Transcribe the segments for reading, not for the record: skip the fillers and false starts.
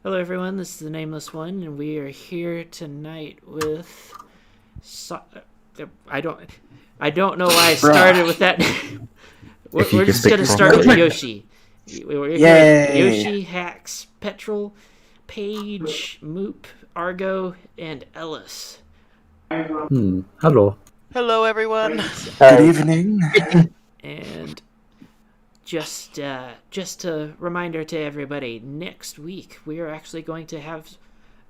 Hello, everyone. This is the Nameless One, and we are here tonight with. I don't know why I started with that. we're just gonna start with Yoshi. We're here with Yoshi, Hax, Petrol, Paige, Moop, Argo, and Ellis. Hello. Hello, everyone. Good evening. And just a reminder to everybody, next week we are actually going to have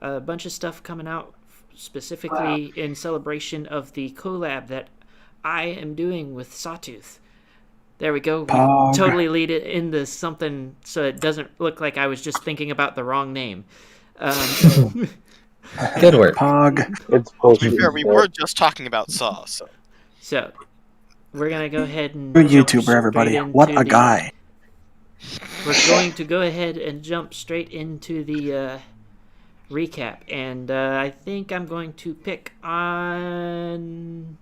a bunch of stuff coming out specifically in celebration of the collab that I am doing with Sawtooth. There we go. We totally lead it into something so it doesn't look like I was just thinking about the wrong name. Good work. Pog. To be fair, we were just talking about Saw, So we're going to go ahead and... You're a YouTuber, everybody. What a guy. We're going to go ahead and jump straight into the recap. And I think I'm going to pick on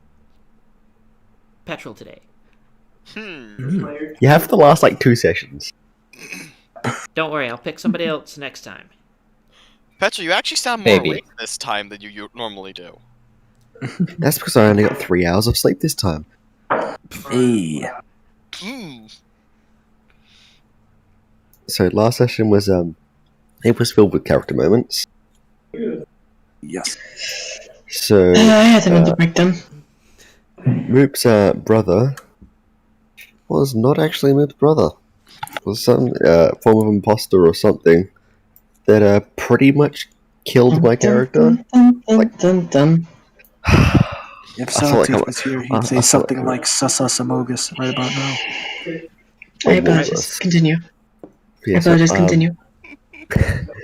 Petrol today. You have the last, 2 sessions. Don't worry, I'll pick somebody else next time. Petra, you actually sound more awake this time than you normally do. That's because I only got 3 hours of sleep this time. Hey. So last session was it was filled with character moments. Yes. So I had a mental breakdown. Moop's brother was not actually Moop's brother. It was some form of imposter or something that pretty much killed my character. If Sawtooth was here, he'd say something like Sussa Samogus right about now. I apologize. Continue. Yes, Continue.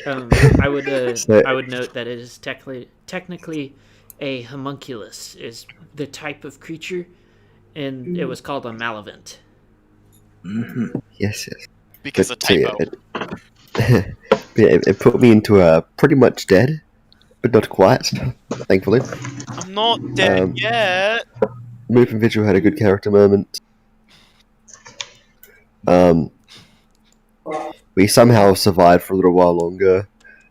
I would note that it is technically a homunculus, is the type of creature, and it was called a malevent. Mm-hmm. Yes. Because a typo. It put me into a pretty much dead, but not quite, thankfully. I'm not dead yet. Moop and Vigil had a good character moment. We somehow survived for a little while longer.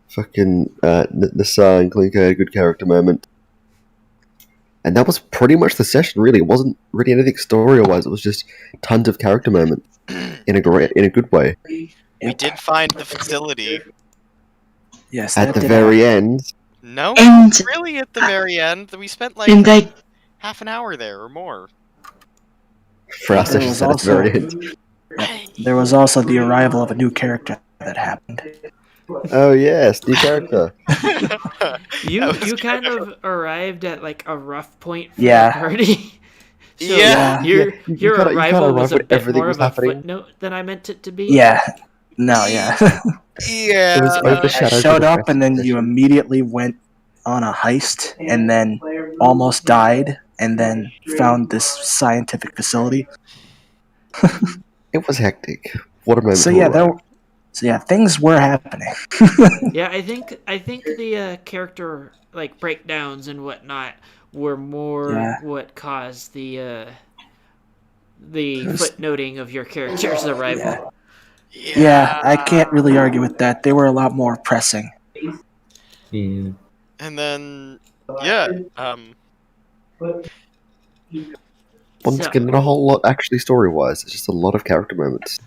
Fucking Nasa and Klinko had a good character moment. And that was pretty much the session, really. It wasn't really anything story-wise. It was just tons of character moments in a good way. We did find the facility. Yes, at the very end. No, And- not really at the very end. We spent half an hour there or more. For our session at the very end. There was also the arrival of a new character that happened. Oh yes, new character. You kind of arrived at a rough point for Yeah. the party. So Yeah. Your kinda arrival was a when bit everything more was of a happening. footnote than I meant it to be. Yeah. No, yeah. Yeah. It was I overshadowed. showed up and then you immediately went on a heist and then almost died and then found this scientific facility. It was hectic. What a moment. So yeah, things were happening. Yeah, I think the character breakdowns and whatnot were more what caused the footnoting of your character's arrival. Yeah, I can't really argue with that. They were a lot more pressing. Yeah. And then, Once again, not a whole lot actually story-wise. It's just a lot of character moments.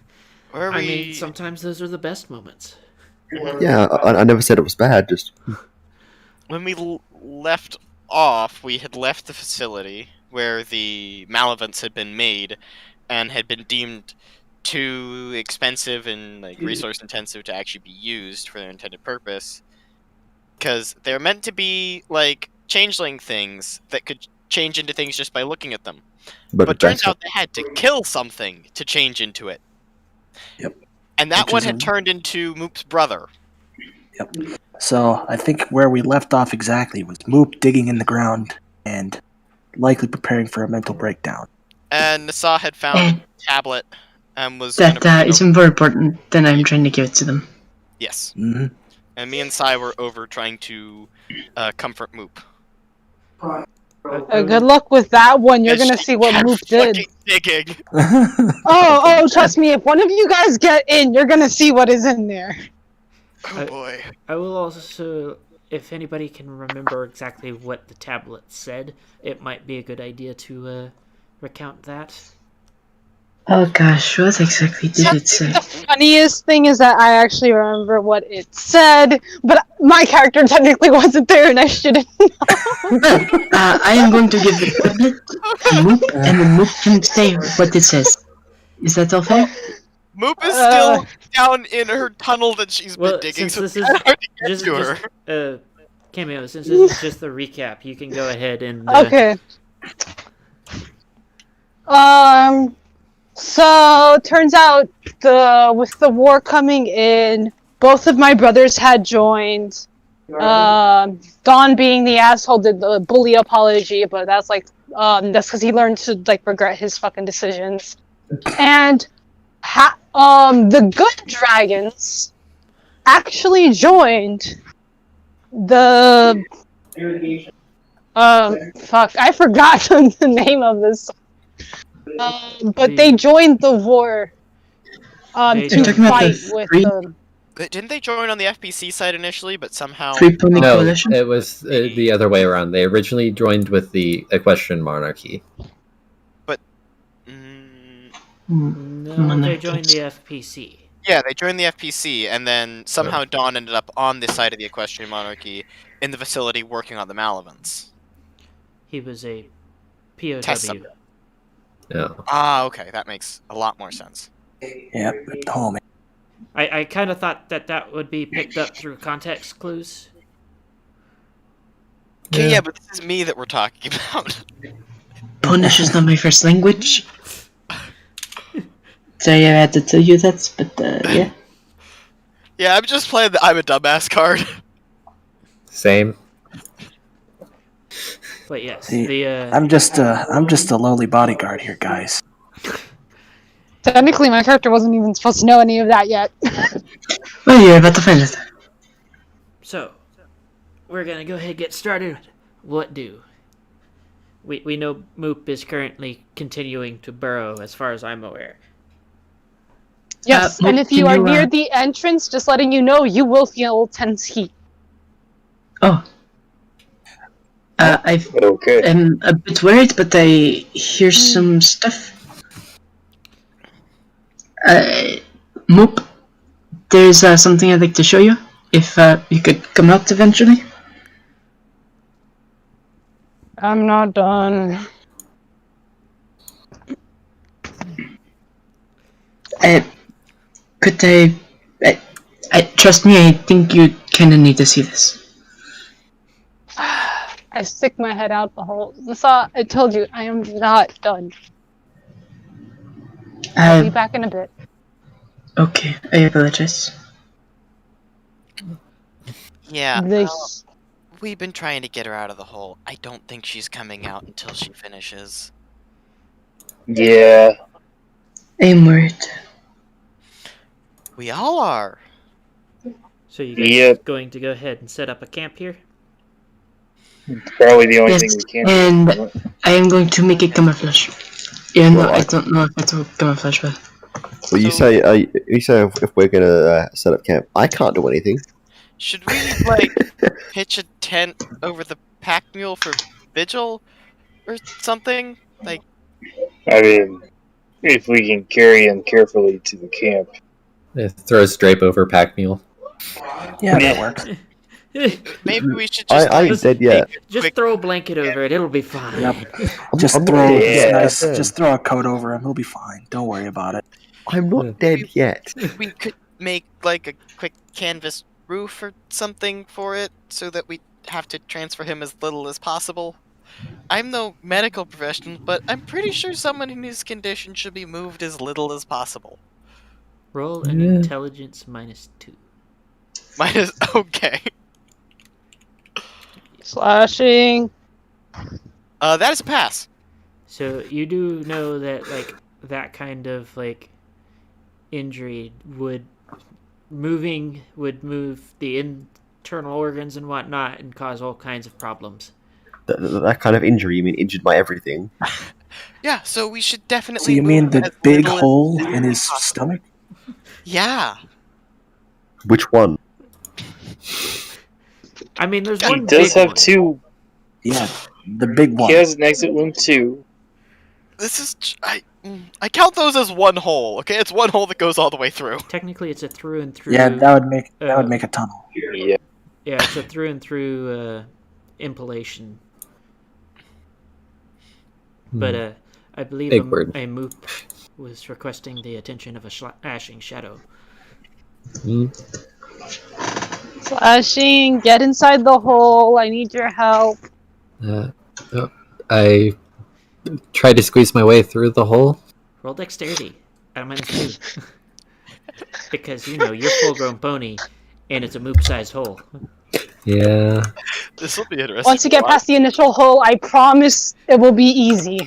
I mean, sometimes those are the best moments. Yeah, I never said it was bad. Just when we left off, we had left the facility where the malevents had been made and had been deemed too expensive and resource intensive to actually be used for their intended purpose, because they're meant to be changeling things that could change into things just by looking at them. But turns out they had to kill something to change into it. Yep. And that one had turned into Moop's brother. Yep. So I think where we left off exactly was Moop digging in the ground and likely preparing for a mental breakdown. And Nasa had found a tablet and was That is more important than I'm trying to give it to them. Yes. Mm-hmm. And me and Sai were over trying to comfort Moop. Good luck with that one. You're gonna see what Moop did. Digging. Oh, trust me. If one of you guys get in, you're gonna see what is in there. Oh boy. I will also, if anybody can remember exactly what the tablet said, it might be a good idea to recount that. Oh gosh, what exactly did it say? The funniest thing is that I actually remember what it said, but my character technically wasn't there, and I shouldn't. Well, I am going to give the tablet to Moop, and then Moop can say what it says. Is that all fair? Moop is still down in her tunnel that she's been Well, digging, since so this it's is kinda hard to get just, to her. just Cameo, since this is just the recap, you can go ahead and Okay. So turns out with the war coming in, both of my brothers had joined. Don, being the asshole, did the bully apology, but that's because he learned to regret his fucking decisions. And the good dragons actually joined the fuck, I forgot the name of this. But they joined the war They to joined fight the with three- them. Didn't they join on the FPC side initially, but somehow... 3-pony No, coalition? it was the other way around. They originally joined with the Equestrian Monarchy. no, they joined the FPC. Yeah, they joined the FPC, and then somehow Dawn ended up on the side of the Equestrian Monarchy in the facility working on the Malavans. He was a POW. Test subject. Yeah. Ah, okay, that makes a lot more sense. Yep. Oh man. I kind of thought that would be picked up through context clues. Okay, Yeah. yeah, but this is me that we're talking about. Polish is not my first language. Sorry I had to tell you that, but yeah. Yeah, I'm just playing the I'm a dumbass card. Same. But yes, See, I'm just a lowly bodyguard here, guys. Technically, my character wasn't even supposed to know any of that yet. Well, you're about to find it. so we're gonna go ahead and get started. What do? We know Moop is currently continuing to burrow, as far as I'm aware. Yes, and Moop, if you can are you, near the entrance, just letting you know, you will feel tense heat. Oh. I Okay. am a bit worried, but I hear some stuff. Moop, there's something I'd like to show you. If you could come out eventually. I'm not done. Could I trust me, I think you kinda need to see this. I stick my head out the hole. I told you, I am not done. I'll be back in a bit. Okay, I apologize. Yeah, This. we've been trying to get her out of the hole. I don't think she's coming out until she finishes. Yeah. I'm worried. We all are. So you guys Yep. going to go ahead and set up a camp here? Probably the only Yes, thing we can and do. I am going to make it camouflage. Even though Well, I don't know if it's a camouflage, but Well, you So- say if we're gonna set up camp, I can't do anything. Should we, pitch a tent over the pack mule for vigil? Or something? Like, I mean, if we can carry him carefully to the camp. Throw a drape over pack mule. Yeah, that works. maybe we should just... I ain't dead yet. Just quick- throw a blanket over it. It'll be fine. Yep. I'm Just not throw dead this yet. nice. Just throw a coat over him. He'll be fine. Don't worry about it. I'm not dead yet. We could make, a quick canvas roof or something for it, so that we have to transfer him as little as possible. I'm no medical professional, but I'm pretty sure someone in his condition should be moved as little as possible. Roll an Yeah. intelligence -2. Minus... Okay. Slashing. That is a pass. So you do know that that kind of injury would move the internal organs and whatnot and cause all kinds of problems. That kind of injury, you mean injured by everything? Yeah, so we should definitely So you move mean him the as big little as hole in possible. his stomach? Yeah. Which one? I mean, there's He one does big have one. two. Yeah, the big one. He has an exit wound too. This is I count those as one hole. Okay, it's one hole that goes all the way through. Technically, it's a through and through. Yeah, that would make a tunnel. Yeah. Yeah, it's a through and through impalation. But I believe Big word. a Moop was requesting the attention of a slashing shadow. Slashing, get inside the hole. I need your help. I tried to squeeze my way through the hole. Roll dexterity at a -2. Because, you're full-grown pony, and it's a Moop-sized hole. Yeah. This will be interesting. Once you get past the initial hole, I promise it will be easy.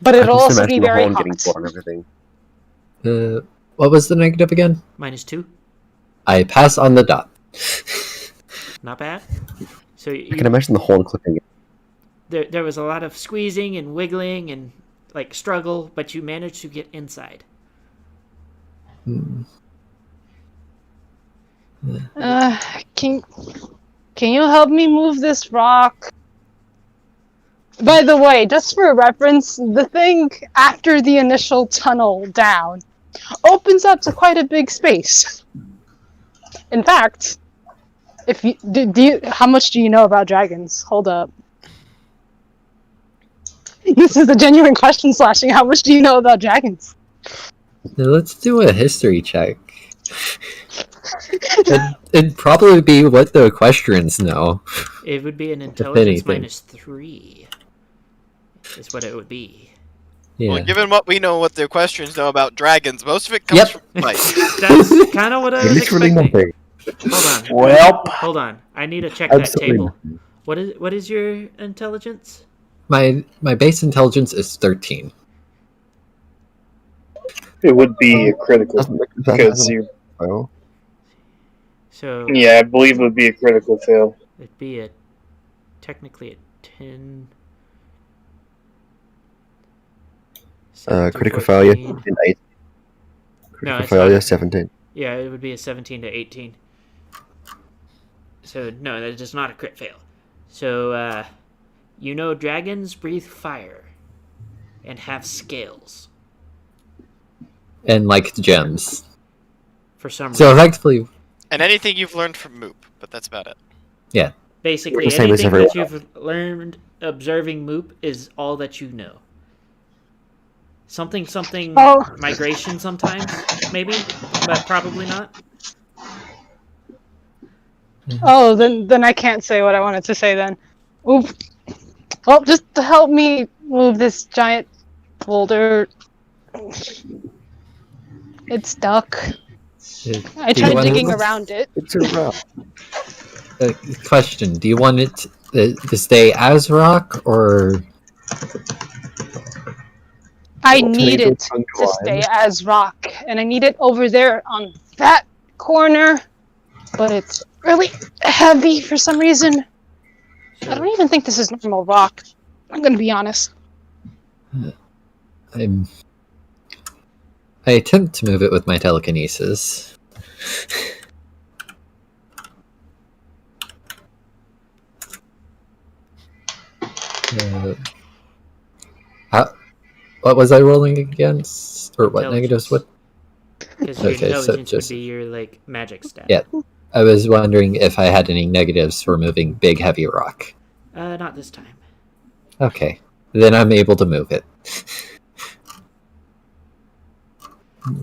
But I it'll can just also be imagine the very horn hot. getting caught and everything. What was the negative again? -2. I pass on the dot. Not bad. So I can imagine the horn clipping. there was a lot of squeezing and wiggling and struggle, but you managed to get inside. Can you help me move this rock? By the way, just for reference, the thing after the initial tunnel down opens up to quite a big space. In fact, if you how much do you know about dragons? Hold up. This is a genuine question, Slashing. How much do you know about dragons? Let's do a history check. It'd probably be what the equestrians know. It would be an intelligence anything. -3. Is what it would be. Yeah. Well, given what we know, what the equestrians know about dragons, most of it comes from fight. That's kind of what I was Literally expecting. nothing. Hold on. Well, Hold on. I need to check that Absolutely table. nothing. What is your intelligence? My base intelligence is 13. It would be a critical Doesn't because you. well, So Yeah, I believe it would be a critical fail. it'd be technically a 10. critical failure, 14. 17 to 18. Critical it's failure, not. 17. Yeah, it would be a 17 to 18. So no, that is not a crit fail. So dragons breathe fire and have scales And like gems. for some So reason. effectively, And anything you've learned from Moop, but that's about it. Basically, The same as anything that everyone you've learned observing Moop is all that you know. Something Oh. migration sometimes, maybe, but probably not. Oh, then I can't say what I wanted to say then. Oop. Well, just to help me move this giant boulder. It's stuck. I do you tried want digging to- around it. It's a rock. Question: do you want it to stay as rock, or I Well, need tomato it tongue to twine. stay as rock, and I need it over there on that corner. But it's really heavy for some reason. I don't even think this is normal rock. I'm gonna be honest. I attempt to move it with my telekinesis. What was I rolling against? Or what negatives? What? Because your Okay, so intelligence just- would be your magic stat. Yeah. I was wondering if I had any negatives for moving big, heavy rock. Not this time. Okay. Then I'm able to move it.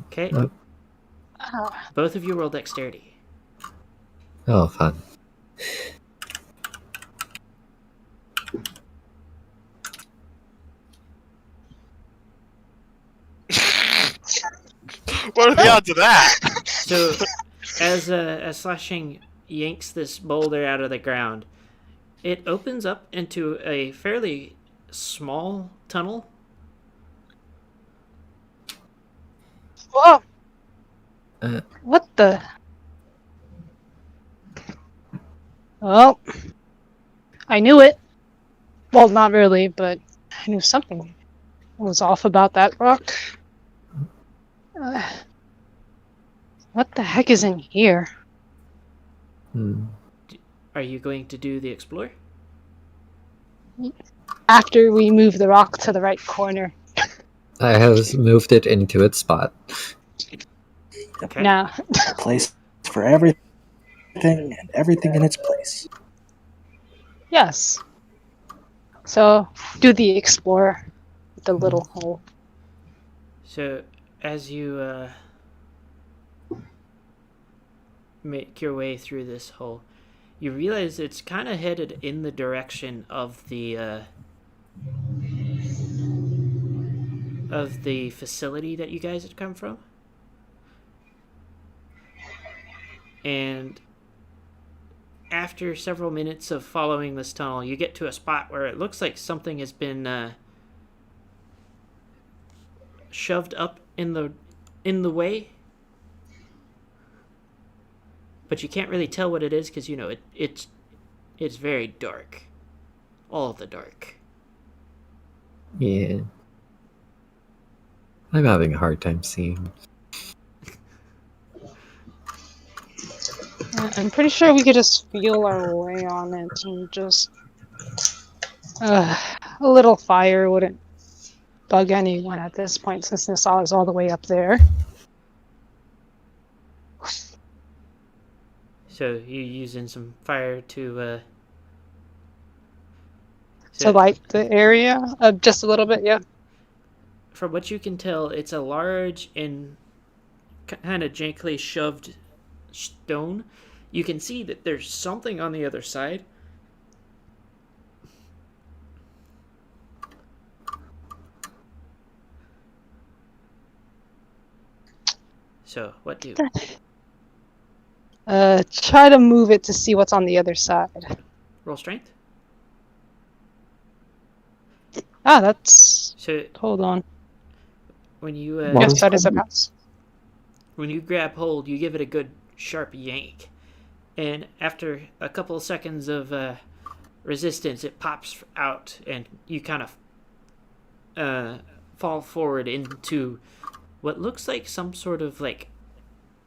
Okay. Oh, Both of you roll dexterity. Oh, fun. What are the odds of that? So, as Slashing yanks this boulder out of the ground, it opens up into a fairly small tunnel. whoa! Uh. What the? Well, I knew it. Well, not really, but I knew something was off about that rock. What the heck is in here? Are you going to do the explore? After we move the rock to the right corner. I have moved it into its spot. Okay. Now, Place for everything and everything in its place. yes. So, do the explorer with the little hole. So, as you make your way through this hole, you realize it's kind of headed in the direction of the facility that you guys had come from. And after several minutes of following this tunnel, you get to a spot where it looks like something has been shoved up in the way, but you can't really tell what it is because it's very dark, all the dark. Yeah. I'm having a hard time seeing. I'm pretty sure we could just feel our way on it and just... a little fire wouldn't bug anyone at this point since this is all the way up there. So you using some fire to To light the area just a little bit, yeah. from what you can tell, it's a large and kind of jankily shoved stone. You can see that there's something on the other side. So, what do? Try to move it to see what's on the other side. Roll strength? Ah, that's... So, Hold on. when you Yes, that is a pass. when you grab hold, you give it a good sharp yank. And after a couple of seconds of resistance, it pops out, and you kind of fall forward into what looks like some sort of like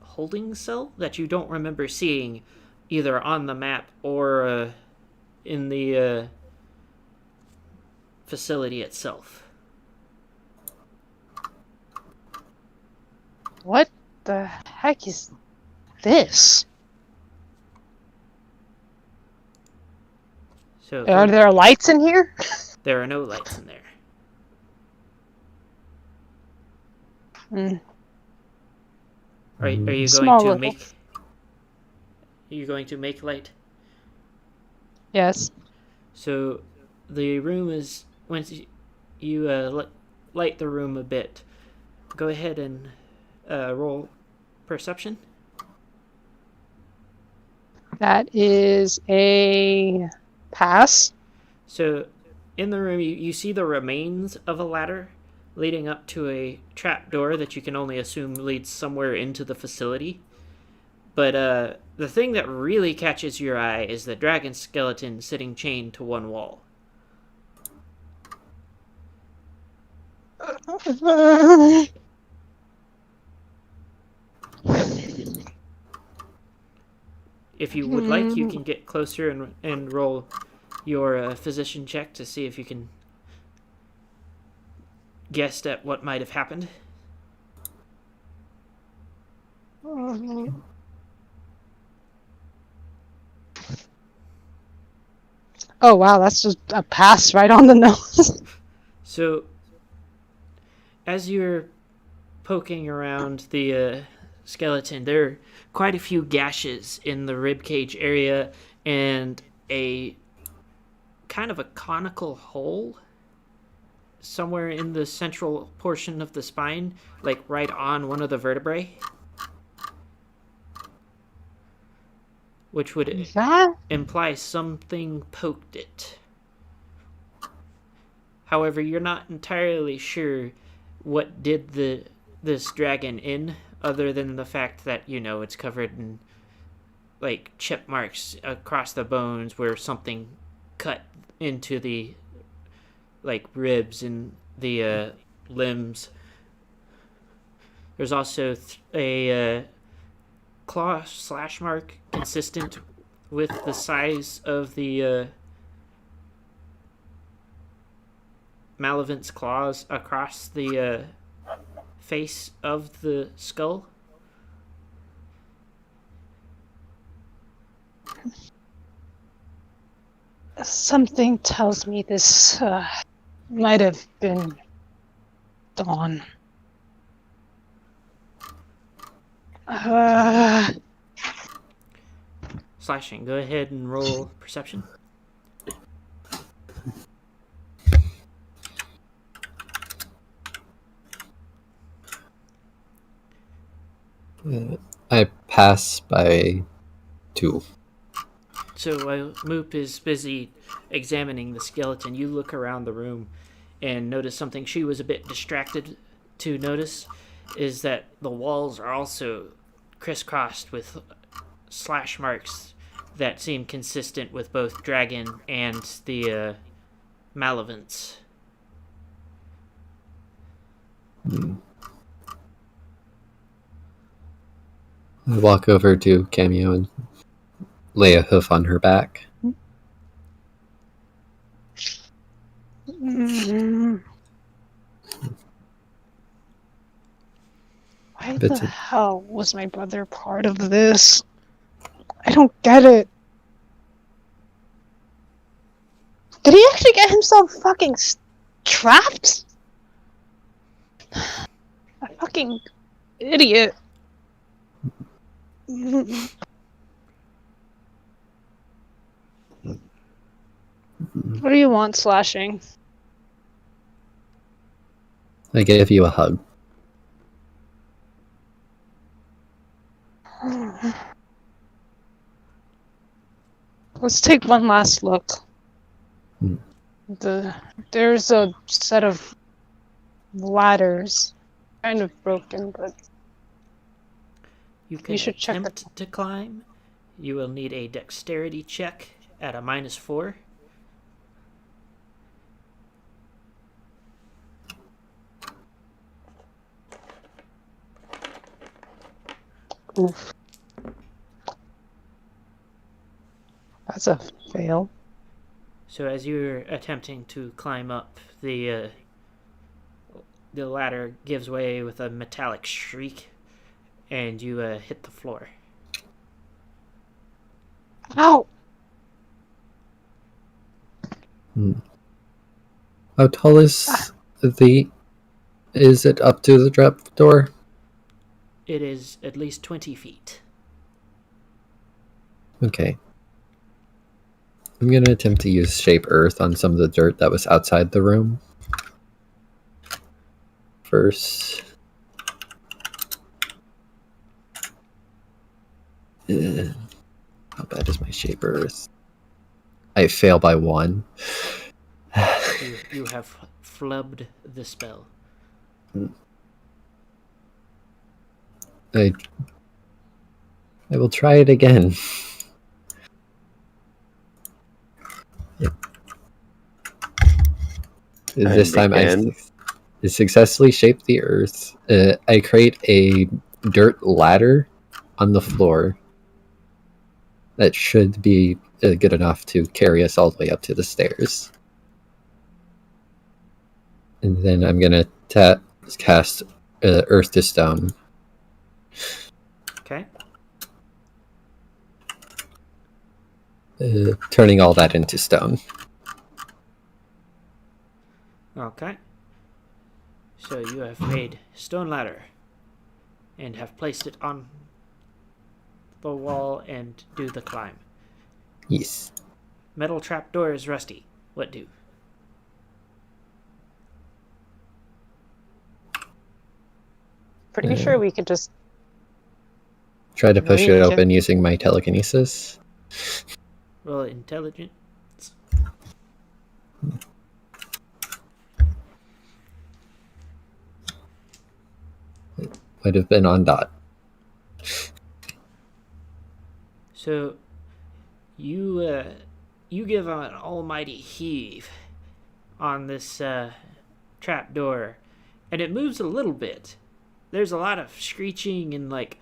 holding cell that you don't remember seeing either on the map or in the facility itself. What the heck is this? So Are there lights in here? there are no lights in there. Mm. Are you going Small to little. make? Are you going to make light? Yes. So, the room is once you light the room a bit. Go ahead and roll perception. That is a pass. So, in the room, you see the remains of a ladder leading up to a trap door that you can only assume leads somewhere into the facility. But the thing that really catches your eye is the dragon skeleton sitting chained to one wall. If you would like, you can get closer and roll your physician check to see if you can guess at what might have happened. Oh wow, that's just a pass right on the nose. So, as you're poking around the skeleton, there are quite a few gashes in the ribcage area and a kind of a conical hole somewhere in the central portion of the spine, like right on one of the vertebrae, which would That? imply something poked it. However, you're not entirely sure what did this dragon in, other than the fact that, you know, it's covered in like chip marks across the bones where something cut into the like ribs and the limbs. There's also a claw slash mark consistent with the size of the Malavant's claws across the face of the skull. Something tells me this might have been Dawn. Slashing, go ahead and roll perception. I pass by 2. So while Moop is busy examining the skeleton, you look around the room and notice something she was a bit distracted to notice, is that the walls are also crisscrossed with slash marks that seem consistent with both Dragon and the Malavants. I walk over to Cameo and lay a hoof on her back. Why That's the it. hell was my brother part of this? I don't get it. Did he actually get himself fucking trapped? A fucking idiot. What do you want, Slashing? I gave you a hug. Let's take one last look. Hmm. There's a set of ladders, kind of broken, but You can should check the- attempt to climb. You will need a dexterity check at a -4. oof. That's a fail. So as you're attempting to climb up, the ladder gives way with a metallic shriek, and you hit the floor. Ow! How tall is is it up to the trap door? It is at least 20 feet. Okay. I'm gonna attempt to use Shape Earth on some of the dirt that was outside the room. First. How bad is my Shape Earth? I fail by 1. You have flubbed the spell. I will try it again. Yep. This time again? I successfully shaped the earth. I create a dirt ladder on the floor that should be good enough to carry us all the way up to the stairs. And then I'm going to cast Earth to Stone. Okay. Turning all that into stone. Okay. So you have made stone ladder and have placed it on the wall and do the climb. Yes. Metal trapdoor is rusty. What do? Pretty sure we could just. Try to push it Really? open using my telekinesis. Roll intelligence. Might have been on dot. So you give an almighty heave on this trapdoor, and it moves a little bit. There's a lot of screeching and like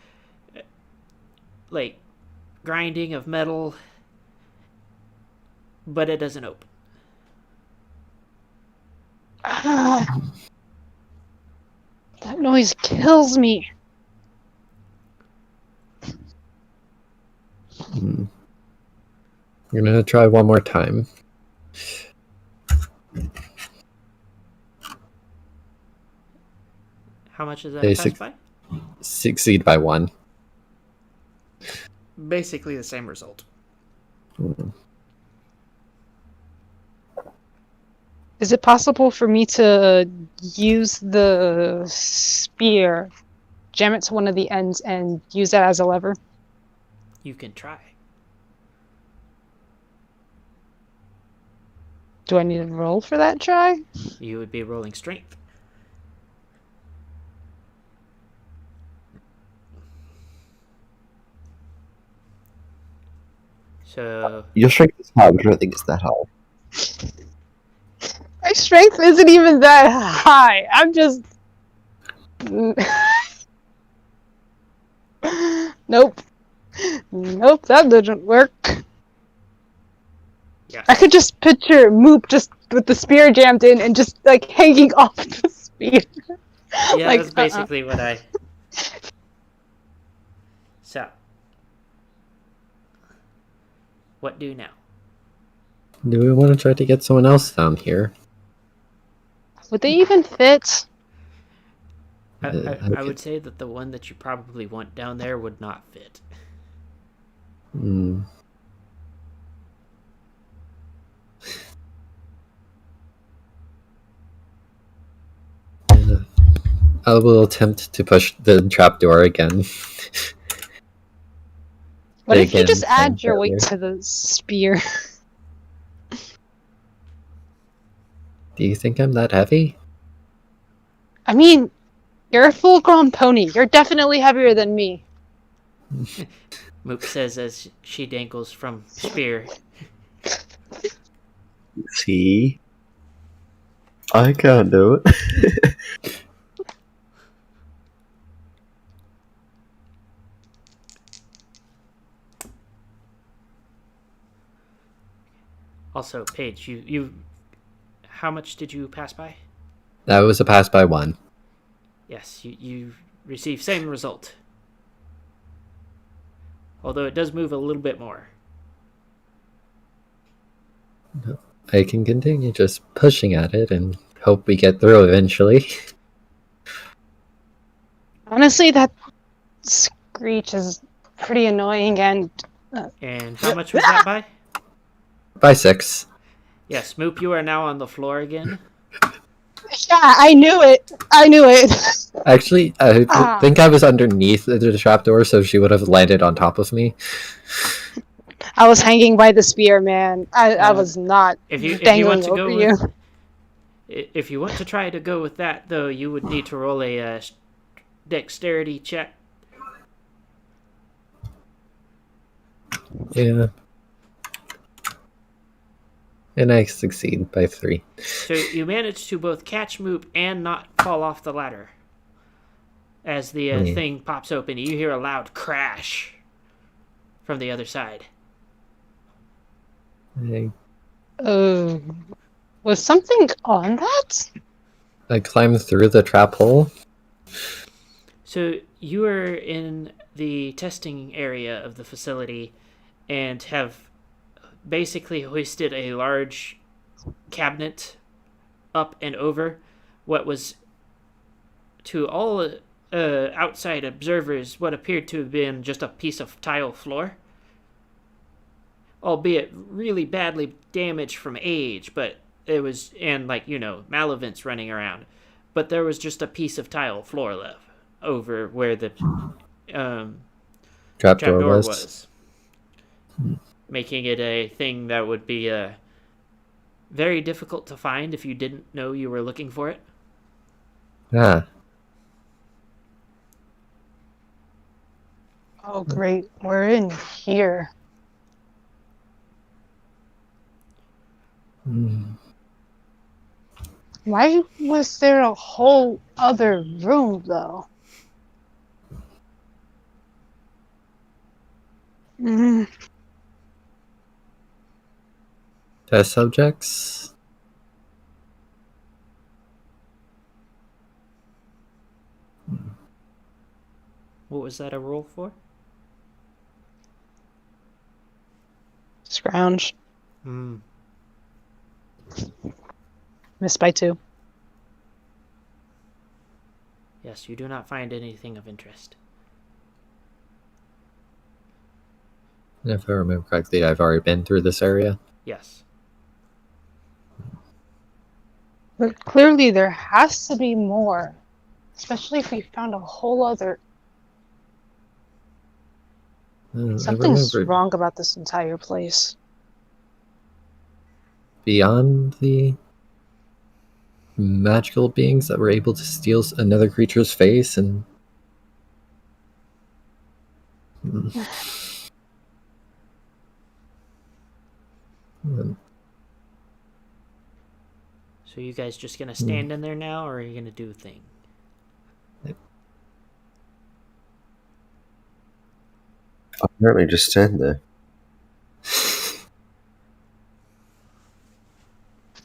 grinding of metal but it doesn't open. Ah, that noise kills me. I'm gonna try one more time. How much is that They pass by? Succeed by 1. Basically the same result. Is it possible for me to use the spear, jam it to one of the ends, and use that as a lever? You can try. Do I need to roll for that try? You would be rolling strength. So Your strength is high, but I don't think it's that high. My strength isn't even that high. I'm just... Nope. Nope, that doesn't work. yeah, I could just picture Moop just with the spear jammed in and just like hanging off the spear. yeah, like, that's basically what I. So, what do now? Do we want to try to get someone else down here? Would they even fit? I would say that the one that you probably want down there would not fit. Hmm. I will attempt to push the trapdoor again. What if you Again, just add your failure. weight to the spear? Do you think I'm that heavy? I mean, you're a full-grown pony. You're definitely heavier than me. Moop says as she dangles from spear. See? I can't do it. Also, Paige, you how much did you pass by? That was a pass by 1. Yes, you receive same result. Although it does move a little bit more. I can continue just pushing at it and hope we get through eventually. Honestly, that screech is pretty annoying and... And how much was that by? By 6. Yes, Moop, you are now on the floor again. Yeah, I knew it! I knew it! Actually, I think I was underneath the trapdoor, so she would have landed on top of me. I was hanging by the spear, man. I was not If you dangling want to over go you. with, if you want to try to go with that, though, you would need to roll a dexterity check. Yeah. And I succeed by 3. So you manage to both catch Moop and not fall off the ladder. As the thing pops open, you hear a loud crash from the other side. Was something on that? I climb through the trap hole. So you are in the testing area of the facility and have basically hoisted a large cabinet up and over what was, to all outside observers, what appeared to have been just a piece of tile floor. Albeit really badly damaged from age, but it was, and malavents running around. But there was just a piece of tile floor left over where the Trapdoor trapdoor was. was. Making it a thing that would be very difficult to find if you didn't know you were looking for it. Ah. Oh, great. We're in here. Why was there a whole other room, though? Test subjects. What was that a roll for? Scrounge. Hmm. Missed by 2. Yes, you do not find anything of interest. If I remember correctly, I've already been through this area. Yes. But clearly there has to be more. Especially if we found a whole other... I Something's remember wrong about this entire place. beyond the magical beings that were able to steal another creature's face and... So you guys just gonna stand in there now, or are you gonna do a thing? Apparently, just stand there.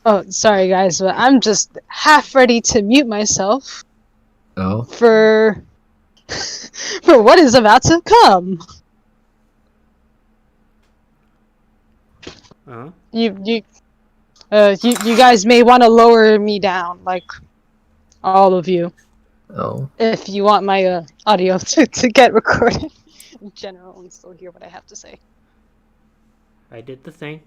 Oh, sorry guys, but I'm just half ready to mute myself Oh, for for what is about to come. Uh-huh. You guys may want to lower me down, like all of you, oh. if you want my audio to get recorded in general and still hear what I have to say. I did the thing.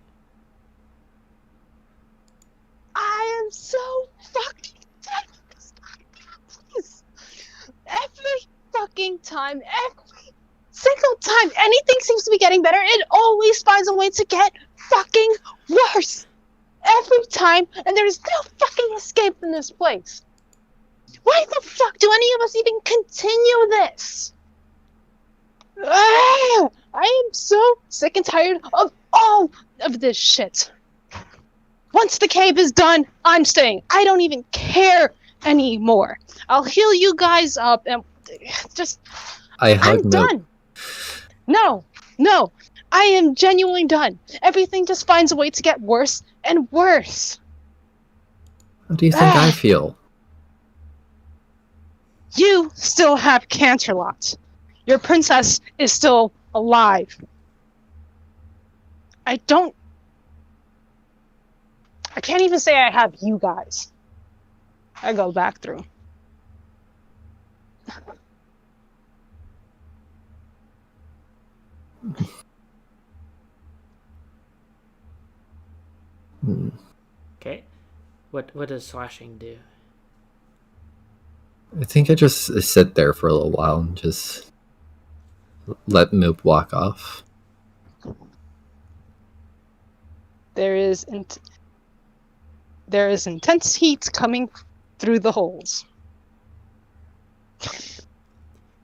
I am so fucking dead with this goddamn place. Every fucking time, every single time anything seems to be getting better, it always finds a way to get fucking worse. Every time, and there is no fucking escape from this place. Why the fuck do any of us even continue this? I am so sick and tired of all of this shit. Once the cave is done, I'm staying. I don't even care anymore. I'll heal you guys up and just... I'm done. No. I am genuinely done. Everything just finds a way to get worse and worse. How do you think I feel? You still have Canterlot. Your princess is still alive. I can't even say I have you guys. I go back through. Okay. What does slashing do? I think I just sit there for a little while and just let Moop walk off. There is intense heat coming through the holes.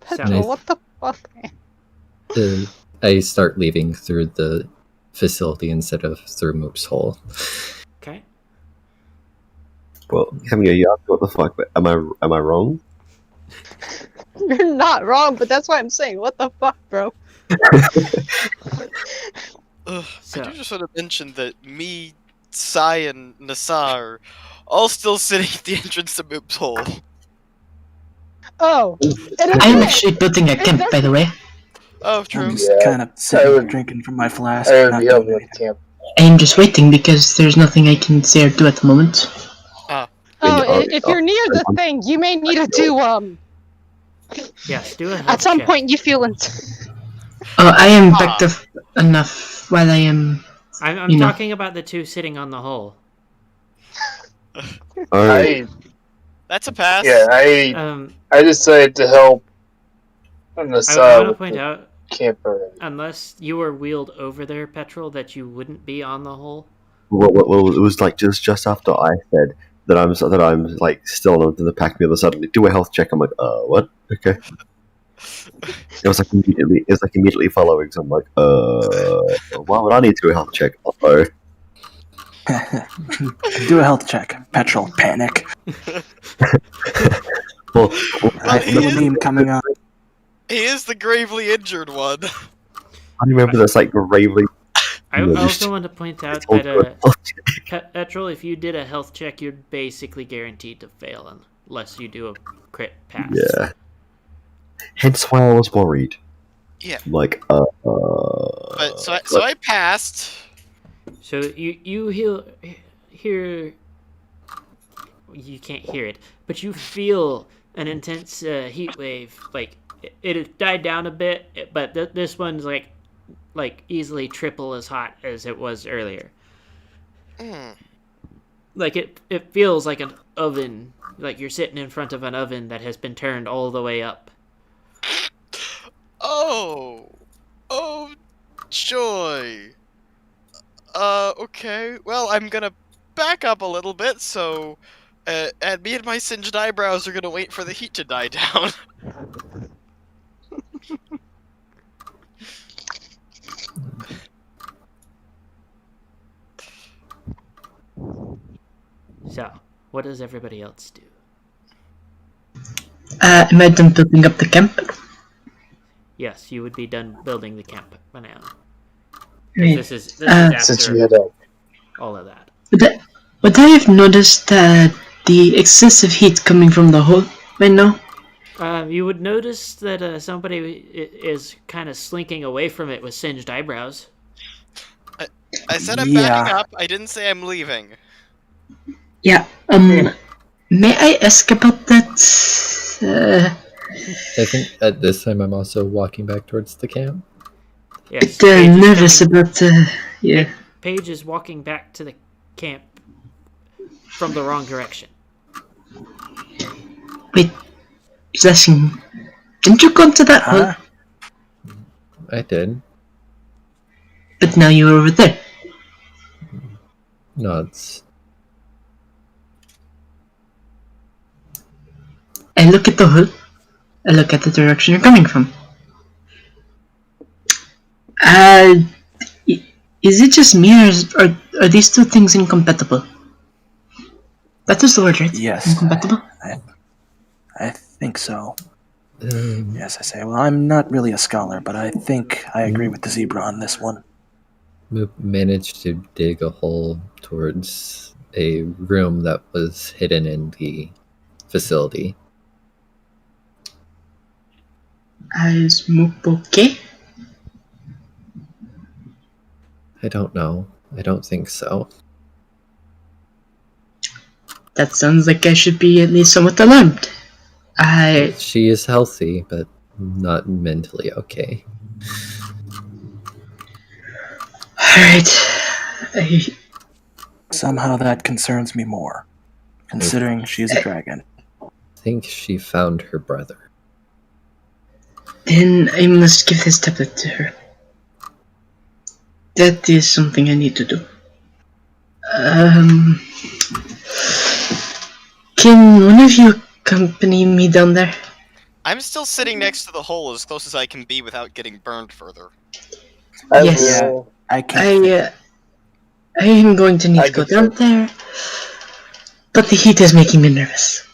Petrol, Nice. what the fuck? I start leaving through the facility instead of through Moop's hole. Okay. Well, Cameo, you asked what the fuck, but am I wrong? You're not wrong, but that's why I'm saying, what the fuck, bro? So- I do just want to mention that me, Sai, and Nassar are all still sitting at the entrance to Moop's hole. Oh. I am actually building a camp, by the way. Oh, true. I'm just Yeah, kind of I sitting would- drinking from my flask. I would not be doing helping with anything. camp. I am just waiting because there's nothing I can say or do at the moment. Oh, if you're near the thing, you may need to do, Yes, do a health at some check. point you feel Oh, I am backed up enough while I am... I'm you know. talking about the two sitting on the hole. Alright. That's a pass. I decided to help on the I side want to with point the out, camper. unless you were wheeled over there, Petrol, that you wouldn't be on the hole. Well, it was like just after I said that I'm like still on the pack meal. Suddenly do a health check. I'm like, what? Okay. It was like immediately following. So I'm like, why would I need to do a health check? Uh-oh. Do a health check. Petrol. Panic. Well, Little meme coming on. He is the gravely injured one. I remember that's like gravely I No, also want to point out told that you. Petrol, if you did a health check, you're basically guaranteed to fail unless you do a crit pass. Yeah. Hence why I was worried. Yeah. Like, But so I passed. So you hear you can't hear it, but you feel an intense heat wave. Like it had died down a bit, but this one's like easily triple as hot as it was earlier. Mm. Like it feels like an oven. Like you're sitting in front of an oven that has been turned all the way up. Oh, joy. Okay. Well, I'm gonna back up a little bit, so, and me and my singed eyebrows are gonna wait for the heat to die down. So, what does everybody else do? Am I done building up the camp? Yes, you would be done building the camp by now. Right. This is Since after you had a all of that. Would I have noticed the excessive heat coming from the hole right now? You would notice that somebody is kind of slinking away from it with singed eyebrows. I said I'm Yeah. backing up. I didn't say I'm leaving. Yeah. May I ask about that? I think at this time I'm also walking back towards the camp. Yes, They're Paige is nervous coming- about. Yeah. Paige is walking back to the camp from the wrong direction. Wait. Possession. Didn't you go into that hole? Huh? I did. But now you're over there. Nods. I look at the hole. I look at the direction you're coming from. Is it just me, or are these two things incompatible? That was the word, right? Yes. Incompatible? I think so. Yes, I say. Well, I'm not really a scholar, but I think I agree with the zebra on this one. Moop managed to dig a hole towards a room that was hidden in the facility. Is Moop okay? I don't know. I don't think so. That sounds like I should be at least somewhat alarmed. She is healthy, but not mentally okay. Alright. Somehow that concerns me more, considering she's a dragon. I think she found her brother. Then I must give this tablet to her. That is something I need to do. Can one of you accompany me down there? I'm still sitting next to the hole as close as I can be without getting burned further. Yes. I can't. I am going to need to go down there, but the heat is making me nervous.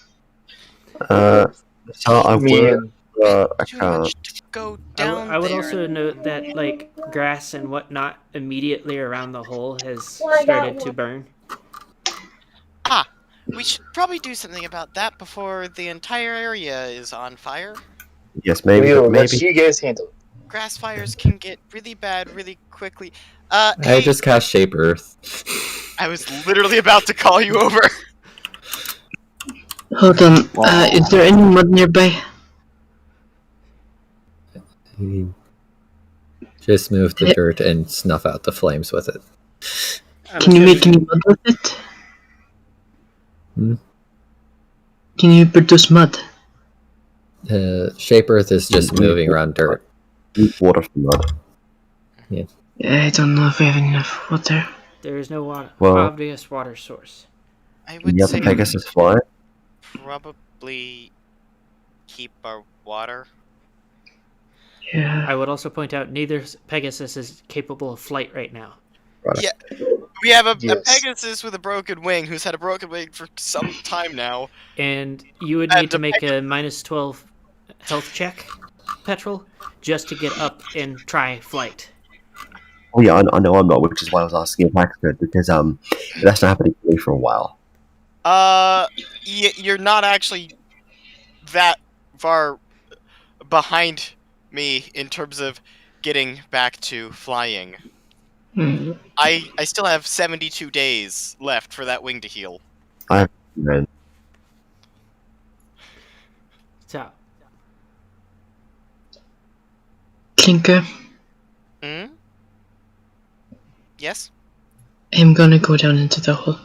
So I Me will. and I Too can't. much to go down I would there. also note that like grass and whatnot immediately around the hole has started to burn. We should probably do something about that before the entire area is on fire. Yes, maybe. we'll But let maybe. you guys handle it. Grass fires can get really bad really quickly. I Hey, just cast Shape Earth. I was literally about to call you over. Hold on, Wow. is there any mud nearby? He just move the dirt and snuff out the flames with it. Can you make any mud with it? Hmm? Can you produce mud? Shape Earth is just moving around dirt. Deep water for mud. I don't know if we have enough water. There is no water, Well- obvious water source. I Can would you have say the Pegasus fly? probably keep our water. Yeah. I would also point out neither Pegasus is capable of flight right now. We have a Yes. Pegasus with a broken wing who's had a broken wing for some time now. And you would And need to the make a minus 12 health check, Petrol, just to get up and try flight. Oh yeah, I know I'm not, which is why I was asking if Max could, because that's not happening to me for a while. You're not actually that far behind me in terms of getting back to flying. Hmm. I still have 72 days left for that wing to heal. I have man. So, Clinker, Hmm? Yes? I'm gonna go down into the hole.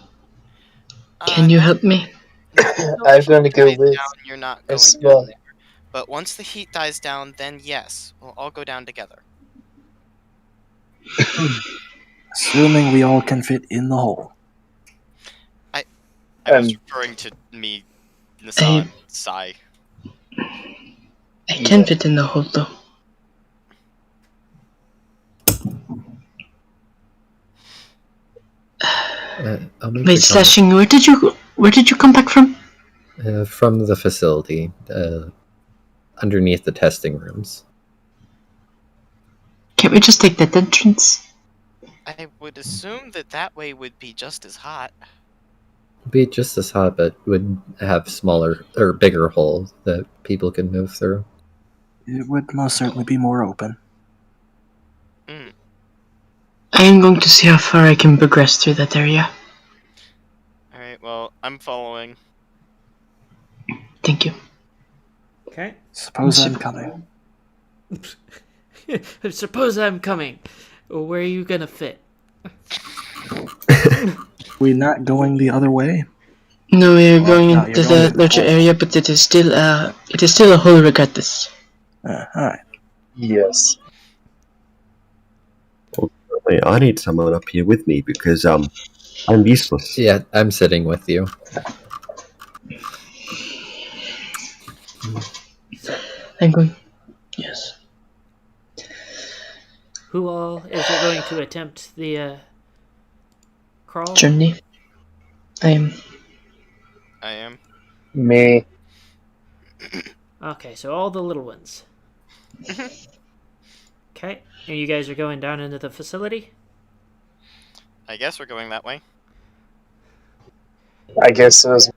Can you Not help me? until I'm the going to heat go dies with down, you're not going as down well. there. But once the heat dies down, then yes, we'll all go down together. Assuming we all can fit in the hole. I was referring to me, Nasa, I- and Sai. I can fit in the hole though. I'll make Wait, a comment. Slashing, where did you come back from? From the facility, underneath the testing rooms. Can't we just take that entrance? I would assume that way would be just as hot. Be just as hot, but would have smaller or bigger holes that people can move through. It would most certainly be more open. Mm. I am going to see how far I can progress through that area. Alright, well, I'm following. Thank you. okay. Suppose I'm coming. Suppose I'm coming. Where are you gonna fit? We're not going the other way. No, we are going no, into you're going the to the larger hole. area, but it is still a hole regardless. Alright. Yes. Wait, I need someone up here with me because I'm useless. Yeah, I'm sitting with you. So, I'm going. Yes. who all is it going to attempt the crawl? Journey. I am. I am. Me. Okay, so all the little ones. Okay, and you guys are going down into the facility? I guess we're going that way. I guess it was.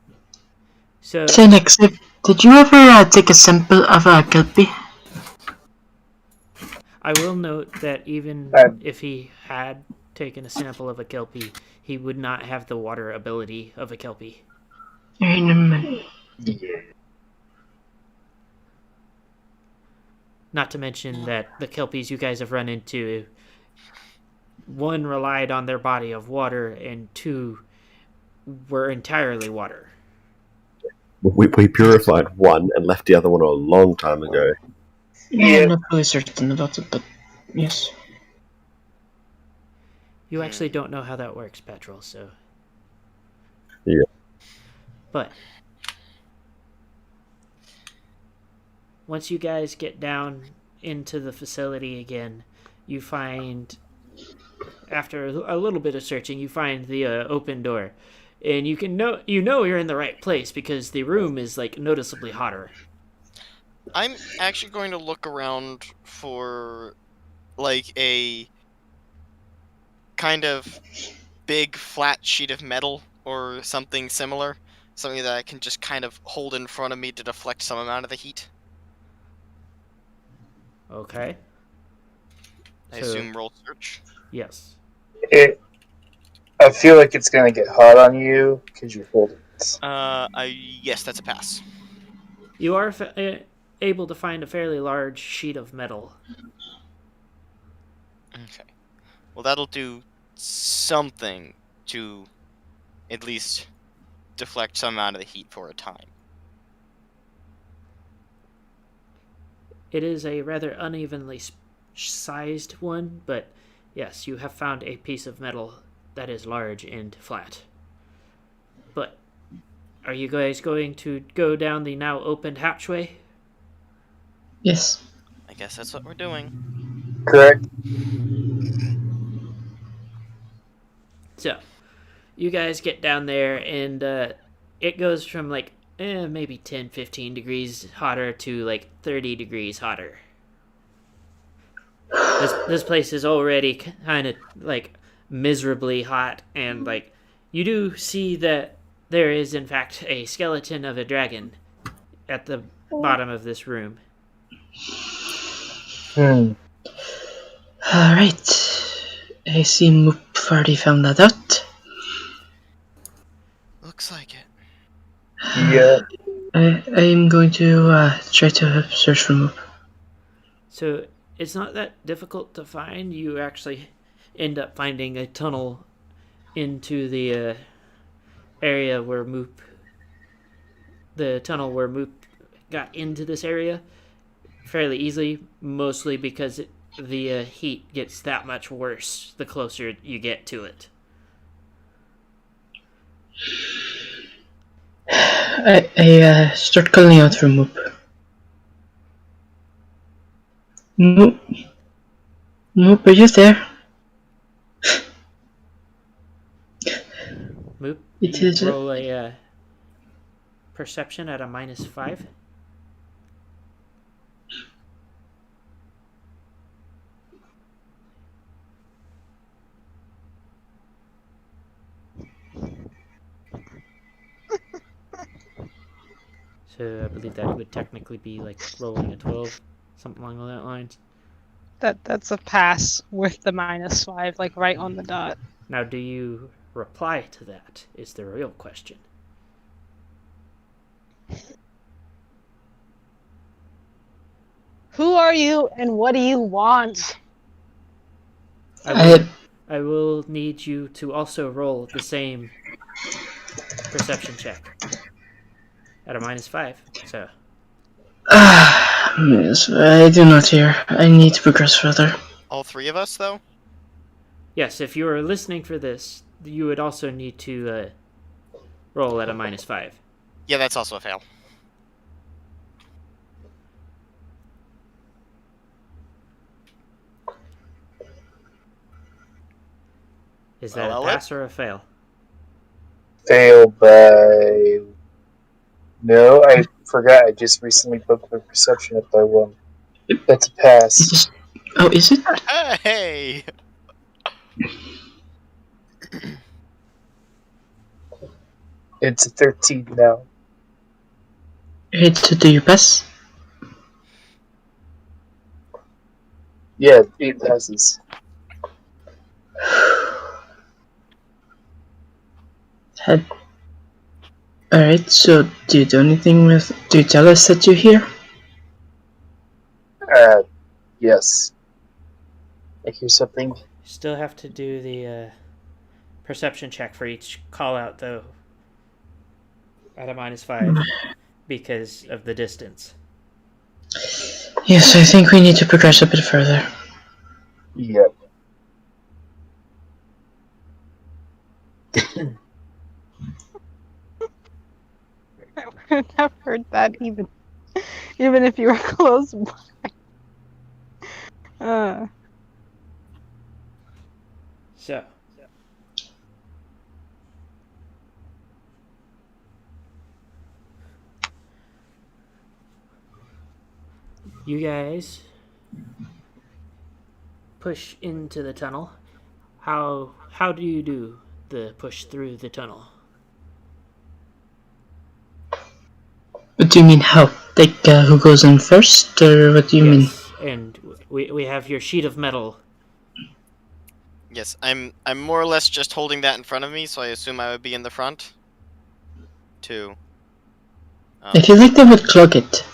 So, Xenex, did you ever take a sample of a kelpie? I will note that even I- if he had taken a sample of a kelpie, he would not have the water ability of a kelpie. Alright, never mind. Yeah. Not to mention that the kelpies you guys have run into, one relied on their body of water, and two were entirely water. We purified one and left the other one a long time ago. I'm not really certain about it, but yes. You actually don't know how that works, Petrol, so... Yeah. But... once you guys get down into the facility again, you find... after a little bit of searching, you find the open door. And you know you're in the right place because the room is, like, noticeably hotter. I'm actually going to look around for, like, a kind of big flat sheet of metal or something similar. Something that I can just kind of hold in front of me to deflect some amount of the heat. Okay? I So- assume roll search. Yes. I feel like it's gonna get hot on you because you're holding it. Yes, that's a pass. You are able to find a fairly large sheet of metal. Okay. Well, that'll do something to at least deflect some amount of the heat for a time. It is a rather unevenly sized one, but yes, you have found a piece of metal that is large and flat. But are you guys going to go down the now opened hatchway? Yes. I guess that's what we're doing. Correct. So, you guys get down there, and it goes from like maybe 10-15 degrees hotter to like 30 degrees hotter. This place is already kind of like miserably hot, and like you do see that there is in fact a skeleton of a dragon at the bottom of this room. Alright. I see Moop already found that out. Looks like it. Yeah. I'm going to try to search for Moop. So it's not that difficult to find. You actually end up finding a tunnel into the area where Moop, the tunnel where Moop got into this area fairly easily, mostly because the heat gets that much worse the closer you get to it. I start calling out for Moop. Moop? Moop, are you there? Moop, It you is roll a perception at a -5. So I believe that would technically be like rolling a 12, something along that lines. That's a pass with the -5, like right on the dot. Now, do you reply to that? Is the real question. Who are you and what do you want? I will need you to also roll the same perception check at a -5. So Yes, I do not hear. I need to progress further. All three of us, though? yes, if you are listening for this, you would also need to roll at a -5. Yeah, that's also a fail. Is that Well, a pass or a fail? Fail by. No, I forgot. I just recently booked my perception up by 1. That's a Is pass. this... Oh, is it? Hey! It's a 13 now. Alright, so do you pass? Yeah, 8 passes. Alright, so do you do anything with... Do you tell us that you're here? Yes. I hear something. Still have to do the perception check for each call out, though, at a -5 because of the distance. Yes, I think we need to progress a bit further. Yep. I wouldn't have heard that even if you were close by. So, you guys push into the tunnel. How do you do the push through the tunnel? What do you mean how? Like, who goes in first, or what do you mean? And we have your sheet of metal. Yes, I'm more or less just holding that in front of me, so I assume I would be in the front. 2. I feel like that would clog it.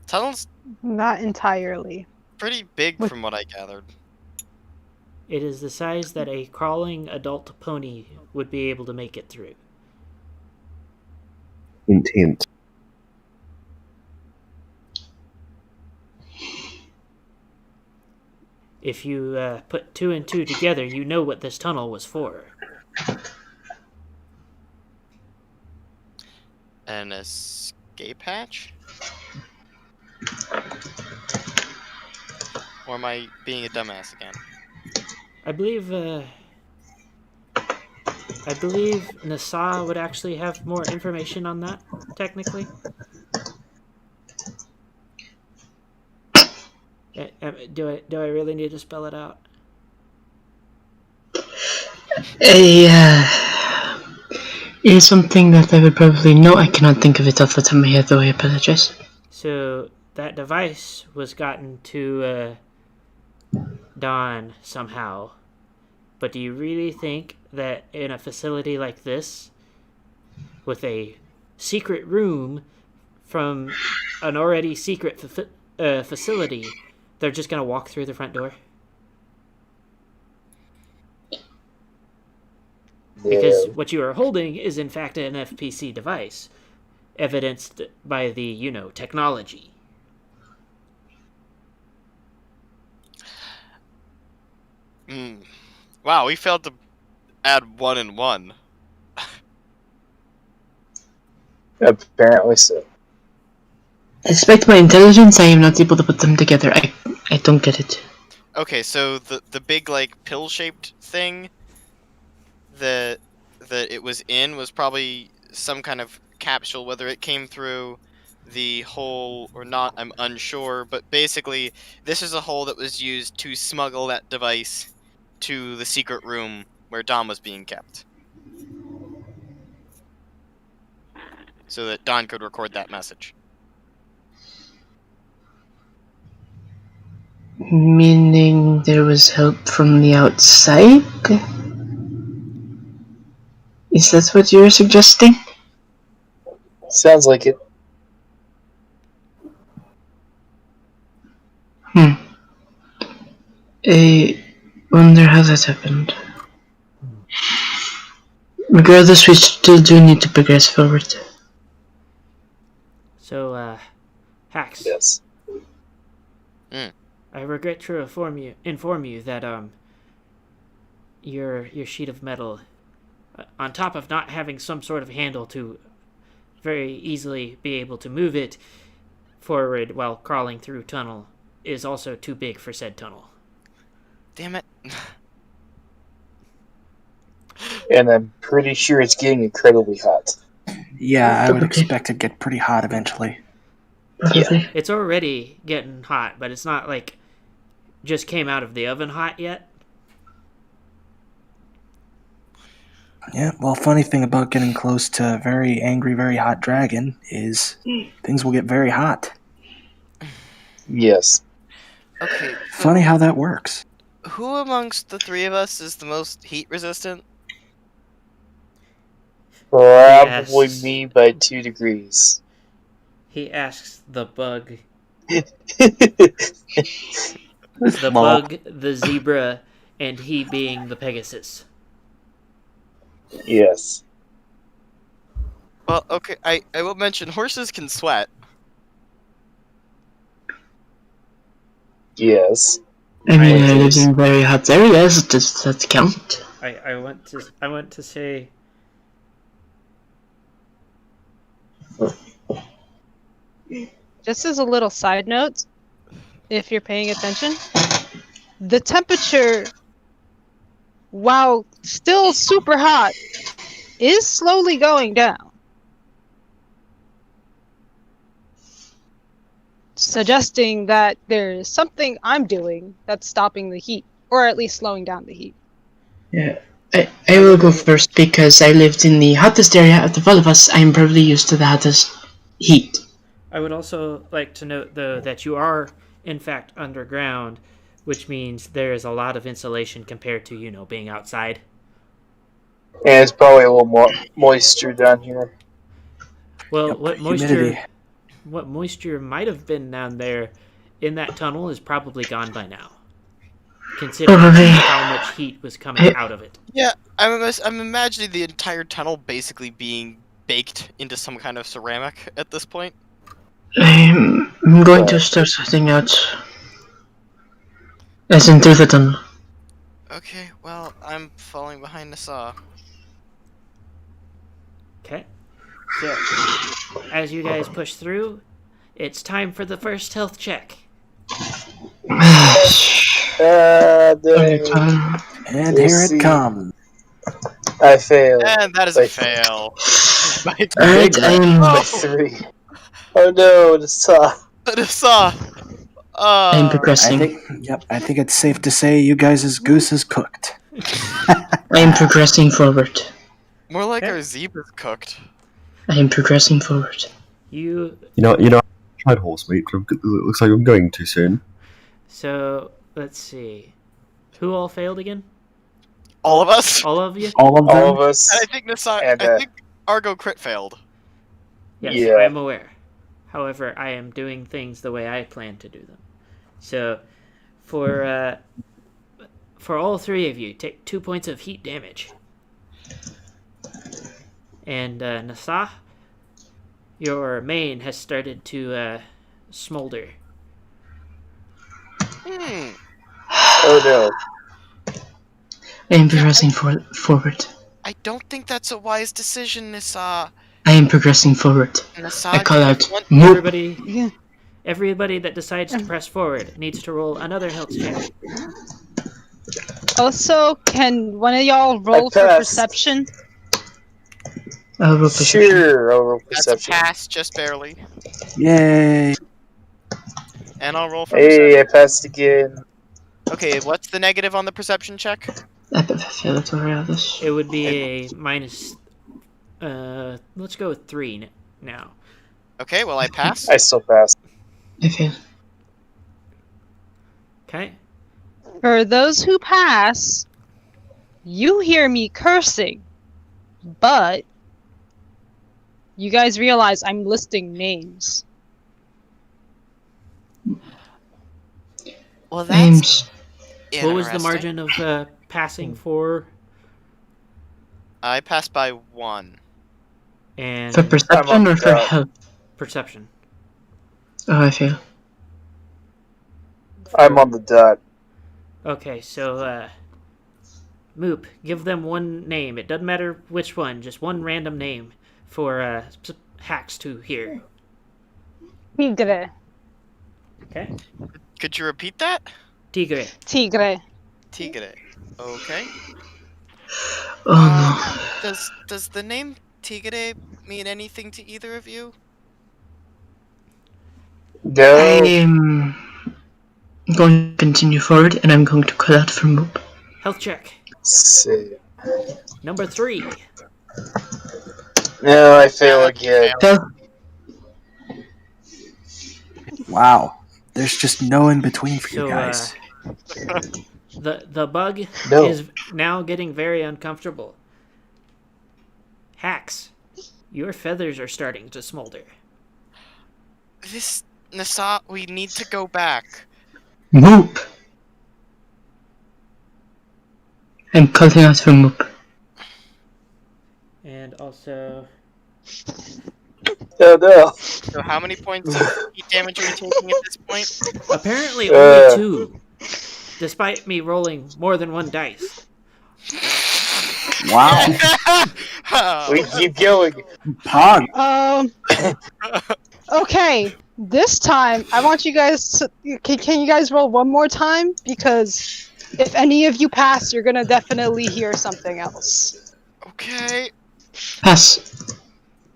Tunnel's Not entirely. pretty big from what I gathered. It is the size that a crawling adult pony would be able to make it through. Intent. If you put 2 and 2 together, you know what this tunnel was for. An escape hatch? Or am I being a dumbass again? I believe Nasa would actually have more information on that, technically. Do I really need to spell it out? It is something that I would probably know. I cannot think of it off the top of my head, though. I apologize. So that device was gotten to Dawn somehow. But do you really think that in a facility like this, with a secret room from an already secret facility, they're just going to walk through the front door? Because what you are holding is in fact an FPC device, evidenced by the, technology. Wow, we failed to add 1 and 1. Apparently so. Despite my intelligence, I am not able to put them together. I don't get it. Okay, so the big pill-shaped thing that it was in was probably some kind of capsule. Whether it came through the hole or not, I'm unsure. But basically, this is a hole that was used to smuggle that device to the secret room where Dawn was being kept, so that Dawn could record that message. Meaning there was help from the outside? Is that what you're suggesting? Sounds like it. I wonder how that happened. Regardless, we still do need to progress forward. So, Hax. Yes. I regret to inform you that your sheet of metal, on top of not having some sort of handle to very easily be able to move it forward while crawling through tunnel, is also too big for said tunnel. Damn it. And I'm pretty sure it's getting incredibly hot. Yeah, I would expect it to get pretty hot eventually. Probably. It's already getting hot, but it's not like just came out of the oven hot yet. Yeah, well, funny thing about getting close to a very angry, very hot dragon is things will get very hot. Yes. Okay. So Funny how that works. who amongst the three of us is the most heat resistant? Probably Yes. me by 2 degrees. He asks the bug. Yes. The bug, the zebra, and he being the Pegasus. Well, okay, I will mention horses can sweat. Yes. I mean, I Right. live in very hot areas. Does that count? I want to say Just as a little side note, if you're paying attention, the temperature, while still super hot, is slowly going down. Suggesting that there's something I'm doing that's stopping the heat, or at least slowing down the heat. Yeah. I will go first because I lived in the hottest area out of all of us. I am probably used to the hottest heat. I would also like to note, though, that you are, in fact, underground, which means there is a lot of insulation compared to, being outside. And it's probably a little more moisture down here. Well, Yep, what moisture might have been down there in that tunnel is probably gone by now, considering how much heat was coming out of it. Yeah, I'm imagining the entire tunnel basically being baked into some kind of ceramic at this point. I'm going to start sorting out. As in through the tunnel. Okay, well, I'm falling behind the saw. Okay. So, as you guys push through, it's time for the first health check. Dang. And We'll here see. it comes. I failed. And that is a fail. Alright, By 3. Oh no, the saw. The saw! I'm I progressing. I think it's safe to say you guys' goose is cooked. I am progressing forward. More like Okay. our zebra's cooked. I am progressing forward. You I tried horse meat. It looks like I'm going too soon. so let's see. Who all failed again? All of us? All of you? All of them. All of us. And I think Nasa, And, I think Argo crit failed. Yes, Yeah. I am aware. However, I am doing things the way I plan to do them. So, for all three of you, take 2 points of heat damage. And Nasa, your mane has started to smolder. Hmm. Oh no. I am progressing forward. I don't think that's a wise decision, Nasa. I am progressing forward. Nasa, I call out, want- Moop. Everybody that decides to press forward needs to roll another health check. Also, can one of y'all roll for passed. perception? I'll roll perception. Sure, I'll roll That's a perception. pass, just barely. Yay! And I'll roll for Hey, perception. I passed again. Okay, what's the negative on the perception check? I feel it already. It would be a minus. Let's go with 3 now. Okay, well I pass. I still passed. I fail. Okay. For those who pass, you hear me cursing, but you guys realize I'm listing names. Well, I am. that's What was the interesting. margin of passing for? I passed by 1. And For perception or for God. health? perception. Oh, I fail. I'm on the dot. Okay, so Moop, give them one name. It doesn't matter which one, just one random name for hacks to hear. Tigre. Okay. Could you repeat that? Tigre. Tigre. Tigre. Okay. Oh Does the name Tigre mean anything to either of you? no. No. I am going to continue forward and I'm going to call out for Moop. Health check. See. Number 3. No, I fail again. Fail. Wow. There's just no in between for you So guys. the bug No. is now getting very uncomfortable. Hacks, your feathers are starting to smolder. This Nasa, we need to go back. Moop! I'm calling out for Moop. And also, No, no. So how many points of heat damage are you taking at this point? apparently only 2, despite me rolling more than 1 dice. Wow. We keep going. Pog. Okay, this time I want you guys to. Can you guys roll one more time? Because if any of you pass, you're gonna definitely hear something else. Okay. Pass.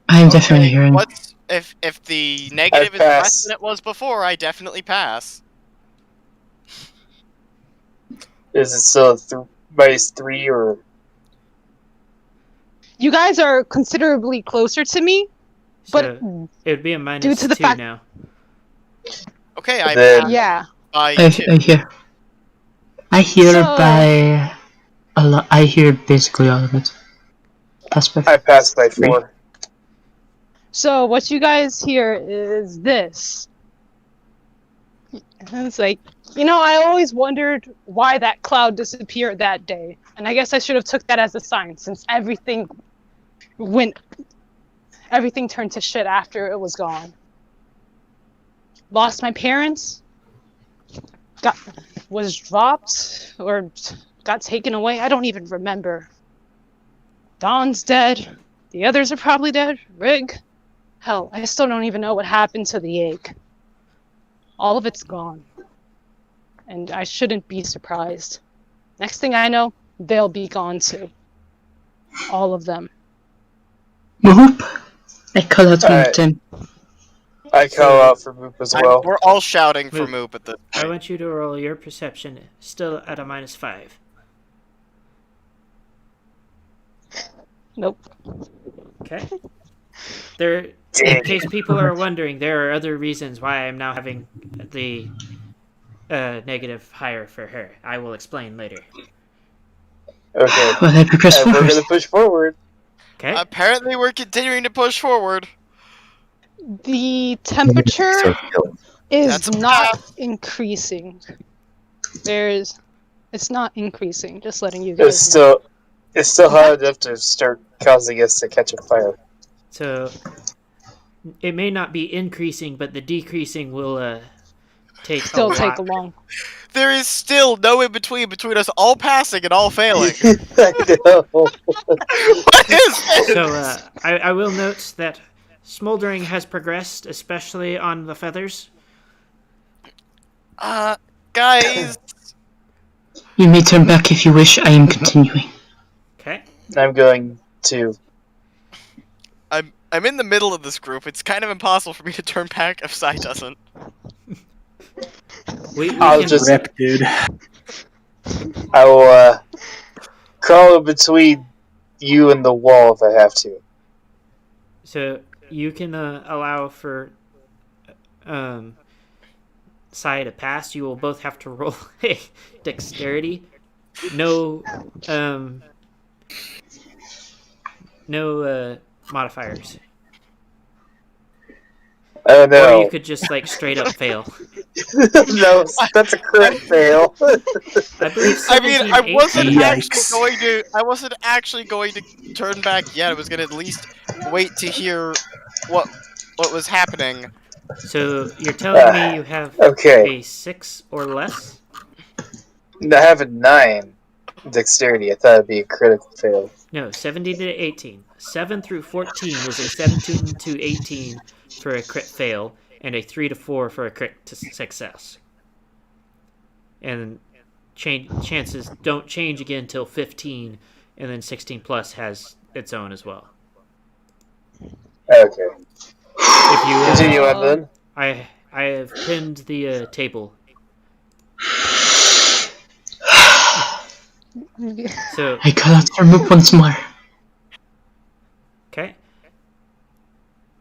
I am definitely hearing. What's if the negative is pass. less than it was before? I definitely pass. Is it still -3 or? You guys are considerably closer to me, but So it would be a minus due to the 2 fact- now. Okay, I Then- pass yeah. by I 2. hear. I hear So- by a lot. I hear basically all of it. That's I perfect. passed by 4. So what you guys hear is this. And it's like, I always wondered why that cloud disappeared that day. And I guess I should have took that as a sign, since everything turned to shit after it was gone. Lost my parents, was dropped, or got taken away. I don't even remember. Dawn's dead. The others are probably dead. Rig. Hell, I still don't even know what happened to the egg. All of it's gone. And I shouldn't be surprised. Next thing I know, they'll be gone too. All of them. Moop! I call out for Alright. Tim. I call out for Moop as well. We're all shouting for Moop. Moop at this I point. want you to roll your perception, still at a -5. Nope. Okay. There, in case people are wondering, there are other reasons why I'm now having the negative higher for her. I will explain later. Okay. Well, I progress And we're forward. gonna push forward. Okay. Apparently, we're continuing to push forward. The temperature So, is That's a not increasing. It's not increasing. Just letting you guys know. It's still hot enough to start causing us to catch a fire. So it may not be increasing, but the decreasing will Still take a long. There is still no in between us all passing and all failing. I know. What is this? So I will note that smoldering has progressed, especially on the feathers. Guys, You may turn back if you wish. I am continuing. Okay. I'm going to. I'm in the middle of this group. It's kind of impossible for me to turn back if Sai doesn't. We I'll can, just- Rip, dude. I will crawl in between you and the wall if I have to. So you can allow for Sai to pass. You will both have to roll a dexterity. No modifiers. Oh Or no. you could just like straight up fail. No, that's a crit fail. I believe 17, I wasn't 18 Yikes. I wasn't actually going to turn back yet. I was going to at least wait to hear what was happening. So you're telling me you have Okay. a 6 or less? I have a 9 dexterity. I thought it'd be a critical fail. No, 17 to 18. 7 through 14 is a 17 to 18 for a crit fail, and a 3 to 4 for a crit success. And chances don't change again until 15, and then 16 plus has its own as well. Okay. If you Continue on then. I have pinned the table. So I call out for Moop once more. okay,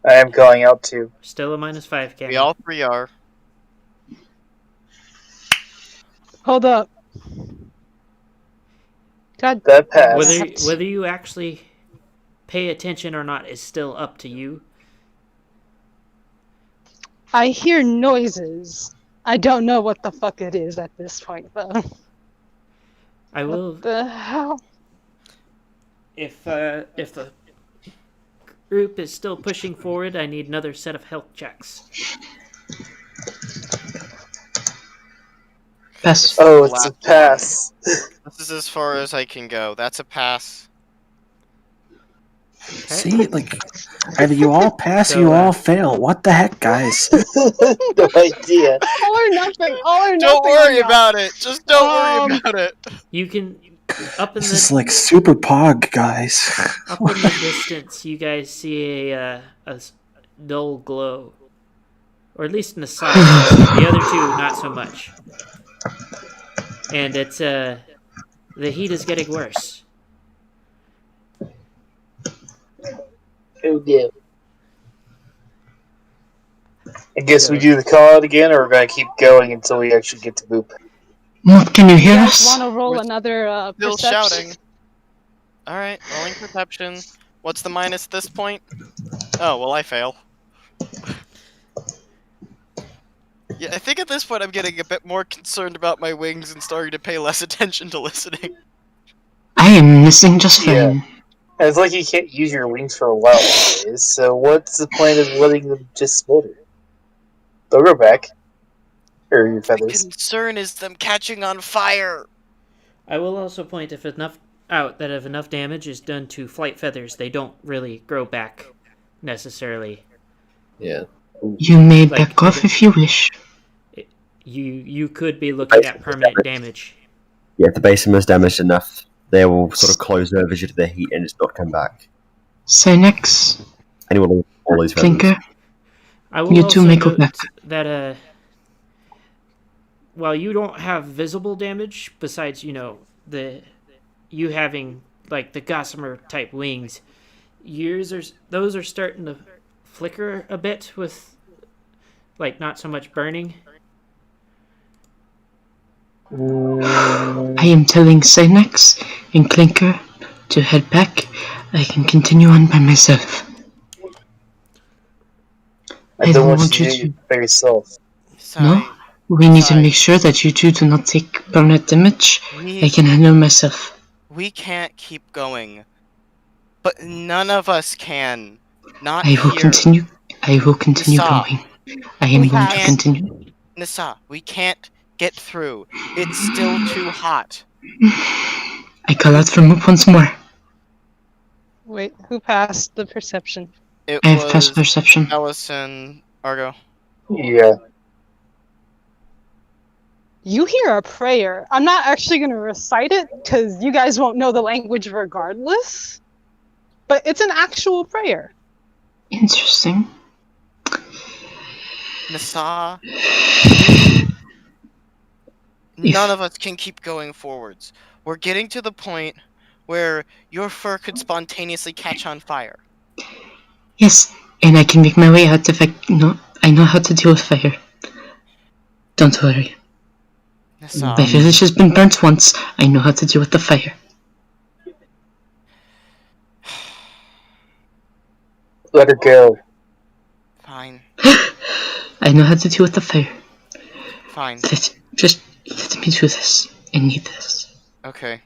I am calling out too. still a -5. Cam. We all three are. Hold up. God, That passed. Whether you actually pay attention or not is still up to you. I hear noises. I don't know what the fuck it is at this point, though. I will What the hell? if the group is still pushing forward. I need another set of health checks. Pass. Oh, it's a pass. This is as far as I can go. That's a pass. Okay. See, like, either you all pass or So, you all fail. What the heck, guys? No idea. All or nothing. All or nothing. Don't worry on about it. Just don't worry Um, about it. You can up in This is the like super pog, guys. up in the distance. You guys see a dull glow, or at least in the side. The other two, not so much. And it's the heat is getting worse. Oh dear. I guess we do the call out again, or we're gonna keep going until we actually get to Moop. Moop, can you hear You guys us? want to roll We're another Still perception? shouting. Alright, rolling perception. What's the minus at this point? Oh, well, I fail. Yeah, I think at this point I'm getting a bit more concerned about my wings and starting to pay less attention to listening. I am missing just Yeah. fine. It's like you can't use your wings for a while, anyways, so what's the point of letting them just smolder? They'll grow back. Or your The feathers. concern is them catching on fire. I will also point if enough damage is done to flight feathers, they don't really grow back necessarily. Yeah. You may Like- back off if you wish. You could be looking at permanent damage. Yeah, if the basin is damaged enough, they will sort of close over due to the heat and just not come back. Cynex, And it will lose all these feathers. Clinker. I will You too, also Mako back. note that while you don't have visible damage, besides you having like the gossamer type wings, those are starting to flicker a bit with like not so much burning. I am telling Cynex and Clinker to head back. I can continue on by myself. I I don't don't want want you you to do to. it by yourself. No? We need to Sai, make sure that you two do not take permanent damage. I we can handle myself. can't keep going. But none of us can. Not I will here. continue. I will continue Nissa, going. I am we going to can't- continue. Nissa, we can't get through. It's still too hot. I call out for Moop once more. Wait, who passed the perception? It I have passed was perception. Ellison, Argo. Yeah. You hear a prayer. I'm not actually going to recite it because you guys won't know the language regardless. But it's an actual prayer. Interesting. Nissa, none of us can keep going forwards. We're getting to the point where your fur could spontaneously catch on fire. Yes, and I can make my way out if I know. I know how to deal with fire. Don't worry. Nissa, My village has been burnt once. I know how to deal with the fire. Let her go. fine, I know how to deal with the fire. fine. Just let me do this. I need this. Okay.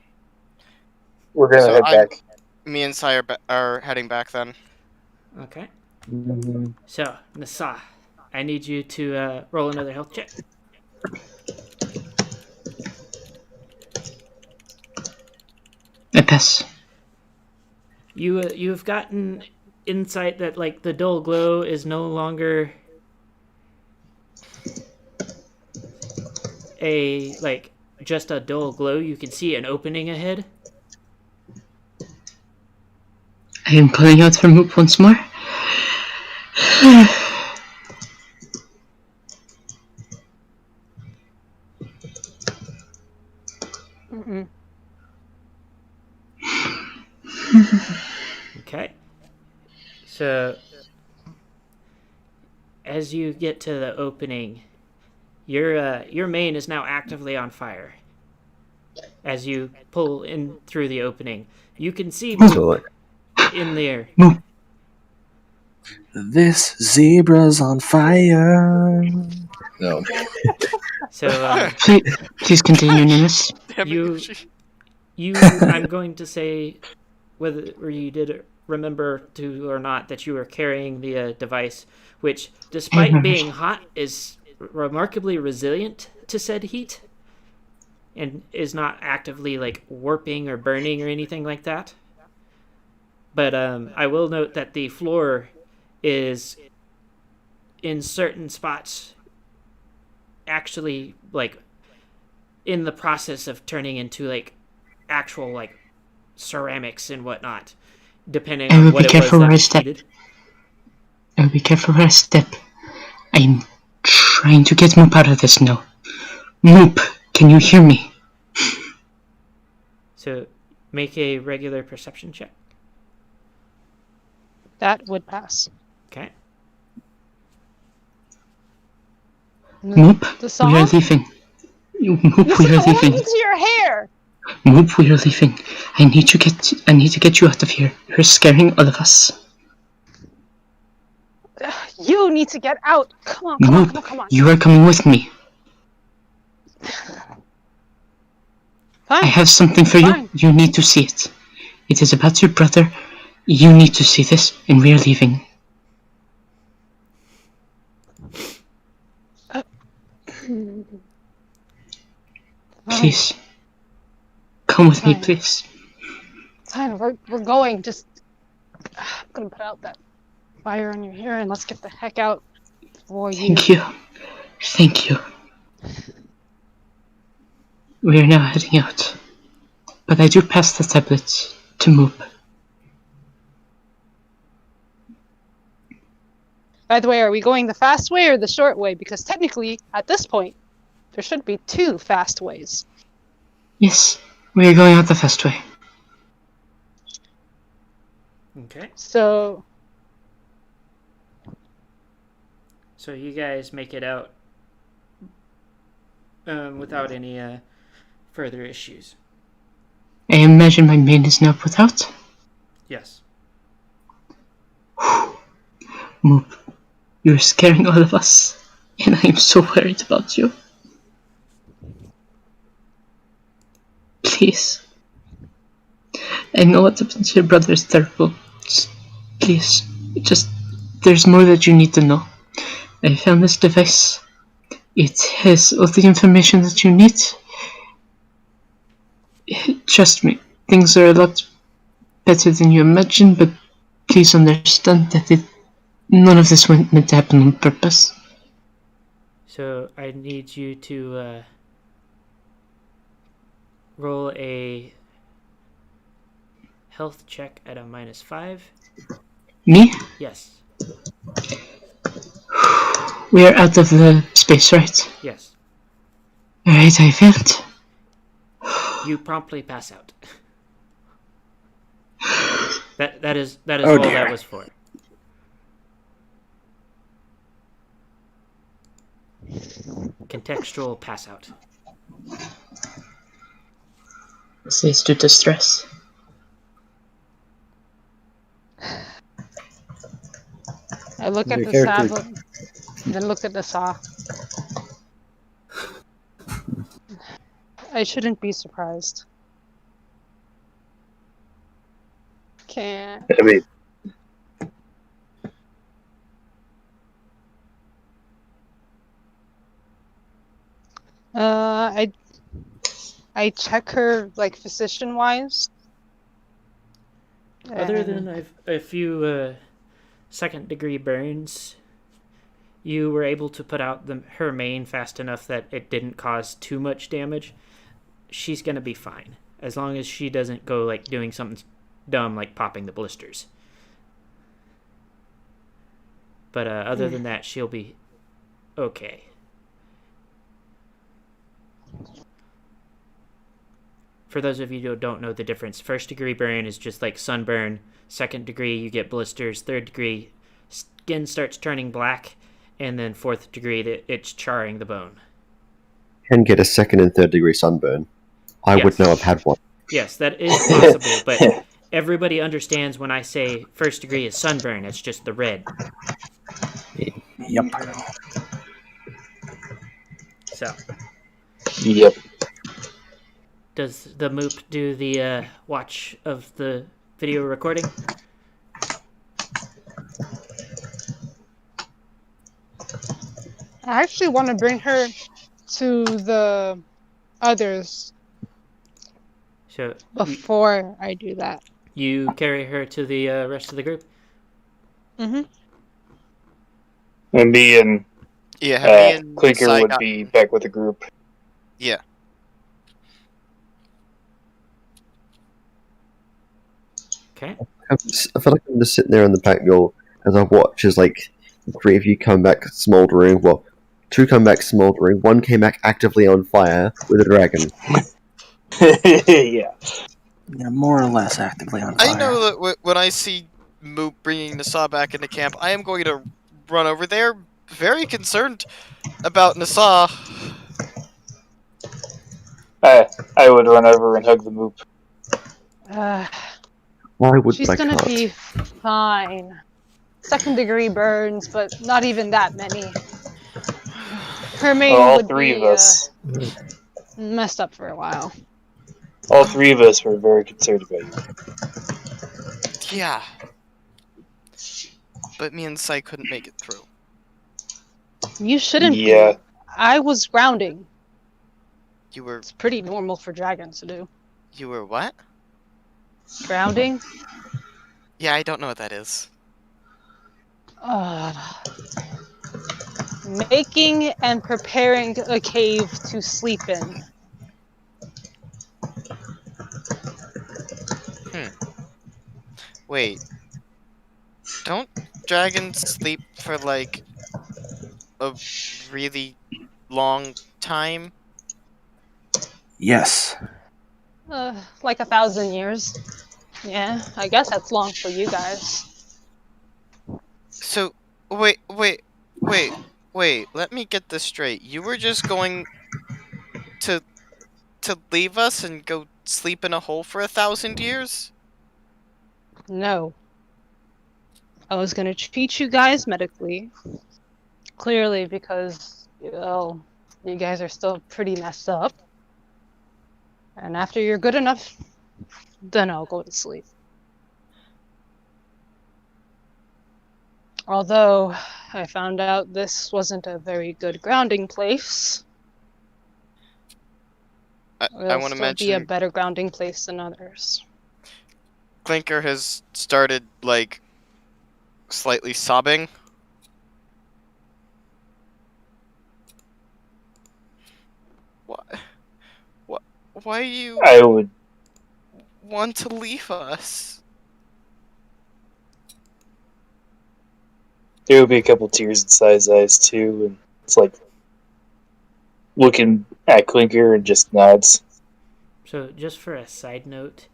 We're gonna So head back. Me and Sai are heading back then. Okay. So, Nissa, I need you to roll another health check. I pass. You've gotten insight that like the dull glow is no longer just a dull glow. You can see an opening ahead. I am calling out for Moop once more. Mm-mm. Okay. So, as you get to the opening, your mane is now actively on fire. As you pull in through the opening, you can see So, like, in there. Moop. This zebra's on fire. No. So, Please continue, Nameless. Damn it, You- Yoshi. I'm going to say whether you did remember to or not that you were carrying the device, which, despite being hot, is remarkably resilient to said heat, and is not actively like warping or burning or anything like that. But I will note that the floor is, in certain spots, actually like in the process of turning into like actual like ceramics and whatnot, depending I will on be what it was careful that where I was step. heated. I will be careful where I step. I'm trying to get Moop out of this now. Moop, can you hear me? So make a regular perception check. That would pass. Okay. Moop, The we song? are leaving. Moop, we are What happened leaving. to your hair? Moop, we are leaving. I need to get you out of here. You're scaring all of us. You need to get out. Come on, Moop, come on. you are coming with me. Fine. I have something for you. Fine. You need to see it. It is about your brother. You need to see this, and we are leaving. Please. Come with me, Fine. please. Fine, we're going. Just I'm gonna put out that fire on your hair and let's get the heck out before you. Thank you. Thank you. We are now heading out. But I do pass the tablets to Moop. By the way, are we going the fast way or the short way? Because technically, at this point, there should be 2 fast ways. Yes, we are going out the fast way. Okay. So you guys make it out without any further issues. I imagine my maid is now put out. Yes. Moop, you're scaring all of us, and I am so worried about you. Please. I know what happened to your brother is terrible. Please, there's more that you need to know. I found this device. It has all the information that you need. Trust me, things are a lot better than you imagine, but please understand that none of this went meant to happen on purpose. So I need you to roll a health check at a -5. Me? Yes. We are out of the space, right? Yes. Alright, I failed. You promptly pass out. That is Oh, all dear. that was for. Contextual pass out. This is due to stress. I look at Your the saw, character- then look at the saw. I shouldn't be surprised. Can't. I mean, I check her like physician wise. Other than a few second-degree burns, you were able to put out her main fast enough that it didn't cause too much damage. She's gonna be fine as long as she doesn't go like doing something dumb like popping the blisters. But other than that, she'll be okay. For those of you who don't know the difference, 1st-degree burn is just like sunburn. 2nd degree, you get blisters. 3rd degree, skin starts turning black. And then 4th degree, it's charring the bone. Can get a 2nd and 3rd degree sunburn. I would Yes. know I've had one. Yes, that is possible, but everybody understands when I say 1st degree is sunburn, it's just the red. Yep. So, yep. does the Moop do the watch of the video recording? I actually want to bring her to the others So, before I do that. you carry her to the rest of the group? Mm-hmm. And me and Yeah, have me and Clinker Sai would got- be back with the group. Yeah. Okay. I feel like I'm just sitting there in the back door as I watch as like 3 of you come back smouldering. Well, 2 come back smouldering. 1 came back actively on fire with a dragon. Yeah. Yeah, more or less actively on fire. I know that when I see Moop bringing Nasa back into camp, I am going to run over there, very concerned about Nasa. I would run over and hug the Moop. Why would She's I gonna can't? be fine. 2nd-degree burns, but not even that many. Her main All would 3 be of us. messed up for a while. All 3 of us were very concerned about you. Yeah. But me and Sai couldn't make it through. You shouldn't Yeah. be. I was grounding. You were It's pretty normal for dragons to do. what? Grounding? Yeah, I don't know what that is. Making and preparing a cave to sleep in. Wait. Don't dragons sleep for like a really long time? Yes. Like 1,000 years. Yeah, I guess that's long for you guys. So, wait, let me get this straight. You were just going to leave us and go sleep in a hole for 1,000 years? No. I was gonna treat you guys medically. Clearly, because, well, you guys are still pretty messed up. And after you're good enough, then I'll go to sleep. Although, I found out this wasn't a very good grounding place. I It'll want to still be a mention better grounding place than others. Clinker has started, like, slightly sobbing. Why you I would. want to leave us? There would be a couple tears inside his eyes too, and it's like looking at Clinker and just nods. So, just for a side note,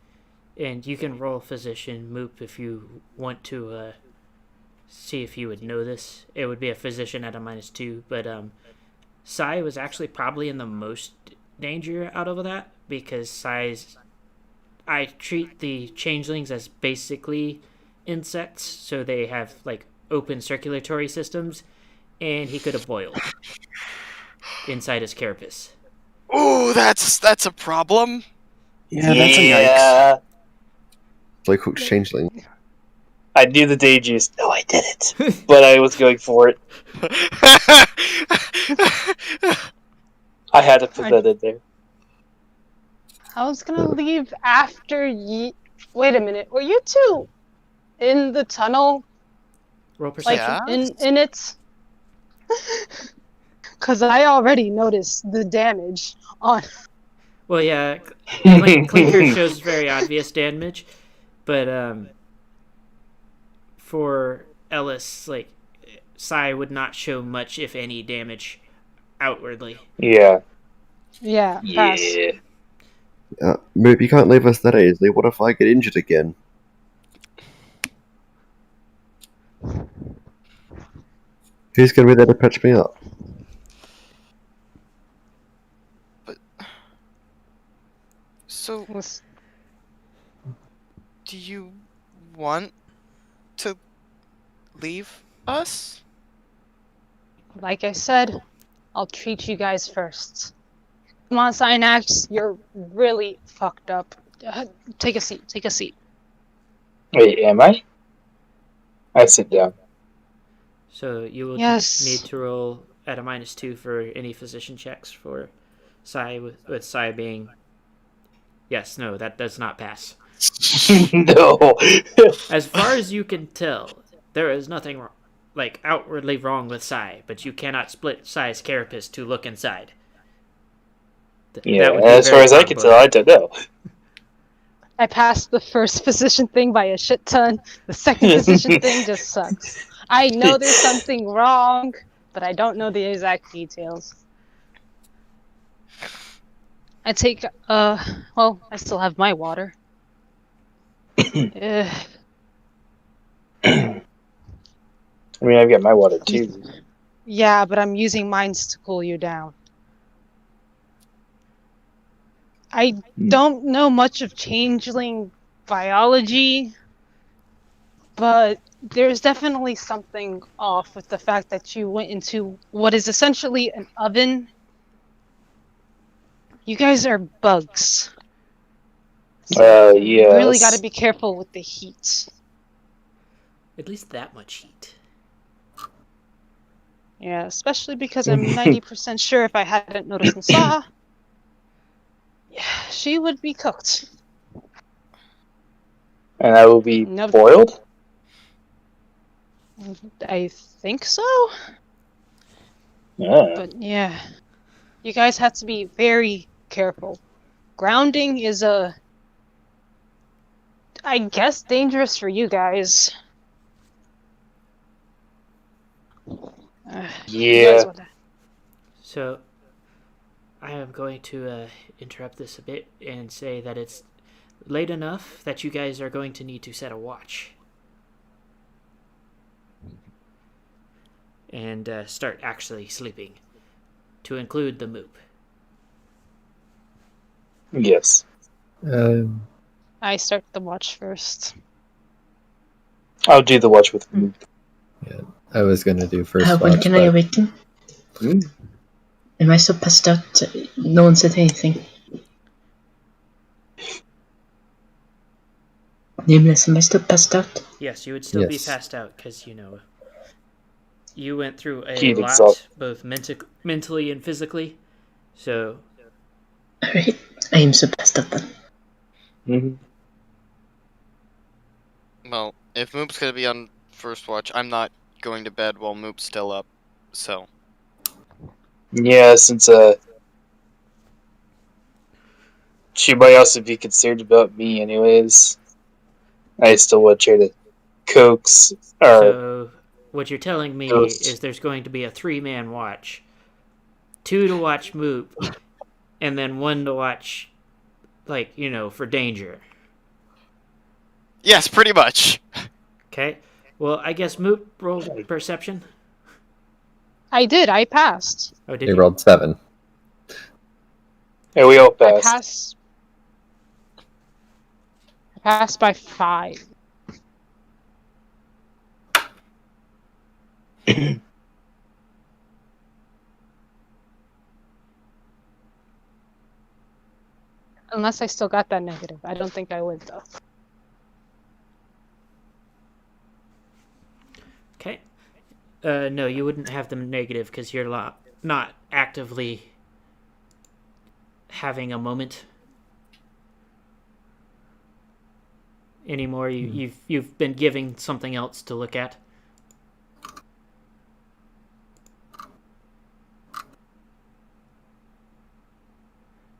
and you can roll physician Moop if you want to see if you would know this. It would be a physician at a -2, but Sai was actually probably in the most danger out of that because Sai's. I treat the changelings as basically insects, so they have like open circulatory systems, and he could have boiled inside his carapace. Ooh, that's a problem. Yeah, that's a yikes. Like Hook's changeling. I knew the dangers. No, I didn't. But I was going for it. I had to put that in there. I was gonna leave after ye. Wait a minute, were you two in the tunnel? Roll Like, perception. in it? Because I already noticed the damage on. Well, yeah, Clinker shows very obvious damage, but for Ellis, like, Sai would not show much, if any, damage outwardly. Yeah. Yeah, pass. Yeah. Moop, you can't leave us that easily. What if I get injured again? Who's going to be there to patch me up? So, do you want to leave us? Like I said, I'll treat you guys first. Come on, Cynax, you're really fucked up. Take a seat, take a seat. Wait, am I? I sit down. So you will Yes. need to roll at a -2 for any physician checks for Sai, with Sai being... Yes, no, that does not pass. No. As far as you can tell, there is nothing wrong, like outwardly wrong with Sai, but you cannot split Sai's carapace to look inside. Yeah, That would be as far very as I can tell, I don't know. I passed the first physician thing by a shit ton. The second physician thing just sucks. I know there's something wrong, but I don't know the exact details. I take, well, I still have my water. I mean, I've got my water too. Yeah, but I'm using mines to cool you down. I don't know much of changeling biology, but there's definitely something off with the fact that you went into what is essentially an oven. You guys are bugs. So you really Yes. got to be careful with the heat. At least that much heat. Yeah, especially because I'm 90% sure if I hadn't noticed and saw, yeah, she would be cooked. And I will be No. boiled? I think so, Yeah. but yeah. You guys have to be very careful. Grounding is I guess, dangerous for you guys. You guys Yeah. wanna- So, I am going to interrupt this a bit and say that it's late enough that you guys are going to need to set a watch. And start actually sleeping. To include the Moop. Yes. I start the watch first. I'll do the watch with Moop. I was gonna do first When watch, can I but awaken? Am I still passed out? No one said anything. Nameless, am I still passed out? Yes, you would still be Yes. passed out because, you went through a Heat lot, exhaust. both mentally and physically. So, Alright, I am so passed out then. Well, if Moop's gonna be on first watch, I'm not going to bed while Moop's still up. So, Yeah, since she might also be concerned about me anyways. I still would try to coax or so what you're telling me Ghost. is there's going to be a 3-man watch. 2 to watch Moop, and then 1 to watch, for danger. yes, pretty much. Okay? Well, I guess Moop rolled perception. I did. I passed. Oh, did they you? rolled 7. yeah, we all I passed. passed. I passed by 5. Unless I still got that negative. I don't think I would though. Okay. No, you wouldn't have them negative because you're not actively having a moment anymore. You've been giving something else to look at.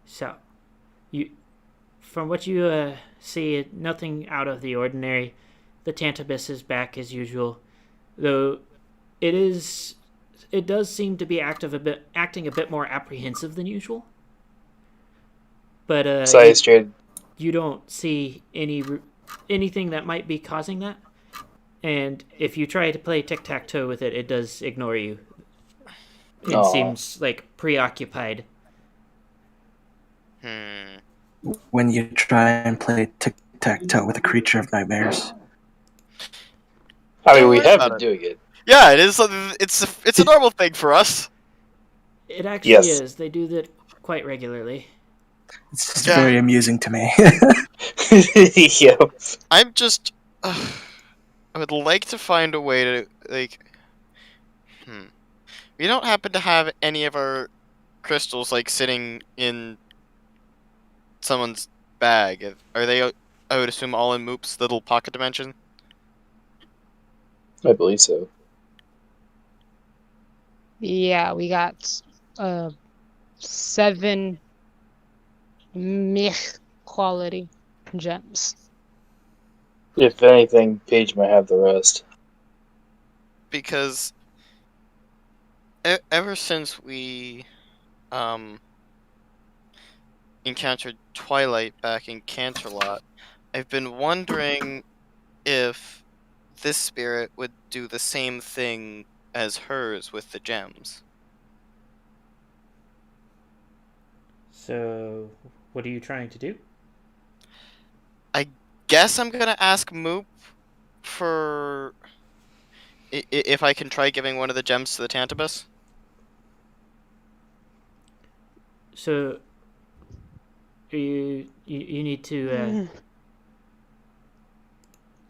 So, from what you see, nothing out of the ordinary. The Tantabus is back as usual, though it does seem to be acting a bit more apprehensive than usual. But Sorry, straight. you don't see anything that might be causing that. And if you try to play tic-tac-toe with it, it does ignore you. It Aw. seems preoccupied. When you try and play tic-tac-toe with a creature of nightmares. I mean, Don't we worry have about been it. doing it. Yeah, it is. It's a normal thing for us. It actually Yes. is. They do that quite regularly. It's just Yeah. very amusing to me. Yeah. I'm just. I would like to find a way to We don't happen to have any of our crystals sitting in someone's bag. Are they? I would assume all in Moop's little pocket dimension. I believe so. Yeah, we got 7 meh quality gems. If anything, Paige might have the rest. Because ever since we encountered Twilight back in Canterlot, I've been wondering if this spirit would do the same thing as hers with the gems. So, what are you trying to do? Guess I'm gonna ask Moop for if I can try giving one of the gems to the Tantabus. So, you need to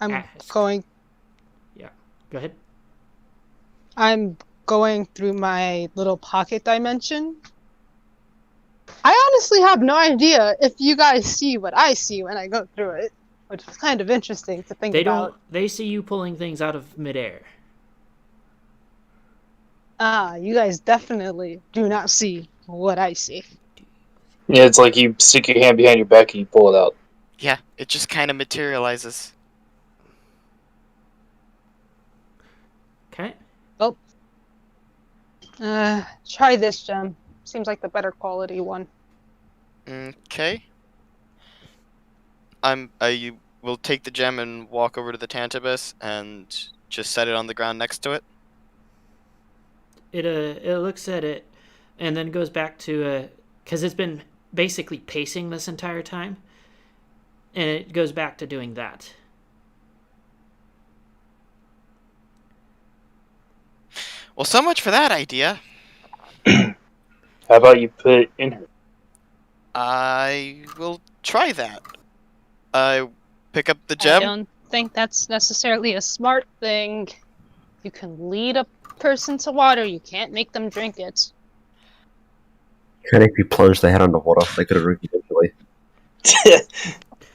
I'm ask. going. Go ahead. I'm going through my little pocket dimension. I honestly have no idea if you guys see what I see when I go through it, which is kind of interesting to think They about. don't. They see you pulling things out of midair. You guys definitely do not see what I see. Yeah, it's like you stick your hand behind your back and you pull it out. Yeah, it just kind of materializes. Okay. Try this gem. Seems like the better quality one. Okay. I will take the gem and walk over to the Tantabus and just set it on the ground next to it. It looks at it and then goes back to because it's been basically pacing this entire time, and it goes back to doing that. Well, so much for that idea. How about you put it in her? I will try that. I pick up the I gem. don't think that's necessarily a smart thing. You can lead a person to water, you can't make them drink it. And if you plunge their head underwater, they could have drink eventually.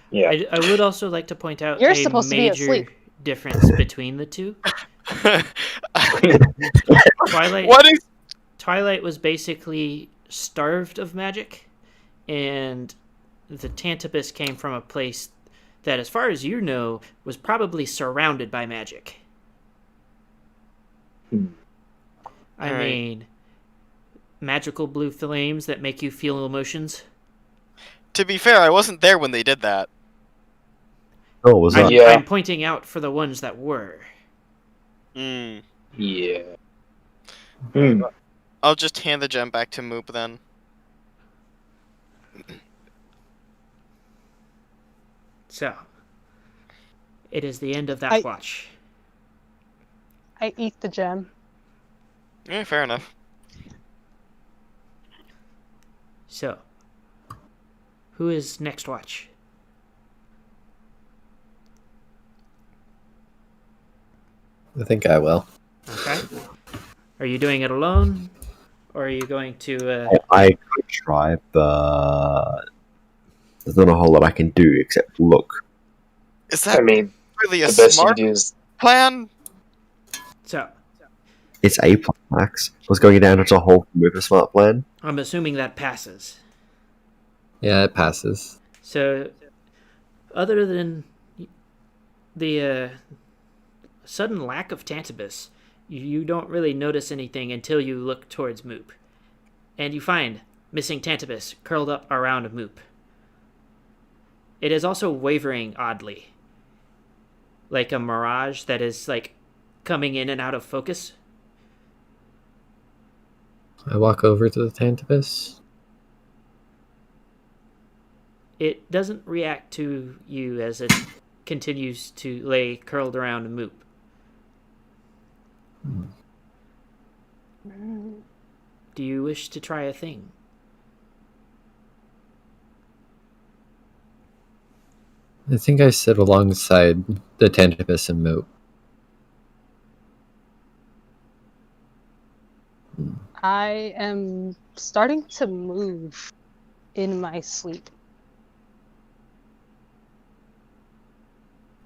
Yeah. I would also like to point out You're a supposed to be major asleep. difference between the two. Twilight What is? Twilight was basically starved of magic, and the Tantabus came from a place that, as far as you know, was probably surrounded by magic. I Alright. mean, magical blue flames that make you feel emotions. To be fair, I wasn't there when they did that. Oh, was that? Yeah. I'm pointing out for the ones that were. Hmm. Yeah. I'll just hand the gem back to Moop then. So, it is the end of that watch. I eat the gem. Yeah, fair enough. So, who is next watch? I think I will. Okay. Are you doing it alone? Or are you going to... I could try, but there's not a whole lot I can do except look. Is that I mean, really a the best you smart can do is plan? So, It's a plan, Max. Was going down into a hole to move a smart plan. I'm assuming that passes. Yeah, it passes. So, other than the sudden lack of Tantabus, you don't really notice anything until you look towards Moop. And you find missing Tantabus curled up around Moop. It is also wavering oddly, like a mirage that is like coming in and out of focus. I walk over to the Tantabus. It doesn't react to you as it continues to lay curled around Moop. Do you wish to try a thing? I think I sit alongside the Tantabus and Moop. I am starting to move in my sleep.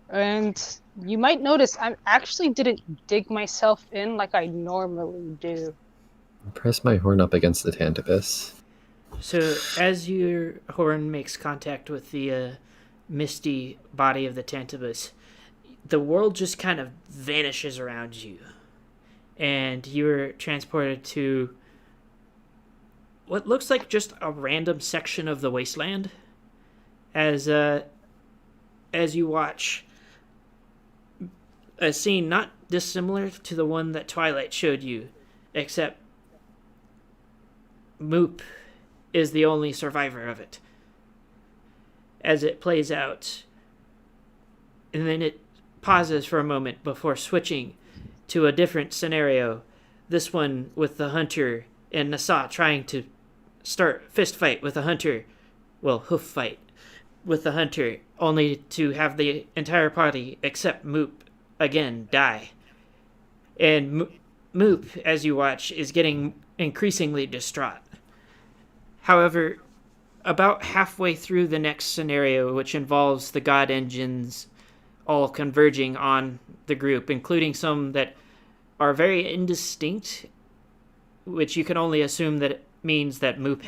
And you might notice I actually didn't dig myself in like I normally do. Press my horn up against the Tantabus. So, as your horn makes contact with the misty body of the Tantabus, the world just kind of vanishes around you. And you're transported to what looks like just a random section of the wasteland. As you watch a scene not dissimilar to the one that Twilight showed you, except Moop is the only survivor of it. As it plays out, and then it pauses for a moment before switching to a different scenario. This one with the hunter and Nasa trying to start fist fight with the hunter. Well, hoof fight with the hunter, only to have the entire party except Moop again die. And Moop, as you watch, is getting increasingly distraught. However, about halfway through the next scenario, which involves the god engines all converging on the group, including some that are very indistinct, which you can only assume that it means that Moop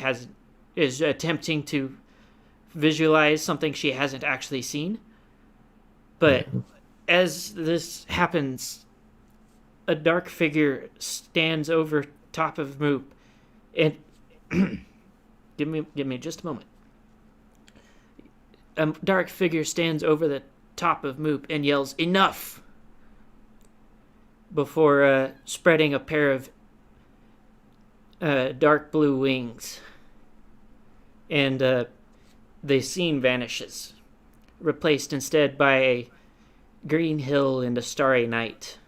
is attempting to visualize something she hasn't actually seen. But as this happens, a dark figure stands over top of Moop, and give me just a moment. A dark figure stands over the top of Moop and yells, "Enough!" before spreading a pair of dark blue wings. And the scene vanishes, replaced instead by a green hill and a starry night,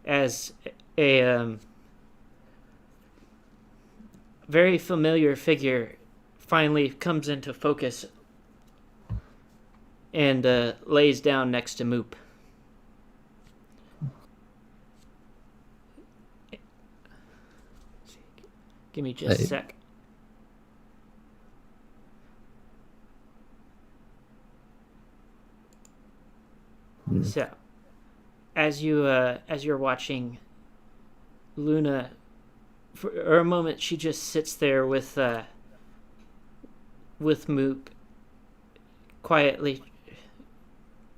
as a very familiar figure finally comes into focus and lays down next to Moop. Give me just a sec. So, as you're watching Luna, for a moment she just sits there with Moop, quietly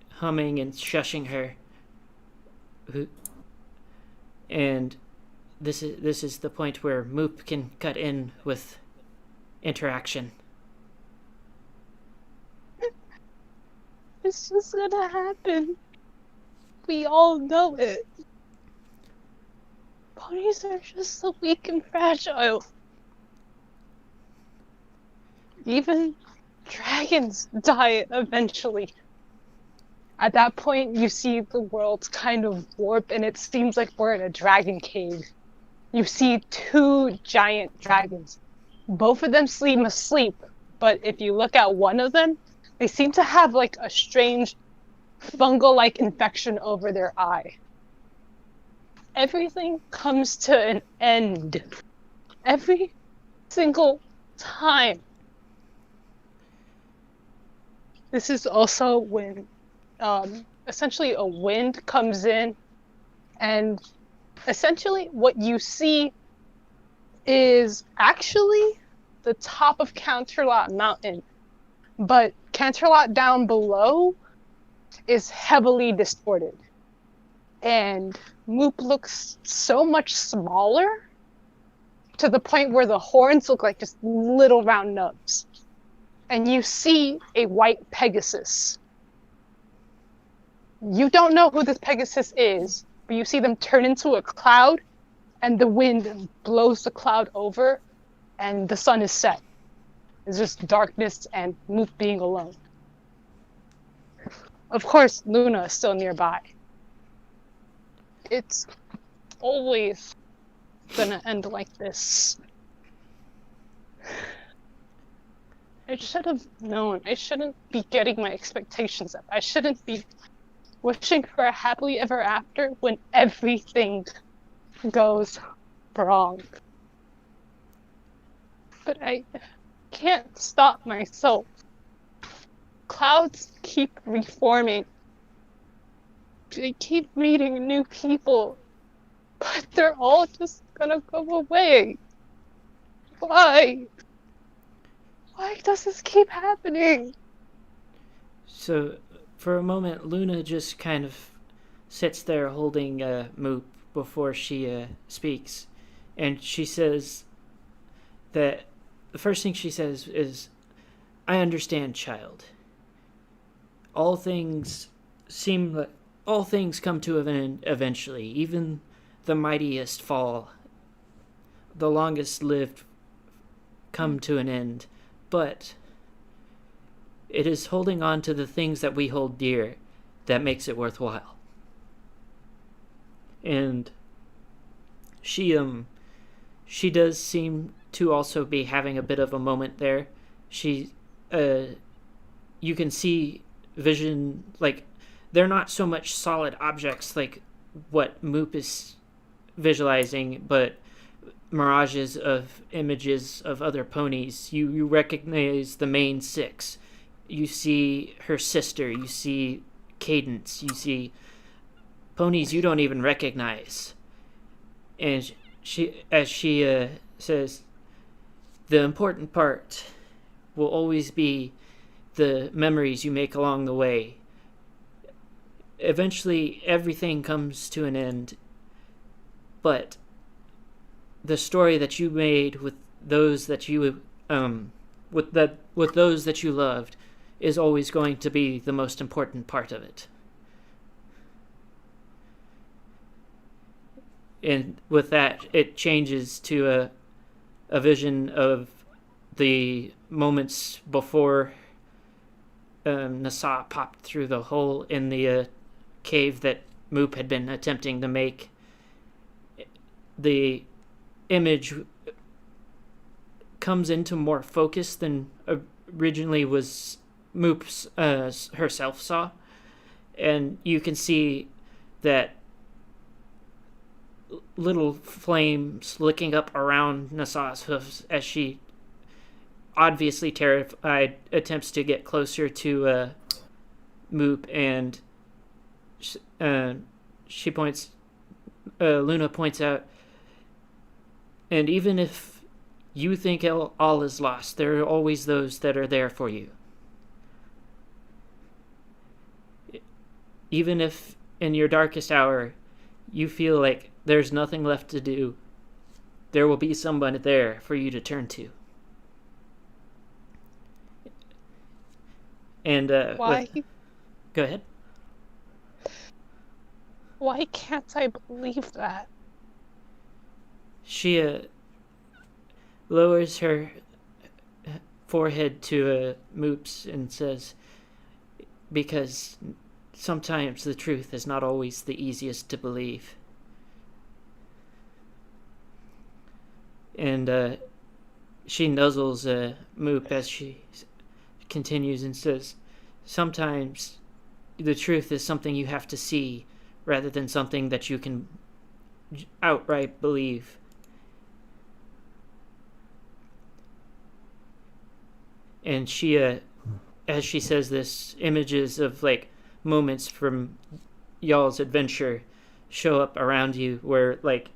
humming and shushing her. And this is the point where Moop can cut in with interaction. It's just gonna happen. We all know it. Ponies are just so weak and fragile. Even dragons die eventually. At that point, you see the world kind of warp, and it seems like we're in a dragon cave. You see two giant dragons. Both of them seem asleep, but if you look at one of them, they seem to have like a strange fungal-like infection over their eye. Everything comes to an end. Every single time. This is also when essentially a wind comes in, and essentially what you see is actually the top of Canterlot Mountain, but Canterlot down below is heavily distorted, and Moop looks so much smaller to the point where the horns look like just little round nubs, and you see a white Pegasus. You don't know who this Pegasus is, but you see them turn into a cloud, and the wind blows the cloud over, and the sun is set. It's just darkness and Moop being alone. Of course, Luna is still nearby. It's always gonna end like this. I should have known. I shouldn't be getting my expectations up. I shouldn't be wishing for a happily ever after when everything goes wrong. But I can't stop myself. Clouds keep reforming. They keep meeting new people. But they're all just gonna go away. Why? Why does this keep happening? So, for a moment, Luna just kind of sits there holding Moop before she speaks. And she says that the first thing she says is, "I understand, child. All things come to an end eventually. Even the mightiest fall. The longest lived come to an end. But it is holding on to the things that we hold dear that makes it worthwhile." And she does seem to also be having a bit of a moment there. She you can see vision, like, they're not so much solid objects like what Moop is visualizing, but mirages of images of other ponies. You recognize the main six. You see her sister, you see Cadence, you see ponies you don't even recognize. And she says, "The important part will always be the memories you make along the way. Eventually, everything comes to an end, but the story that you made with those that you with those that you loved is always going to be the most important part of it. And with that, it changes to a vision of the moments before Nasa popped through the hole in the cave that Moop had been attempting to make. The image comes into more focus than originally was Moop's herself saw, and you can see that little flames licking up around Nasa's hoofs as she, obviously terrified, attempts to get closer to Moop, and she points. Luna points out, and even if you think all is lost, there are always those that are there for you. Even if in your darkest hour you feel like there's nothing left to do, there will be someone there for you to turn to. And Why? Go ahead. Why can't I believe that? She lowers her forehead to Moop's and says, because sometimes the truth is not always the easiest to believe. And she nuzzles Moop as she continues and says, sometimes the truth is something you have to see rather than something that you can outright believe. And she, as she says this, images of like moments from y'all's adventure show up around you where like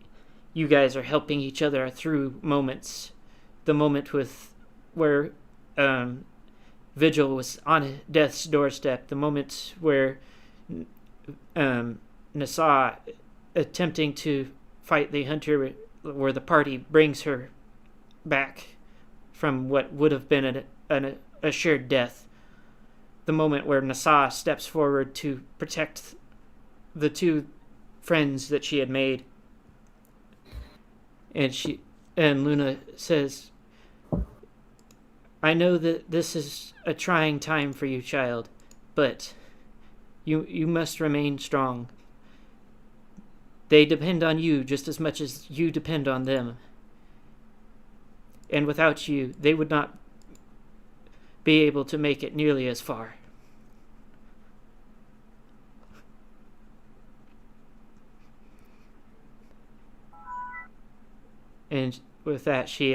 you guys are helping each other through moments. The moment with where Vigil was on death's doorstep, the moment where Nasa attempting to fight the hunter, where the party brings her back from what would have been an assured death. The moment where Nasa steps forward to protect the two friends that she had made. And Luna says, I know that this is a trying time for you, child, but you must remain strong. They depend on you just as much as you depend on them. And without you, they would not be able to make it nearly as far. And with that, she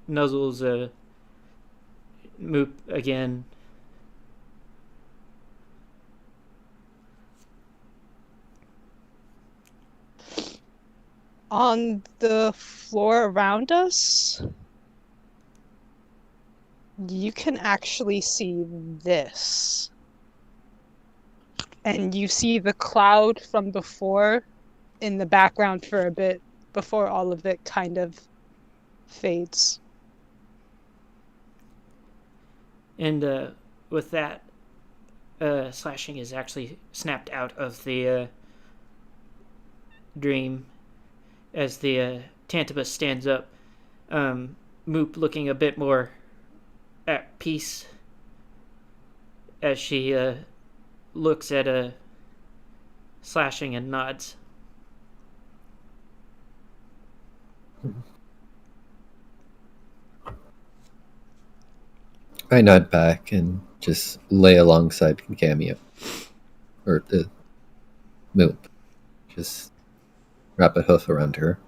nuzzles Moop again. On the floor around us, you can actually see this. And you see the cloud from before in the background for a bit before all of it kind of fades. And with that, slashing is actually snapped out of the dream as the Tantabus stands up, Moop looking a bit more at peace as she looks at slashing and nods. I nod back and just lay alongside Cameo. Or Moop. Just wrap a hoof around her.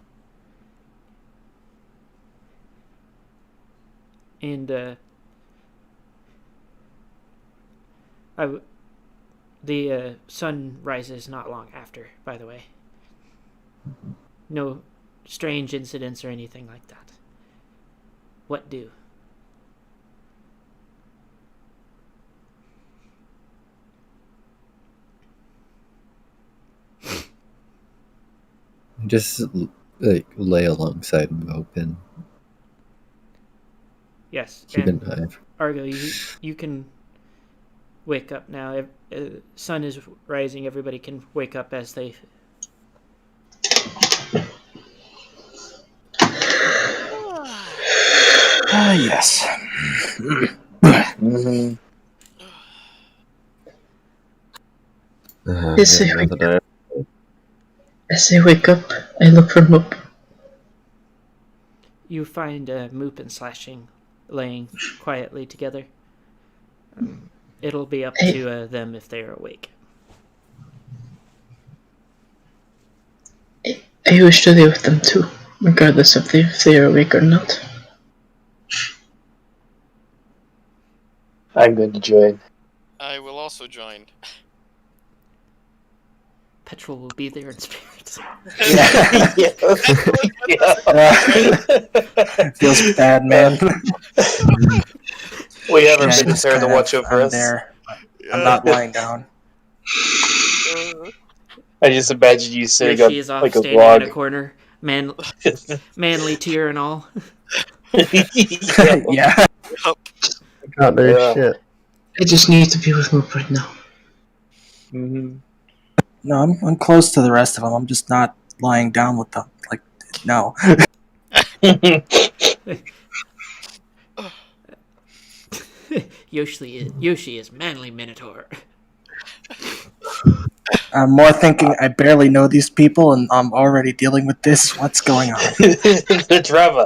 And the sun rises not long after, by the way. No strange incidents or anything like that. What do? Just like lay alongside Moop and Yes, keep and an eye. Argo, you can wake up now. Sun is rising. Everybody can wake up as they. Yes. Mm-hmm. Yes, Yeah, I wake another day. As I wake up, I look for Moop. You find Moop and Slashing laying quietly together. It'll be up Hey. to them if they are awake. I wish to lay with them too, regardless of if they are awake or not. I'm going to join. I will also join. Petrol will be there in spirit. Yeah. Feels bad, man. We haven't Yeah, been just there to kind watch of, over I'm us. there. I'm not lying down. I just imagine you sitting Yoshi on is off like a standing log. in a corner, manly tear and all. Yeah. Can't do Yeah. shit. I just need to be with Moop right now. Mm-hmm. No, I'm close to the rest of them. I'm just not lying down with them. Like, no. Yoshi is manly minotaur. I'm more thinking I barely know these people and I'm already dealing with this. What's going on? The drama.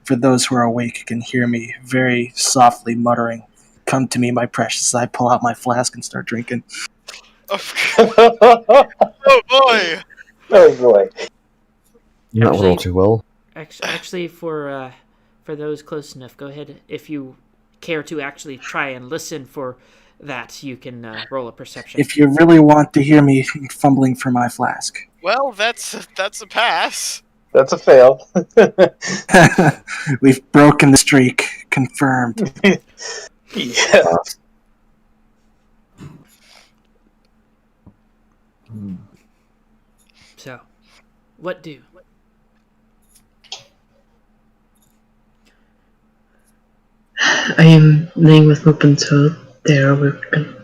For those who are awake, you can hear me very softly muttering, "Come to me, my precious," as I pull out my flask and start drinking. Oh boy! Oh boy. That went all Actually- too well. Actually, for those close enough, go ahead. If you care to actually try and listen for that, you can roll a perception. If you really want to hear me fumbling for my flask. Well, that's a pass. That's a fail. We've broken the streak. Confirmed. Yeah. So, what do? I am laying with Moop until they are awoken.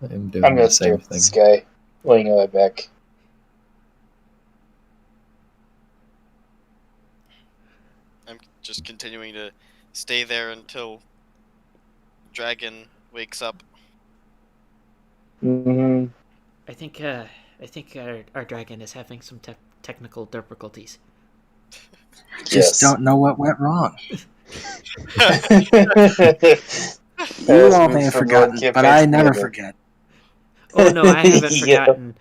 I'm doing I'm the gonna same stare at thing. this guy, laying on my back. I'm just continuing to stay there until Dragon wakes up. Mm-hmm. I think our dragon is having some technical difficulties. Just Yes. don't know what went wrong. You As all we may have from forgotten, one but I campaign to the never other. forget. Oh no, I haven't Yeah. forgotten.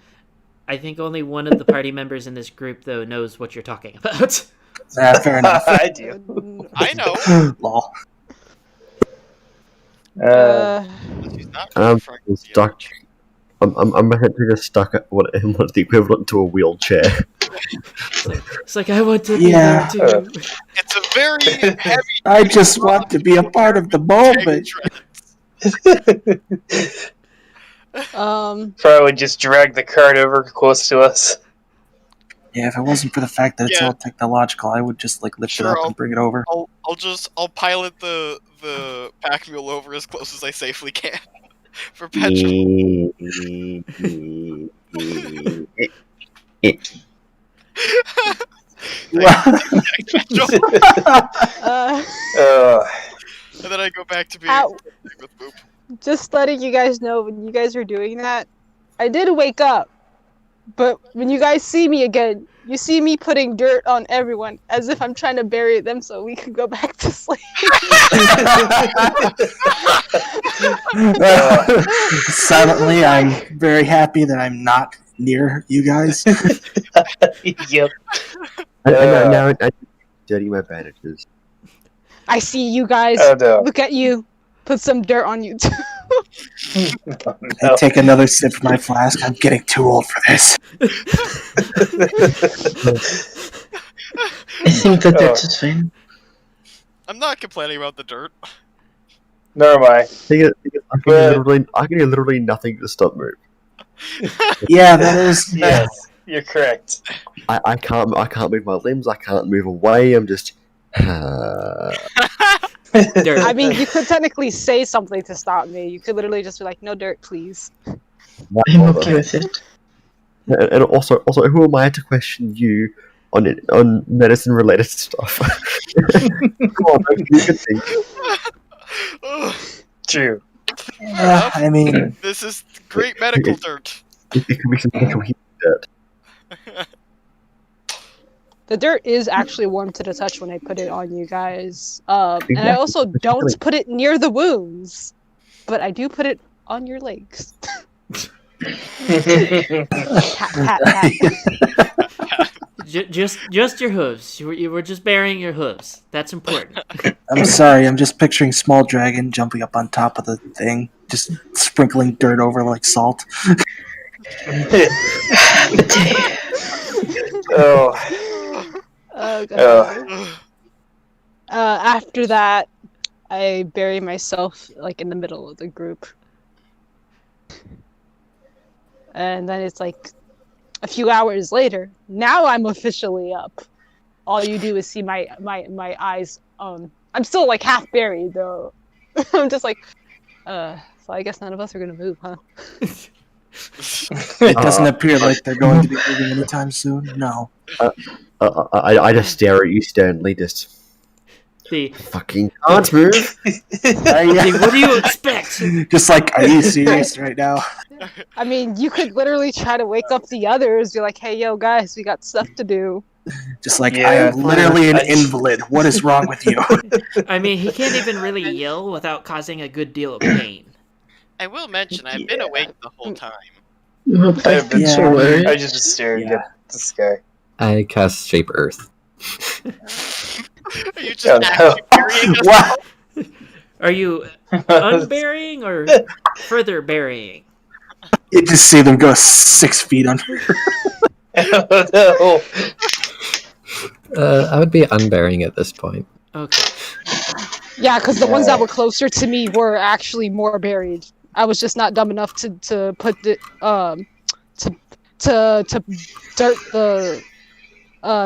I think only one of the party members in this group though knows what you're talking about. Fair enough. I do. I know. Lol. He's not I'm referring to the stuck. other I'm essentially just stuck at what's the equivalent to a wheelchair. It's like I want to be Yeah. there too. It's a very heavy. I just want to be a part of the moment. Probably just drag the cart over close to us. Yeah, if it wasn't for the fact that it's Yeah. all technological, I would just like lift it Sure, up and bring it over. I'll pilot the pack mule over as close as I safely can for petrol. And then I go back to being with Moop. Just letting you guys know, when you guys are doing that, I did wake up, but when you guys see me again, you see me putting dirt on everyone as if I'm trying to bury them so we can go back to sleep. Silently, I'm very happy that I'm not near you guys. Yep. Now I dirty my bandages. I see you guys. Oh no. Look at you. Put some dirt on you too. Oh, I no. take another sip from my flask. I'm getting too old for this. I think the dirt is fine. I'm not complaining about the dirt. Nor am I. I can do literally nothing to stop Moop. Yeah, that is. Yes, you're correct. I can't move my limbs. I can't move away. I'm just. Dirt. I mean, you could technically say something to stop me. You could literally just be like, "No dirt, please." I'm okay with it. And also, who am I to question you on medicine related stuff? Come on, you can think. True. I mean, This is great medical dirt. It could be some medical heat dirt. The dirt is actually warm to the touch when I put it on you guys. And I also don't put it near the wounds, but I do put it on your legs. Pat, pat, pat. Just your hooves. You were just burying your hooves. That's important. I'm sorry. I'm just picturing small dragon jumping up on top of the thing, just sprinkling dirt over like salt. Oh. Oh, God. Oh. After that, I bury myself like in the middle of the group. And then it's like a few hours later. Now I'm officially up. All you do is see my eyes. I'm still like half buried though. I'm just like, so I guess none of us are gonna move, huh? It doesn't appear like they're going to be moving anytime soon. No. I just stare at you sternly, just The fucking can't move. what do you expect? Just like, are you serious right now? I mean, you could literally try to wake up the others. Be like, hey, yo, guys, we got stuff to do. Just like, Yeah, I am literally an I- invalid. What is wrong with you? I mean, he can't even really yell without causing a good deal of pain. I will mention I've been awake the whole time. Moop, I've been so Yeah. worried. I just stared Yeah. at this guy. I cast Shape Earth. Are you just Yeah, no. actually burying us? Wow. Are you unburying or further burying? You just see them go 6 feet under. Oh, no. I would be unburying at this point. Okay. Yeah, because the ones that were closer to me were actually more buried. I was just not dumb enough to put the to dirt the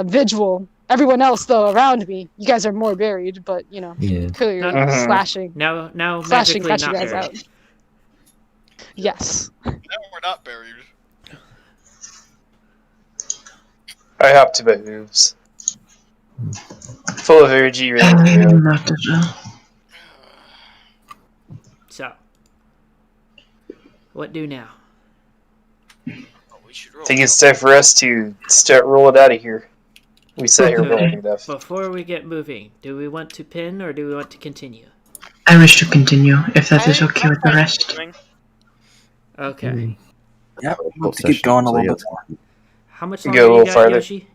visual. Everyone else though around me, you guys are more buried, but you know, Yeah. clearly you're Mhm. slashing Now slashing magically got you not guys buried. out. Yes. No, we're not buried. I hopped to my hooves. Full of energy, ready to go. I'm not as well. So, what do now? Oh, we should roll. I think it's time for us to start rolling out of here. We sat here long enough. Before we get moving, do we want to pin or do we want to continue? I wish to continue, if that is okay with the rest. Okay. Yep, to keep going a little bit more. How much We longer go a you little got, farther. Yoshi?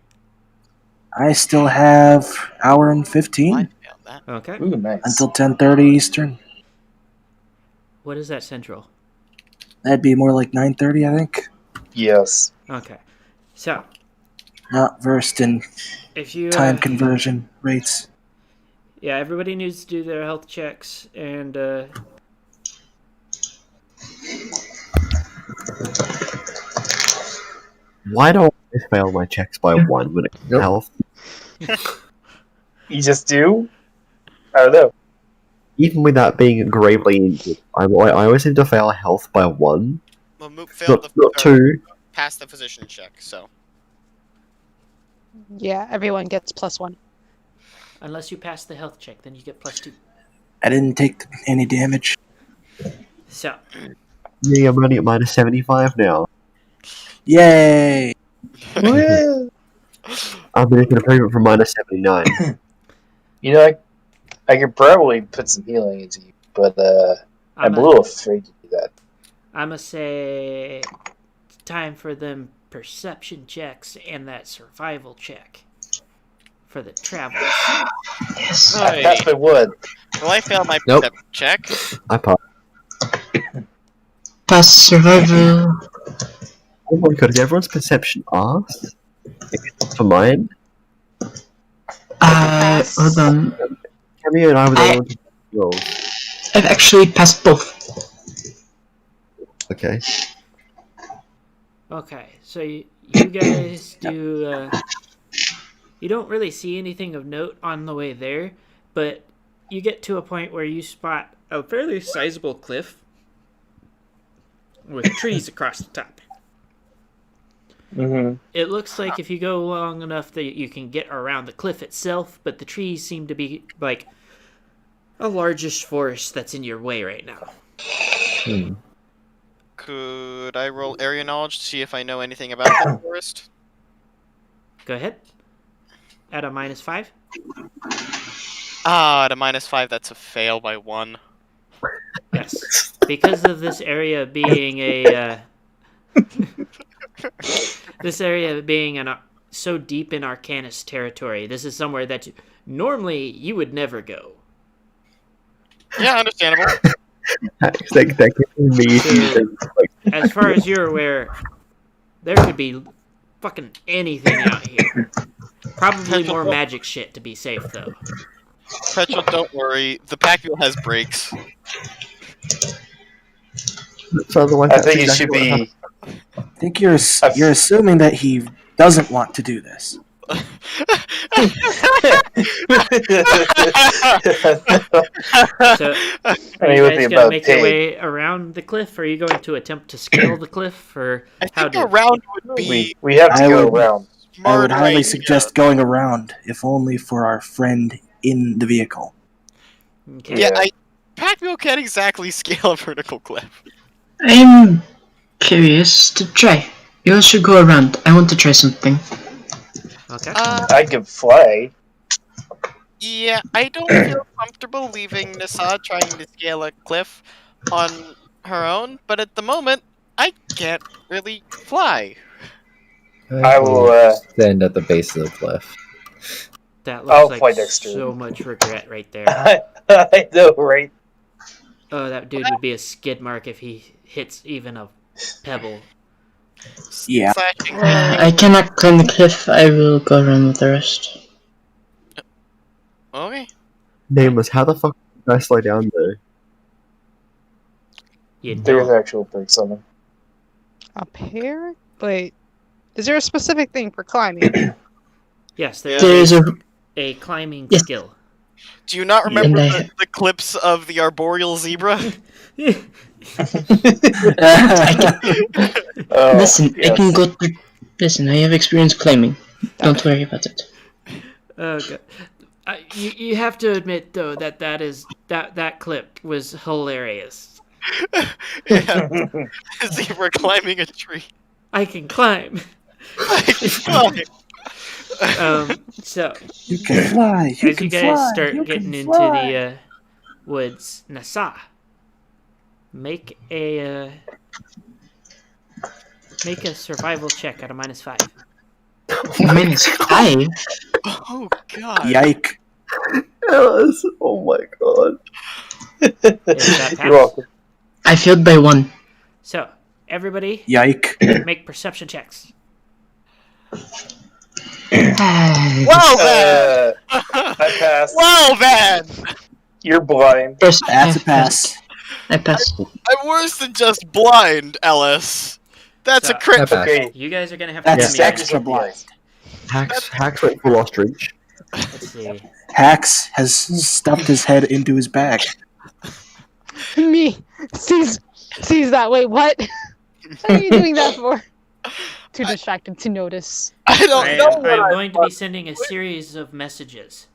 I still have hour and 15 I failed that. Okay. Ooh, nice. until 10:30 Eastern. What is that central? That'd be more like 9:30, I think. Yes. Okay. So, Not versed in if you time conversion rates. yeah, everybody needs to do their health checks and Why don't I fail my checks by one when it comes to health? You just do? I don't know. Even without being gravely injured, I always seem to fail health by one, Well, Moop failed not two. pass the physician check, so. Yeah, everyone gets +1. unless you pass the health check, then you get +2. I didn't take any damage. So, Yeah, I'm running at minus 75 now. Yay! I'm making an improvement from minus 79. You know, I could probably put some healing into you, but I'm a little afraid to do that. I'ma say it's time for them perception checks and that survival check for the travelers. Yes. I passed by one. Will I fail my Nope. perception check? I passed. Pass survival. Oh my god, is everyone's perception arse? Except for mine? Hold on. Camille and I were the I- only ones who rolled. I've actually passed both. Okay. Okay, so you guys do. You don't really see anything of note on the way there, but you get to a point where you spot a fairly sizable cliff with trees across the top. Mm-hmm. It looks like if you go long enough that you can get around the cliff itself, but the trees seem to be like a largish forest that's in your way right now. Hmm. Could I roll area knowledge to see if I know anything about the forest? Go ahead. At a -5. At a -5, that's a fail by 1. Yes, because of this area being a this area being so deep in Arcanist territory. This is somewhere that normally you would never go. Yeah, understandable. That gives me So, as far as you're aware, there could be fucking anything out here. Probably more magic shit to be safe, though. Petrol, don't worry. The pack mule has brakes. so otherwise, I that's think it exactly should what happened. be. I think you're assuming that he doesn't want to do this. So, are I mean, you with the guys going to above make your pig. way around the cliff? Or are you going to attempt to scale the cliff? Or I how think do around would be We have to I go would- around. I would smarter highly idea. suggest going around, if only for our friend in the vehicle. Okay. Yeah, pack mule can't exactly scale a vertical cliff. I'm curious to try. You all should go around. I want to try something. Okay. I could fly. Yeah, I don't feel comfortable leaving Nissa trying to scale a cliff on her own, but at the moment, I can't really fly. I will, stand at the base of the cliff. That I'll looks fly like next to so him. much regret right there. I know, right? Oh, that dude would be a skid mark if he hits even a pebble. Yeah. Slashing I cannot climb the cliff. I will go around with the rest. Okay. Nameless, how the fuck did I slow down there? You There's don't. actual brakes on them. A pair? Wait. Is there a specific thing for climbing? Yes, there There is is a. a climbing Yes. skill. Do you not remember And I- the clips of the arboreal zebra? Oh, Listen, I can yes. go through. Listen, I have experience climbing. Don't worry about it. Okay. You have to admit though that clip was hilarious. Yeah, zebra climbing a tree. I can climb. So You can fly. You as can you guys fly. start you getting can into fly. the woods, Nasa, make a survival check at a -5. -5. Oh god. Yike. Yes. Oh my god. Is that You're pass? welcome. I failed by 1. So everybody, Yike. make perception checks. Well then! I passed. Well then! You're blind. First, That's a pass. I passed. I'm worse than just blind, Ellis. That's a So- crit. I passed. Okay. You guys are gonna have to That's give me. extra blind. Hacks went for lost reach. Let's see. Hax has stuffed his head into his bag. Me sees that. Wait, what? What are you doing that for? Too distracted to notice. I don't know what I'm I going to be sending a series of messages.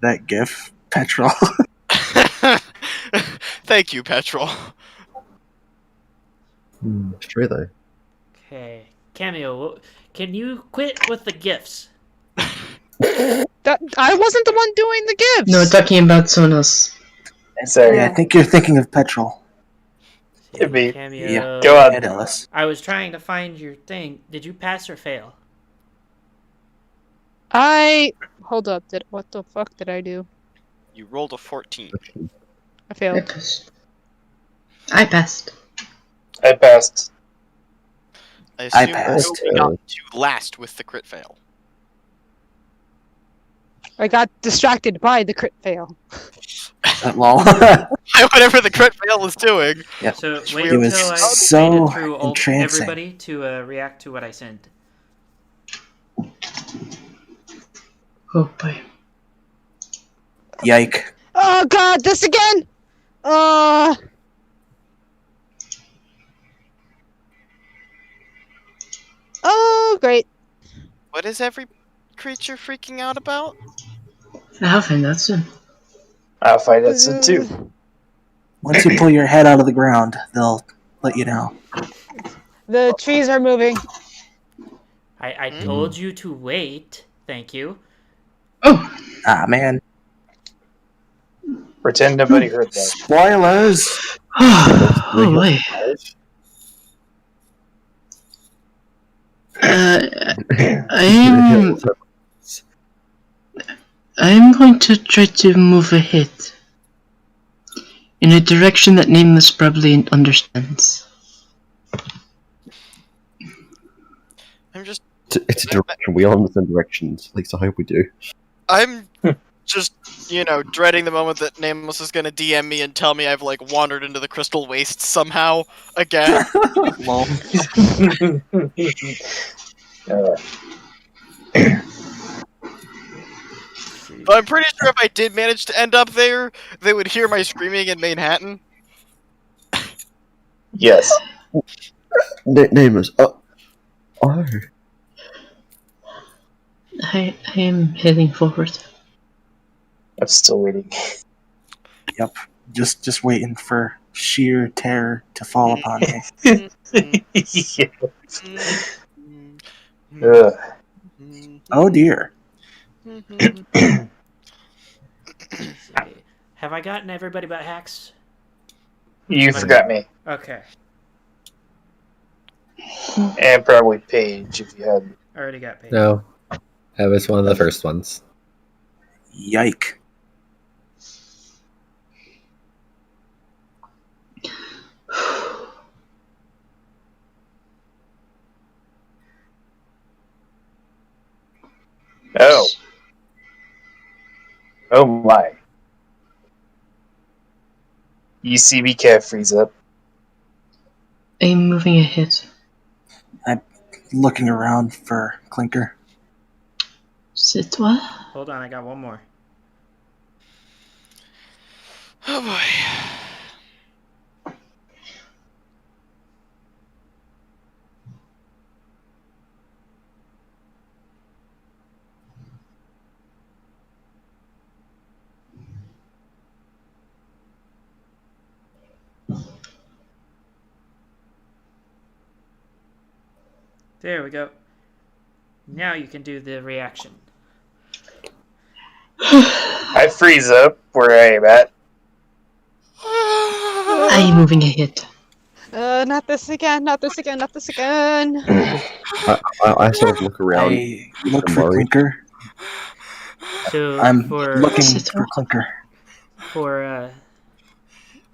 That gif. Petrol. Thank you, Petrol. It's true though. Okay, Cameo, can you quit with the gifts? That I wasn't the one doing the gifts. No, we're talking about someone else. Sorry. I think you're thinking of Petrol. Could be. Cameo. Yeah. Go on. Ed Ellis. I was trying to find your thing. Did you pass or fail? Hold up. What the fuck did I do? You rolled a 14. I I failed. passed. I passed. I passed. I assume passed. nobody got to last with the crit fail. I got distracted by the crit fail. Lol. Whatever the crit fail was doing. So wait It was until I so made it through entrancing. everybody to react to what I send. Oh boy. Yike. Oh god, this again! Oh, great. What is every creature freaking out about? I'll find out soon. I'll find out soon too. Once you pull your head out of the ground, they'll let you know. The trees are moving. I told you to wait. Thank you. Oh! Ah, man. Pretend nobody heard that. Spoilers! Oh boy. I'm going to try to move ahead in a direction that Nameless probably understands. I'm just It's a direction. We all understand directions. At least I hope we do. I'm just, dreading the moment that Nameless is gonna DM me and tell me I've like wandered into the crystal waste somehow again. Lol. But I'm pretty sure if I did manage to end up there, they would hear my screaming in Manhattan. Yes. Nameless. Oh. I am heading forward. I'm still waiting. Yep. Just waiting for sheer terror to fall upon me. Yeah. Ugh. Oh dear. Have I gotten everybody but Hacks? You forgot me. Okay. And probably Paige if you had. I already got paid. No, that was one of the first ones. Yike. Oh. Oh my. You see me cat freeze up. I'm moving ahead. I'm looking around for Clinker. C'est toi? Hold on, I got one more. Oh boy. There we go. Now you can do the reaction. I freeze up where I am at. I'm moving ahead. Not this again, not this again, not this again. I sort of look around. I look I'm for worried. Clinker. So I'm for looking for Clinker.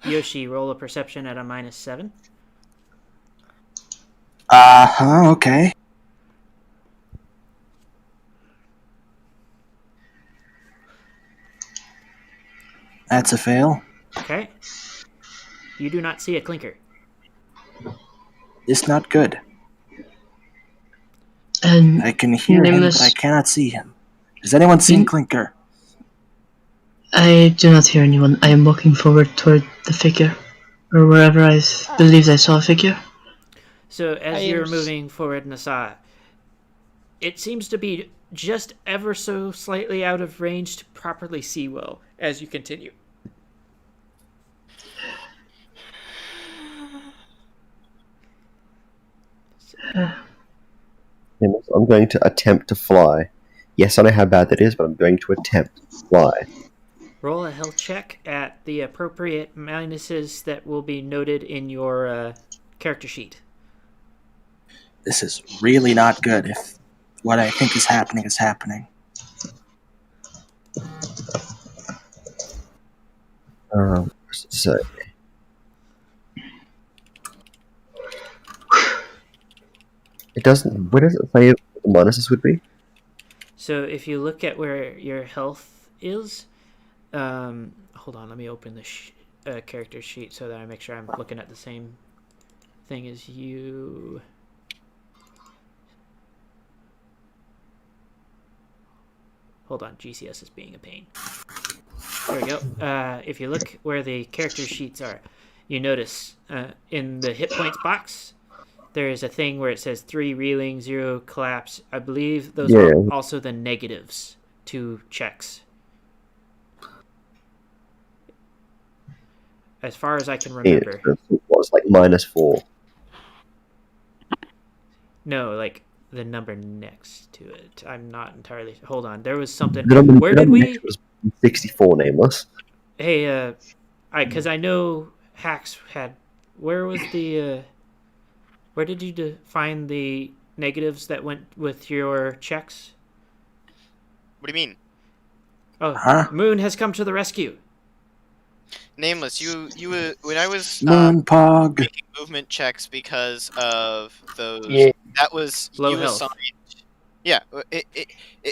Yoshi, roll a perception at a -7. Okay. That's a fail. Okay. You do not see a Clinker. It's not good. And I can hear him, Nameless, but I cannot see him. Has anyone seen Clinker? I do not hear anyone. I am walking forward toward the figure, or wherever I believe I saw a figure. So as you're moving forward, Nasa, it seems to be just ever so slightly out of range to properly see well as you continue. I'm going to attempt to fly. Yes, I know how bad that is, but I'm going to attempt to fly. Roll a health check at the appropriate minuses that will be noted in your character sheet. This is really not good if what I think is happening is happening. What's it say? It doesn't. Where does it say what the minuses would be? So if you look at where your health is, hold on, let me open the character sheet so that I make sure I'm looking at the same thing as you. Hold on, GCS is being a pain. There we go. If you look where the character sheets are, you notice in the hit points box, there is a thing where it says 3 reeling, 0 collapse. I believe those are also the negatives to checks. As far as I can remember. It was like -4. No, like the number next to it. I'm not entirely. Hold on. There was something. The number, Where did we? Was 64, Nameless. Hey, because I know Hacks had. Where was the? Where did you find the negatives that went with your checks? What do you mean? Oh, Moon has come to the rescue. Nameless, you when I was Moonpog. making movement checks because of those. Yeah. That was Low you health. assigned. Yeah,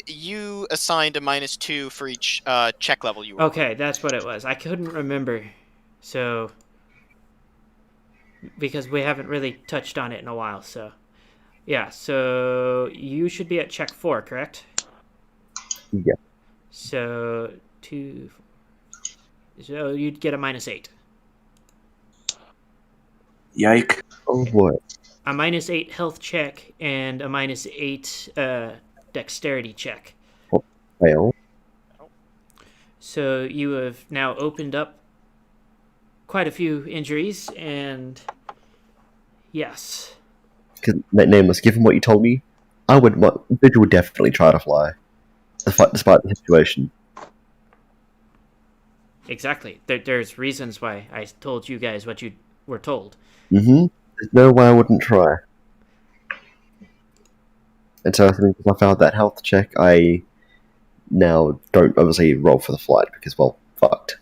you assigned a -2 for each check level you were. Okay, that's what it was. I couldn't remember, so because we haven't really touched on it in a while. So yeah, so you should be at check 4, correct? Yeah. So 2. So you'd get a -8. Yike. Oh boy. A -8 health check and a -8 dexterity check. Fail. So you have now opened up quite a few injuries, and yes. Nameless, given what you told me, Vigil would definitely try to fly, despite the situation. Exactly. There's reasons why I told you guys what you were told. Mm-hmm. There's no way I wouldn't try. And so I think if I failed that health check, I now don't obviously roll for the flight because, well, fucked.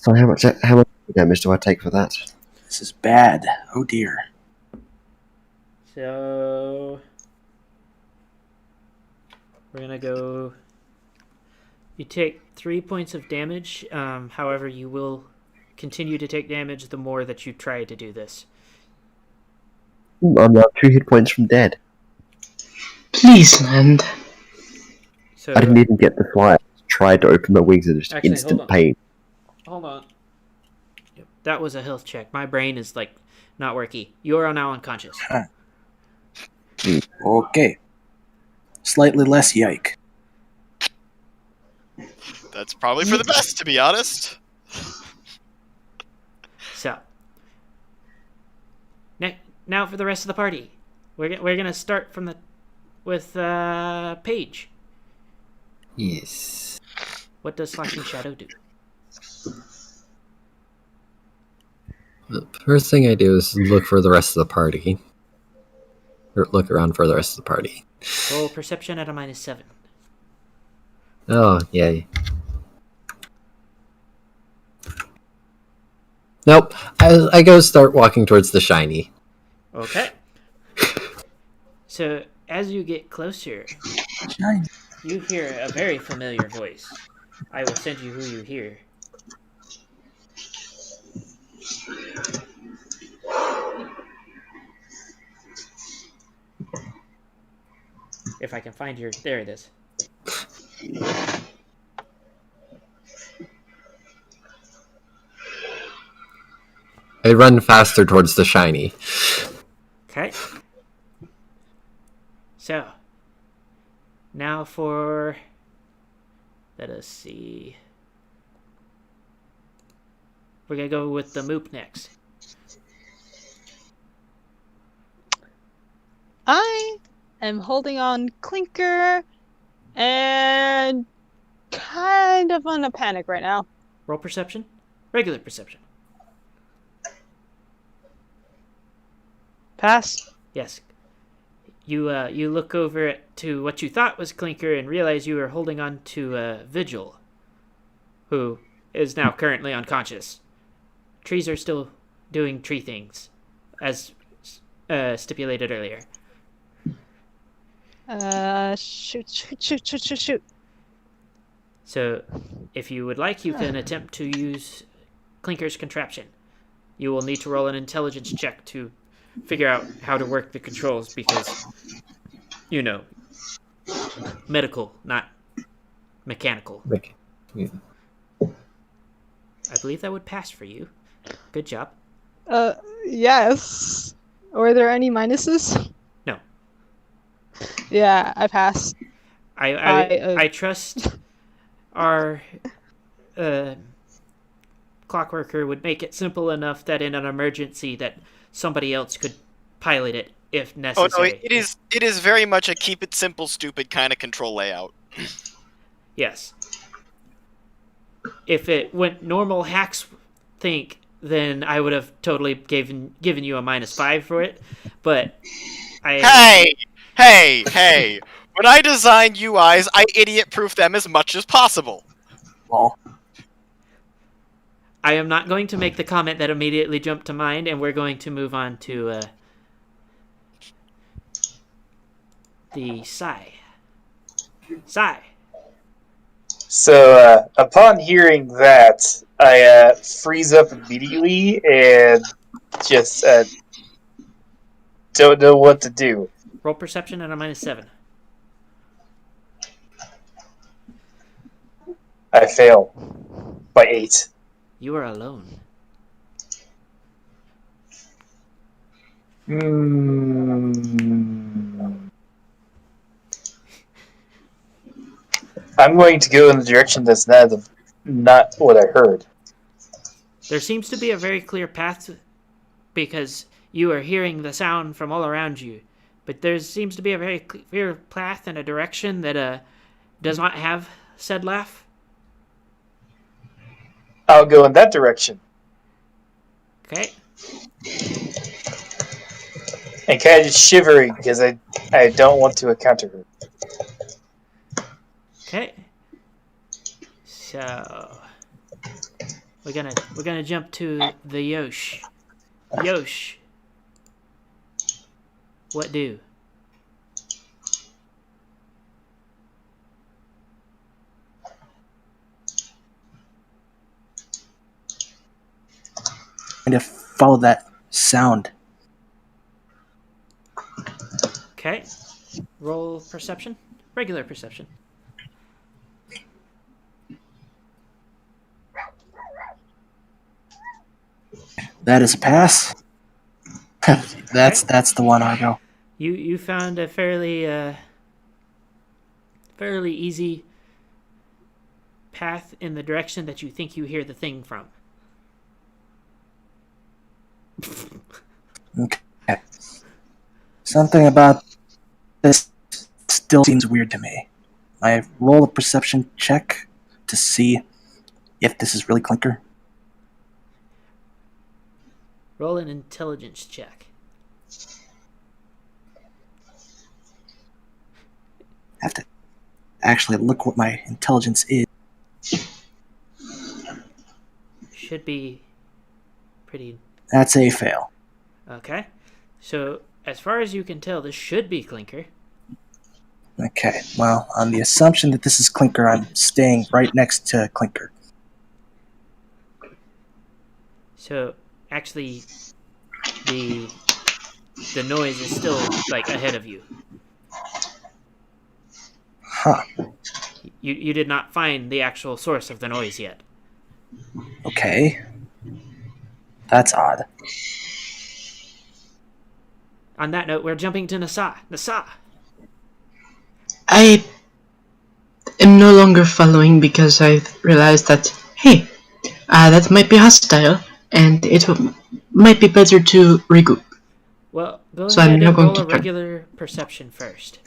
So how much damage do I take for that? This is bad. Oh dear. So we're gonna go. You take 3 points of damage. However, you will continue to take damage the more that you try to do this. I'm now 2 hit points from dead. Please land. So I didn't even get the fly. I tried to open my wings and just Actually, instant hold on. pain. hold on. Yep, that was a health check. My brain is like not working. You are now unconscious. Okay. Slightly less yike. That's probably for the best, to be honest. So now for the rest of the party, we're gonna start with Paige. Yes. What does Slashing Shadow do? The first thing I do is look for the rest of the party. Or look around for the rest of the party. Roll perception at a -7. Oh, yay. Nope. I go start walking towards the shiny. Okay. So as you get closer, you hear a very familiar voice. I will send you who you hear. If I can find your... There it is. I run faster towards the shiny. Okay. So, now for... Let us see. We're going to go with the Moop next. I am holding on Clinker and kind of on a panic right now. Roll perception. Regular perception. Pass. Yes. You look over to what you thought was Clinker and realize you are holding on to Vigil, who is now currently unconscious. Trees are still doing tree things, as stipulated earlier. Shoot. So, if you would like, you can attempt to use Clinker's contraption. You will need to roll an intelligence check to figure out how to work the controls because, medical, not mechanical. Like, yeah. I believe that would pass for you. Good job. Yes. Were there any minuses? No. Yeah, I passed. I trust our clockworker would make it simple enough that in an emergency that somebody else could pilot it if Oh necessary. no, it is very much a keep it simple, stupid kind of control layout. Yes. If it went normal hacks think, then I would have totally given you a -5 for it. But Hey! When I design UIs, I idiot-proof them as much as possible. Well, I am not going to make the comment that immediately jumped to mind, and we're going to move on to the Psy. Psy. So, upon hearing that, I freeze up immediately and just don't know what to do. Roll perception at a -7. I fail by 8. You are alone. I'm going to go in the direction that's not what I heard. There seems to be a very clear path because you are hearing the sound from all around you. But there seems to be a very clear path and a direction that does not have said laugh. I'll go in that direction. Okay. And kind of just shivering because I don't want to encounter her. Okay. So we're gonna jump to the Yosh. Yosh. What do? kind of follow that sound. Okay. Roll perception. Regular perception. That is a pass. That's the one I go. You found a fairly easy path in the direction that you think you hear the thing from. Okay. Something about this still seems weird to me. I roll a perception check to see if this is really Clinker. Roll an intelligence check. I have to actually look what my intelligence is. Should be pretty... That's a fail. Okay. So, as far as you can tell, this should be Clinker. Okay, well, on the assumption that this is Clinker, I'm staying right next to Clinker. So, actually, the noise is still, like, ahead of you. Huh. You did not find the actual source of the noise yet. Okay. That's odd. On that note, we're jumping to Nasa. Nasa! I am no longer following because I've realized that, hey, that might be hostile, and it might be better to regroup. Well, go So ahead I'm not and going roll to a turn. regular perception first.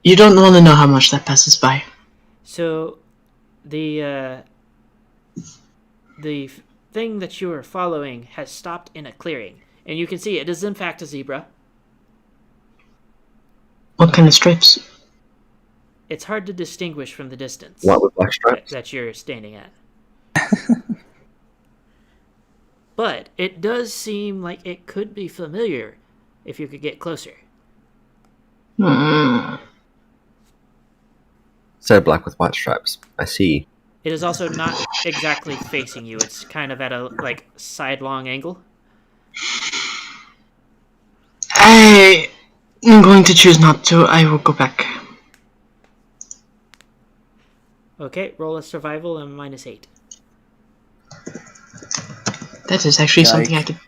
You don't want to know how much that passes by. So, the thing that you are following has stopped in a clearing, and you can see it is in fact a zebra. What kind of stripes? It's hard to distinguish from the distance White with black stripes. that you're standing at. but it does seem like it could be familiar if you could get closer. So black with white stripes. I see. It is also not exactly facing you. It's kind of at a sidelong angle. I am going to choose not to. I will go back. Okay, roll a survival and -8. That is actually something I could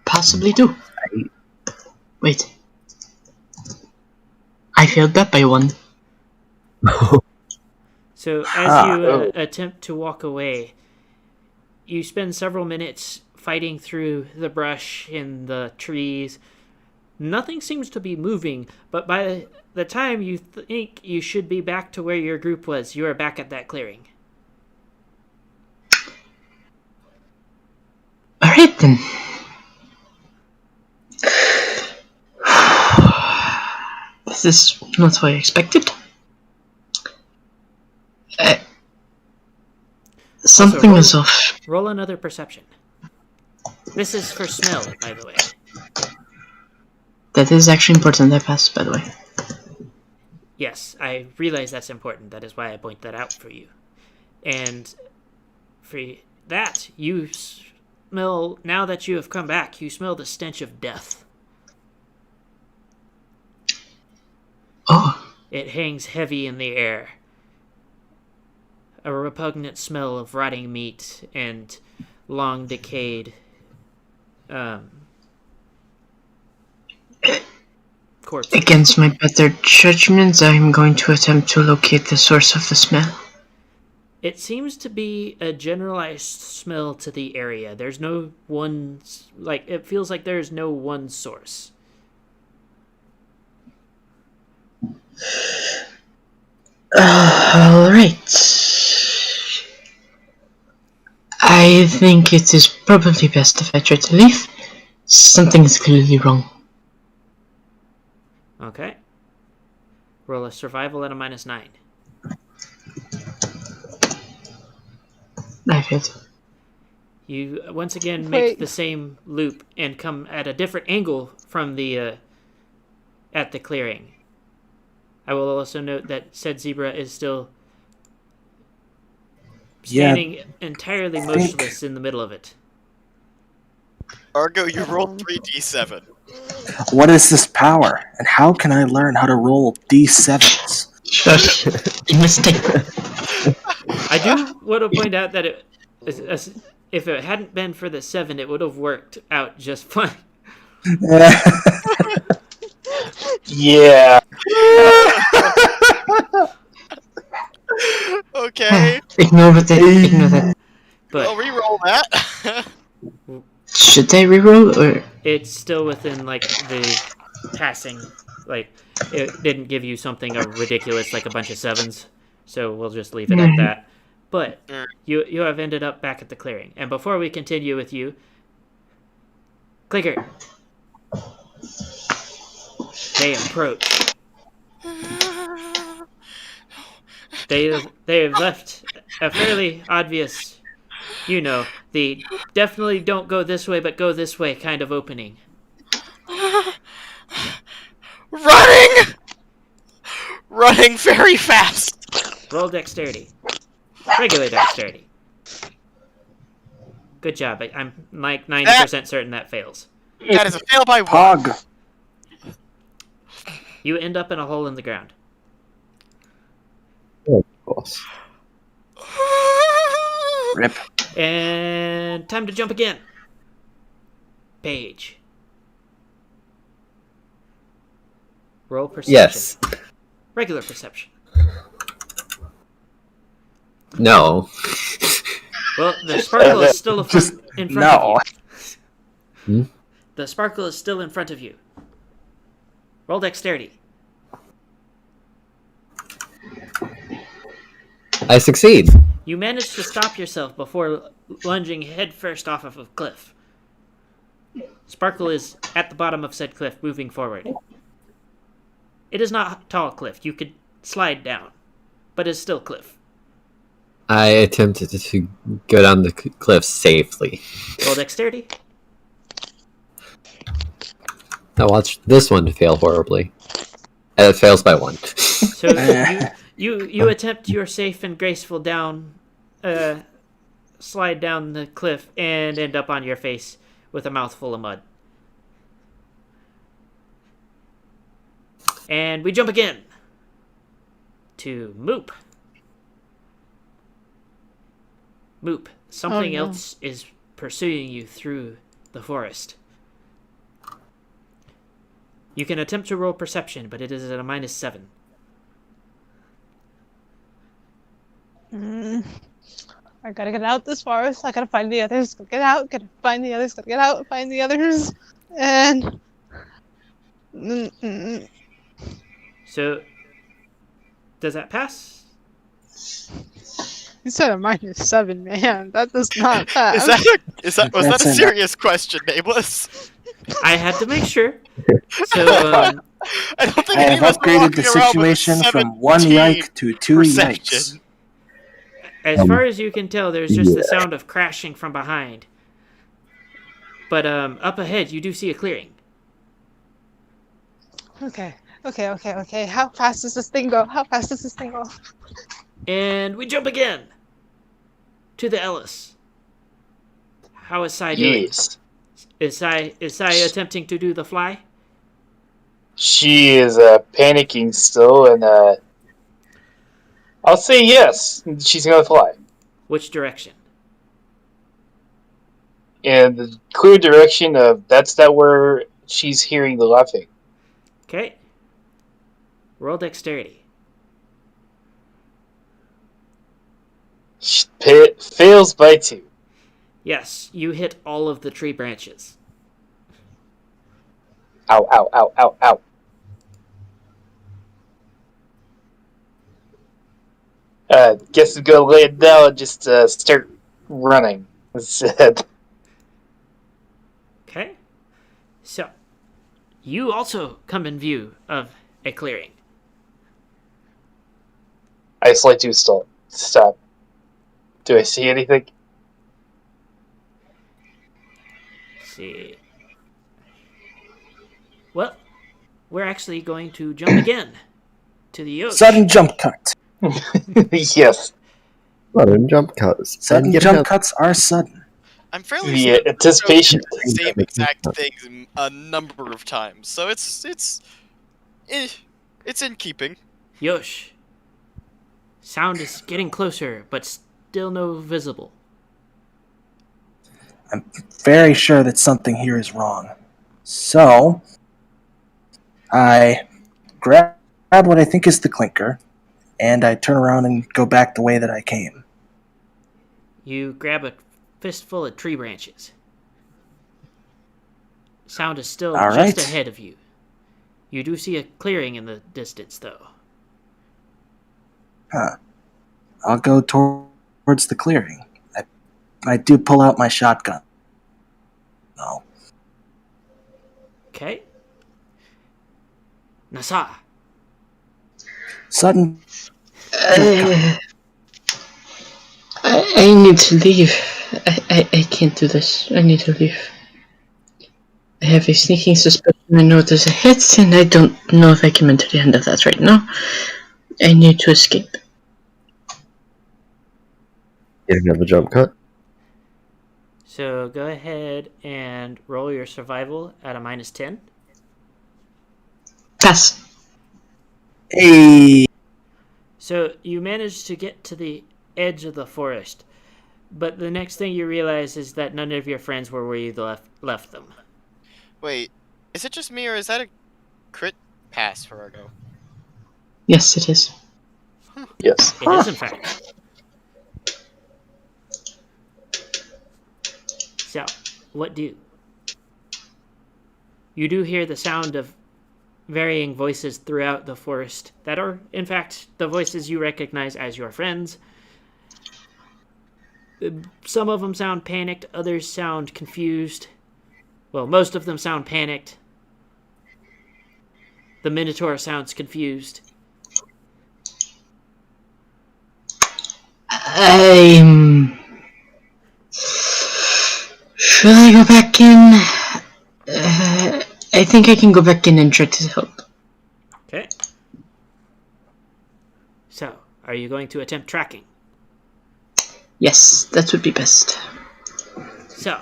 possibly do. Wait. I failed that by 1. So as you attempt to walk away, you spend several minutes fighting through the brush and the trees. Nothing seems to be moving, but by the time you think you should be back to where your group was, you are back at that clearing. Alright then. This is not what I expected. Something Also, is off. Roll another perception. This is for smell, by the way. That is actually important. I passed, by the way. Yes, I realize that's important. That is why I point that out for you. And for that, you smell, now that you have come back, you smell the stench of death. Oh. It hangs heavy in the air. A repugnant smell of rotting meat and long decayed corpses. Against my better judgment, I'm going to attempt to locate the source of the smell. It seems to be a generalized smell to the area. There's no one, it feels like there's no one source. Alright. I think it is probably best if I try to leave. Something is clearly wrong. Okay. Roll a survival at a -9. I failed. You once again make the same loop and come at a different angle from the at the clearing. I will also note that said zebra is still standing entirely motionless in the middle of it. Argo, you rolled 3d7. What is this power, and how can I learn how to roll d7s? Shush. Mistake. I do want to point out that if it hadn't been for the 7, it would have worked out just fine. Yeah. Okay. Ignore that. But I'll re-roll that. Should I reroll or? it's still within the passing. It didn't give you something ridiculous like a bunch of 7s, so we'll just leave it at that. But you have ended up back at the clearing, and before we continue with you, Clicker, they approach. They have left a fairly obvious, the definitely don't go this way but go this way kind of opening. Running very fast. Roll dexterity. Regular dexterity. Good job. I'm 90% certain that fails. That is a fail by 1. Pog. You end up in a hole in the ground. Of course. Rip. And time to jump again. Page. Roll perception. Yes. Regular perception. No. Well, the sparkle is still in front of you. Hmm? The sparkle is still in front of you. Roll dexterity. I succeed. You manage to stop yourself before lunging headfirst off of a cliff. Sparkle is at the bottom of said cliff, moving forward. It is not a tall cliff. You could slide down, but it's still cliff. I attempted to go down the cliff safely. Roll dexterity. Now watch this one fail horribly. And it fails by 1. So you attempt your safe and graceful slide down the cliff and end up on your face with a mouthful of mud. And we jump again to Moop. Moop, something else is pursuing you through the forest. You can attempt to roll perception, but it is at a -7. I gotta get out this forest. I gotta find the others. Gotta get out. Gotta find the others. Gotta get out. Find the others. And. So, does that pass? You said a -7, man. That does not pass. Was that a serious question, Nameless? I had to make sure. So, I don't think I any have of us are upgraded the walking around with a situation from 1 yike to 2 perception. yikes. as far as you can tell, there's just the sound of crashing from behind. But up ahead, you do see a clearing. Okay. How fast does this thing go? And we jump again to the Ellis. How is Sai doing? Yes. Is Sai attempting to do the fly? She is panicking still, and I'll say yes. She's gonna fly Which direction? in the clear direction of that's not where she's hearing the laughing. Okay. Roll dexterity. She fails by 2. Yes, you hit all of the tree branches. Ow! Ow! Ow! Ow! Ow! Guess I'm gonna lay it down and just start running instead. Okay. So, you also come in view of a clearing. I slide to stop. Do I see anything? Let's see. Well, we're actually going to jump again to the ocean. Sudden jump cut. Yes. Sudden jump cuts. Sudden jump cuts are sudden. I'm fairly The certain anticipation. the same exact things a number of times, so it's in keeping. Yosh. Sound is getting closer, but still no visible. I'm very sure that something here is wrong. So, I grab what I think is the clinker, and I turn around and go back the way that I came. You grab a fistful of tree branches. Sound is still All just right. ahead of you. You do see a clearing in the distance, though. Huh. I'll go towards the clearing. I do pull out my shotgun. No. Okay. Nasa. Sudden. I need to leave. I can't do this. I need to leave. I have a sneaking suspicion I know there's a hit, and I don't know if I can enter the end of that right now. I need to escape. Get another jump cut. So go ahead and roll your survival at a -10. Pass. Hey. So you manage to get to the edge of the forest, but the next thing you realize is that none of your friends were where you left them. Wait, is it just me or is that a crit pass for Argo? Yes, it is. Yes. It is, in fact. So, what do? You do hear the sound of varying voices throughout the forest that are, in fact, the voices you recognize as your friends. Some of them sound panicked, others sound confused. Well, most of them sound panicked. The Minotaur sounds confused. Should I go back in? I think I can go back in and try to help. Okay. So, are you going to attempt tracking? Yes, that would be best. So,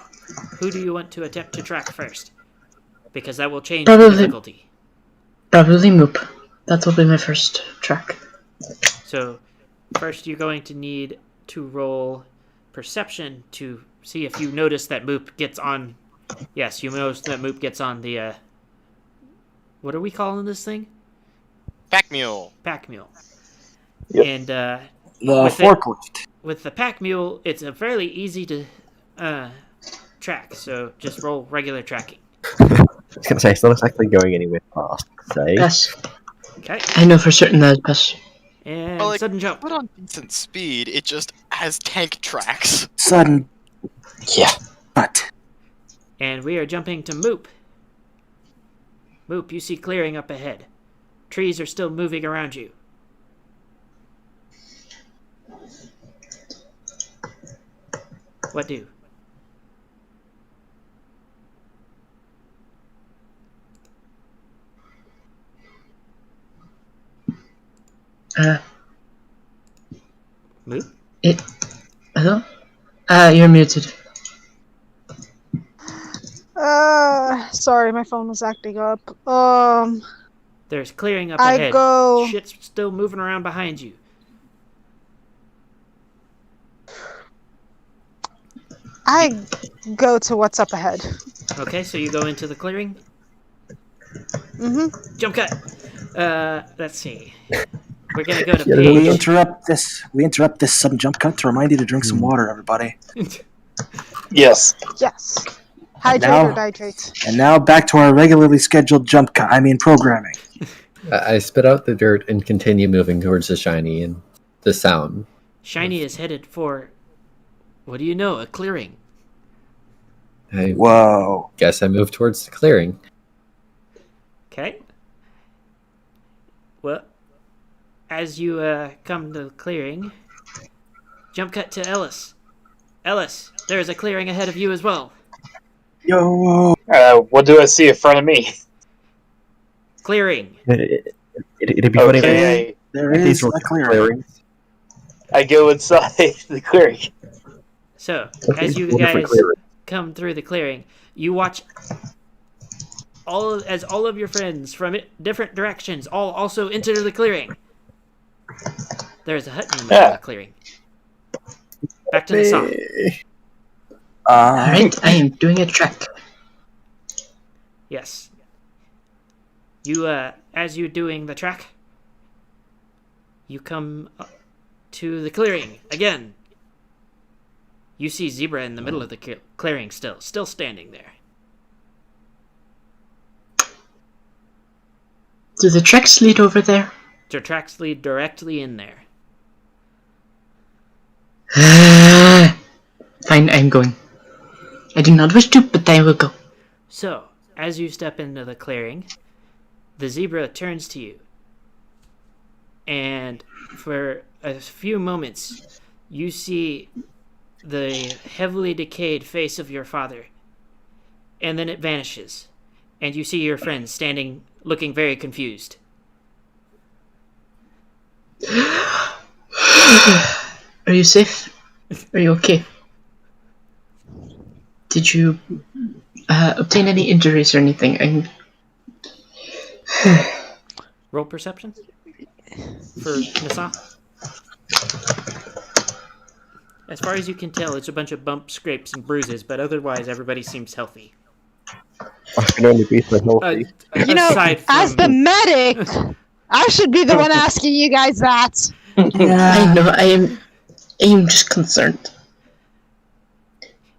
who do you want to attempt to track first? Because that will change Probably- the difficulty. Probably Moop. That will be my first track. So, first you're going to need to roll perception to see if you notice that Moop gets on. Yes, you notice that Moop gets on the. What are we calling this thing? Pack mule. Pack mule. Yep. And The With it- forklift. with the pack mule, it's a fairly easy to track. So just roll regular tracking. I was going to say, it's not exactly going anywhere fast, say. Pass. Okay. I know for certain that it's pass. And Well, like, sudden jump. Put on decent speed. It just has tank tracks. Sudden. Yeah. But. And we are jumping to Moop. Moop, you see clearing up ahead. Trees are still moving around you. What do? Moop? Hello? You're muted. Sorry, my phone was acting up. There's clearing up I ahead. go- Shit's still moving around behind you. I go to what's up ahead. Okay, so you go into the clearing. Mm-hmm. Jump cut. Let's see. We're gonna go to Yeah, We page. interrupt this sudden jump cut to remind you to drink some water, everybody. Yes. Yes. Hydrate now- or dihydrate. And now back to our regularly scheduled jump cut. Programming. I spit out the dirt and continue moving towards the shiny and the sound. Shiny is headed for. What do you know? A clearing. I Whoa. guess I move towards the clearing. Okay. Well, as you come to the clearing, jump cut to Ellis. Ellis, there is a clearing ahead of you as well. Yo. What do I see in front of me? Clearing. It'd be funny if Okay, There these is were a clearing. clearings. I go inside the clearing. So, Okay, as you wonderful guys clearing. come through the clearing, you watch all of your friends from different directions all also enter the clearing. There's a hut in the middle of the clearing. Back to the song. Alright, I am doing a track. Yes. You, as you're doing the track, you come to the clearing again. You see Zebra in the middle of the clearing still standing there. Do the tracks lead over there? Your tracks lead directly in there. Fine, I'm going. I do not wish to, but I will go. So, as you step into the clearing, the zebra turns to you. And for a few moments, you see the heavily decayed face of your father. And then it vanishes. And you see your friend standing, looking very confused. Are you safe? Are you okay? Did you obtain any injuries or anything? Roll perception for Nasa. As far as you can tell, it's a bunch of bumps, scrapes, and bruises, but otherwise everybody seems healthy. I can only be so healthy. You know, Aside as the from- medic, I should be the one asking you guys that. I know, I am just concerned.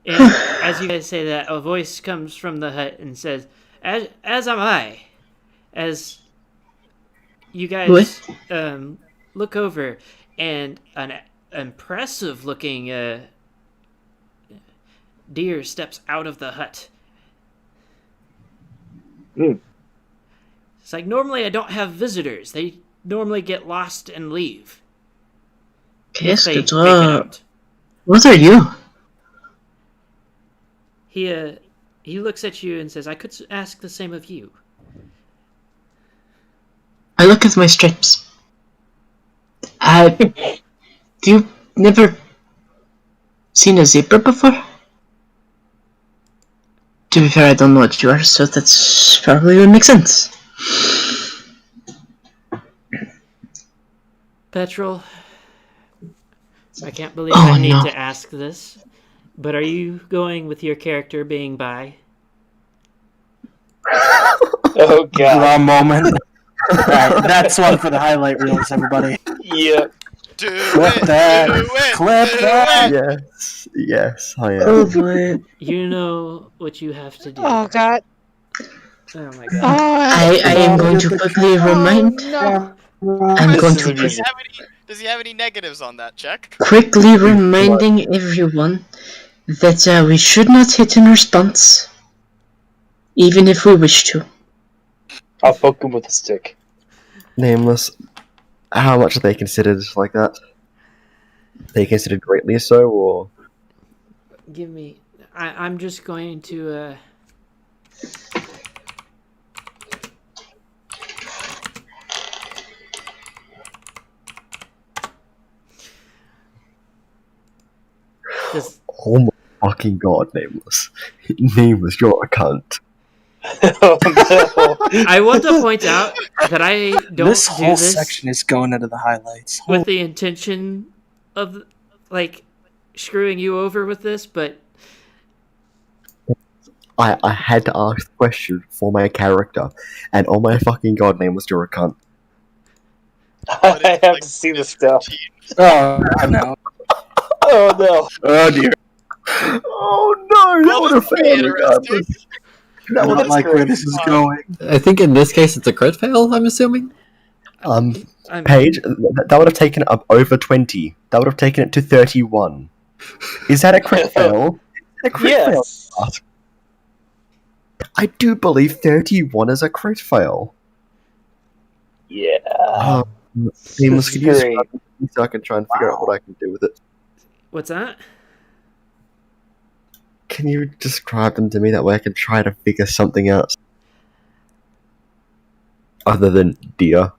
And as you guys say that, a voice comes from the hut and says, as am I. As you guys look over, and an impressive-looking deer steps out of the hut. It's like, normally I don't have visitors. They normally get lost and leave. Yes, they good make it job. out. What are you? He looks at you and says, "I could ask the same of you." I look at my stripes. You never seen a zebra before? To be fair, I don't know what you are, so that's probably would make sense. Petrol, I can't believe Oh, I need no. to ask this, but are you going with your character being bi? Oh god. Raw moment. Alright, that's one for the highlight reels, everybody. Yeah. Do Clip it, that. do it, Clip do that. it. Yes, I am. Oh boy. You know what you have to do. Oh god. Oh my god. Oh, I am going to quickly remind. no. I'm This going is to amusing. Does he have any negatives on that check? quickly reminding everyone that we should not hit in response, even if we wish to. I'll poke him with a stick. Nameless. How much are they considered like that? They considered greatly so, or Give me. I'm just going to. Does oh my fucking god, Nameless. Nameless, you're a cunt. Oh no. I want to point out that I don't This do whole this section is going into the highlights. with the intention of like screwing you over with this, but I had to ask the question for my character, and oh my fucking god, Nameless, you're a cunt. I have to see the stuff. Oh no. Oh no. Oh dear. Oh no, that Well, would this have could be failed interesting. regardless. That I would don't have like where this is going. I think in this case it's a crit fail, I'm assuming. I'm, Paige, that would have taken up over 20. That would have taken it to 31. Is that a crit fail? A crit fail. Yes. I do believe 31 is a crit fail. Yeah. Oh, Nameless, could you Great. describe it so I can try and figure out what I can do with it? What's that? Can you describe them to me? That way I can try to figure something out. Other than deer.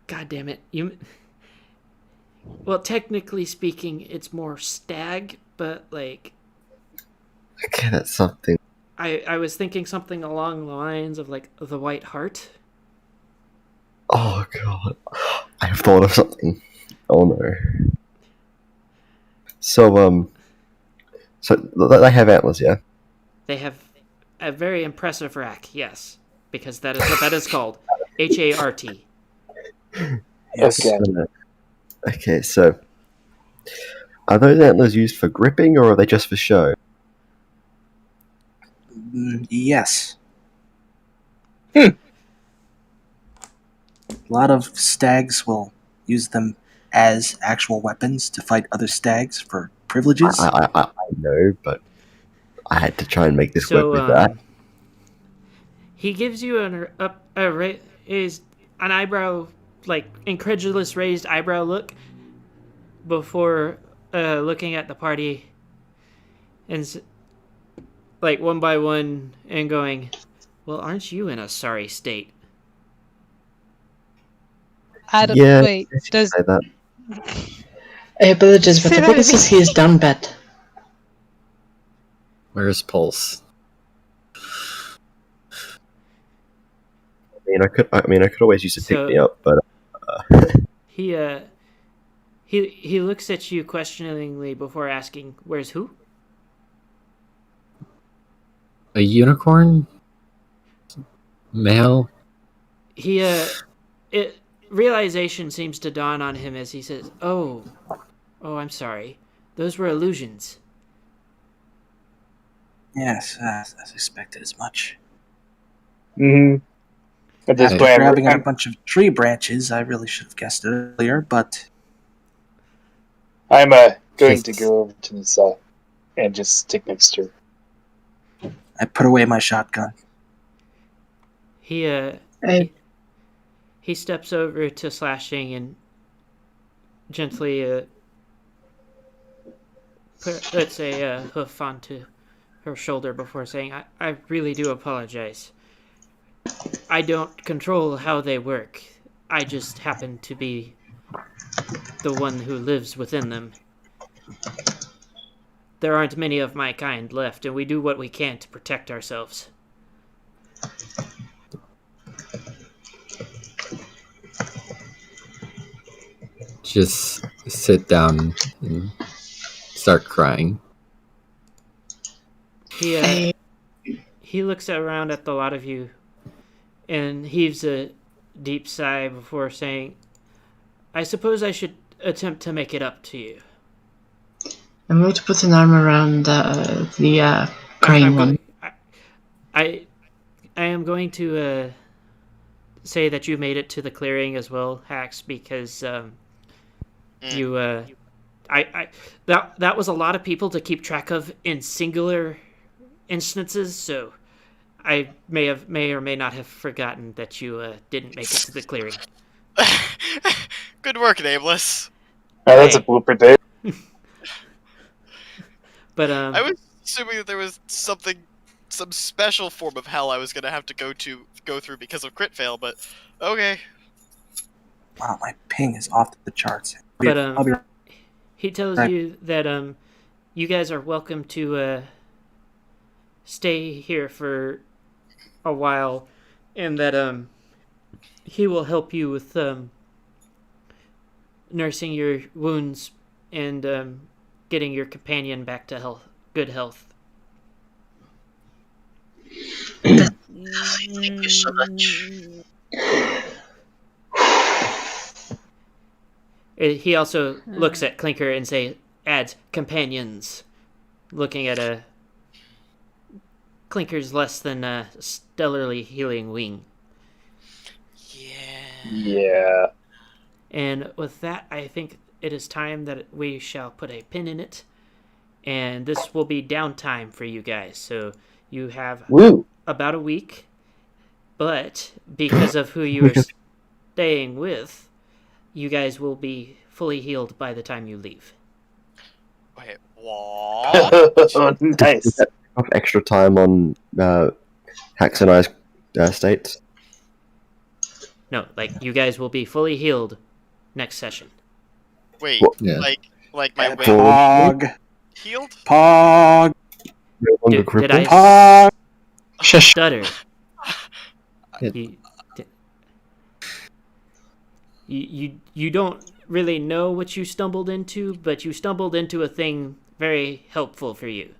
God damn it! Well, technically speaking, it's more stag, but like Okay, that's something. I was thinking something along the lines of like the White Hart. Oh god. I've thought of something. Oh no. So they have antlers, yeah? They have a very impressive rack, yes, because that is what that is called. HART. Yes. Okay. Okay, so are those antlers used for gripping or are they just for show? Yes. A lot of stags will use them as actual weapons to fight other stags for privileges. I know, but I had to try and make this So work with that. he gives you an eyebrow, like incredulous raised eyebrow look before looking at the party and like one by one and going, "Well, aren't you in a sorry state?" Adam, Yeah, wait, does Say that. I apologize, but Say I that think it says he is down bad. Where's Pulse? I could always use to pick So- me up, but He looks at you questioningly before asking, "Where's who?" A unicorn? Male? Realization seems to dawn on him as he says, "Oh, I'm sorry. Those were illusions." Yes, I suspected as much. Mm-hmm. At this After point, grabbing a I'm, bunch of tree branches, I really should have guessed it earlier, but I'm going to go over to this and just stick next to her. I put away my shotgun. He I- he steps over to Slashing and gently puts a hoof onto her shoulder before saying, I really do apologize. I don't control how they work. I just happen to be the one who lives within them. There aren't many of my kind left, and we do what we can to protect ourselves. Just sit down and start crying. He looks around at the lot of you and heaves a deep sigh before saying, I suppose I should attempt to make it up to you. I'm going to put an arm around the crying one. I am going to say that you made it to the clearing as well, Hax, because that was a lot of people to keep track of in singular instances, so I may or may not have forgotten that you didn't make it to the clearing. Good work, Nameless. Oh, that's a blooper day. But I was assuming that there was some special form of hell I was gonna have to go through because of crit fail, but okay. Wow, my ping is off the charts. But I'll be he tells right. you that you guys are welcome to stay here for a while, and that he will help you with nursing your wounds and getting your companion back to good health. Thank you so much. He also looks at Clinker and adds companions, looking at Clinker's less than stellarly healing wing. Yeah. And with that, I think it is time that we shall put a pin in it. And this will be downtime for you guys. So you have about a week. But because of who you are staying with, you guys will be fully healed by the time you leave. Wait, what? Nice. Extra time on Hax and I's states. No, you guys will be fully healed next session. Wait, Yeah. like my weight Pog. healed? Pog. Did I Pog. stutter? You don't really know what you stumbled into, but you stumbled into a thing very helpful for you.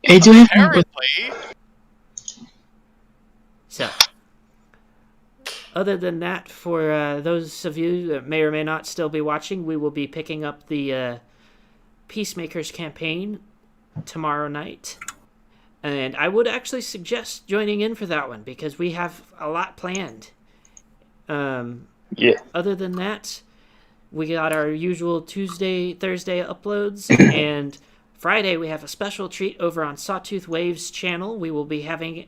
I do have Apparently. So, other than that, for those of you that may or may not still be watching, we will be picking up the Peacemakers campaign tomorrow night. And I would actually suggest joining in for that one, because we have a lot planned. Yeah. Other than that, we got our usual Tuesday, Thursday uploads, and Friday we have a special treat over on Sawtooth Waves channel. We will be having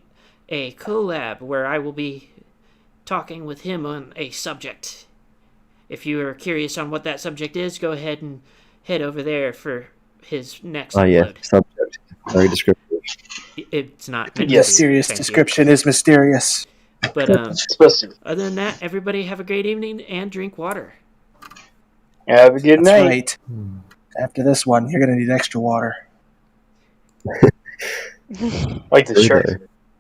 a collab where I will be talking with him on a subject. If you are curious on what that subject is, go ahead and head over there for his next upload. Yeah, subject. Very descriptive. It's not meant to be. Mysterious Thank you. description is mysterious. But Supposed to. other than that, everybody have a great evening and drink water. Have a good That's night. right. After this one, you're going to need extra water. Like the shirt.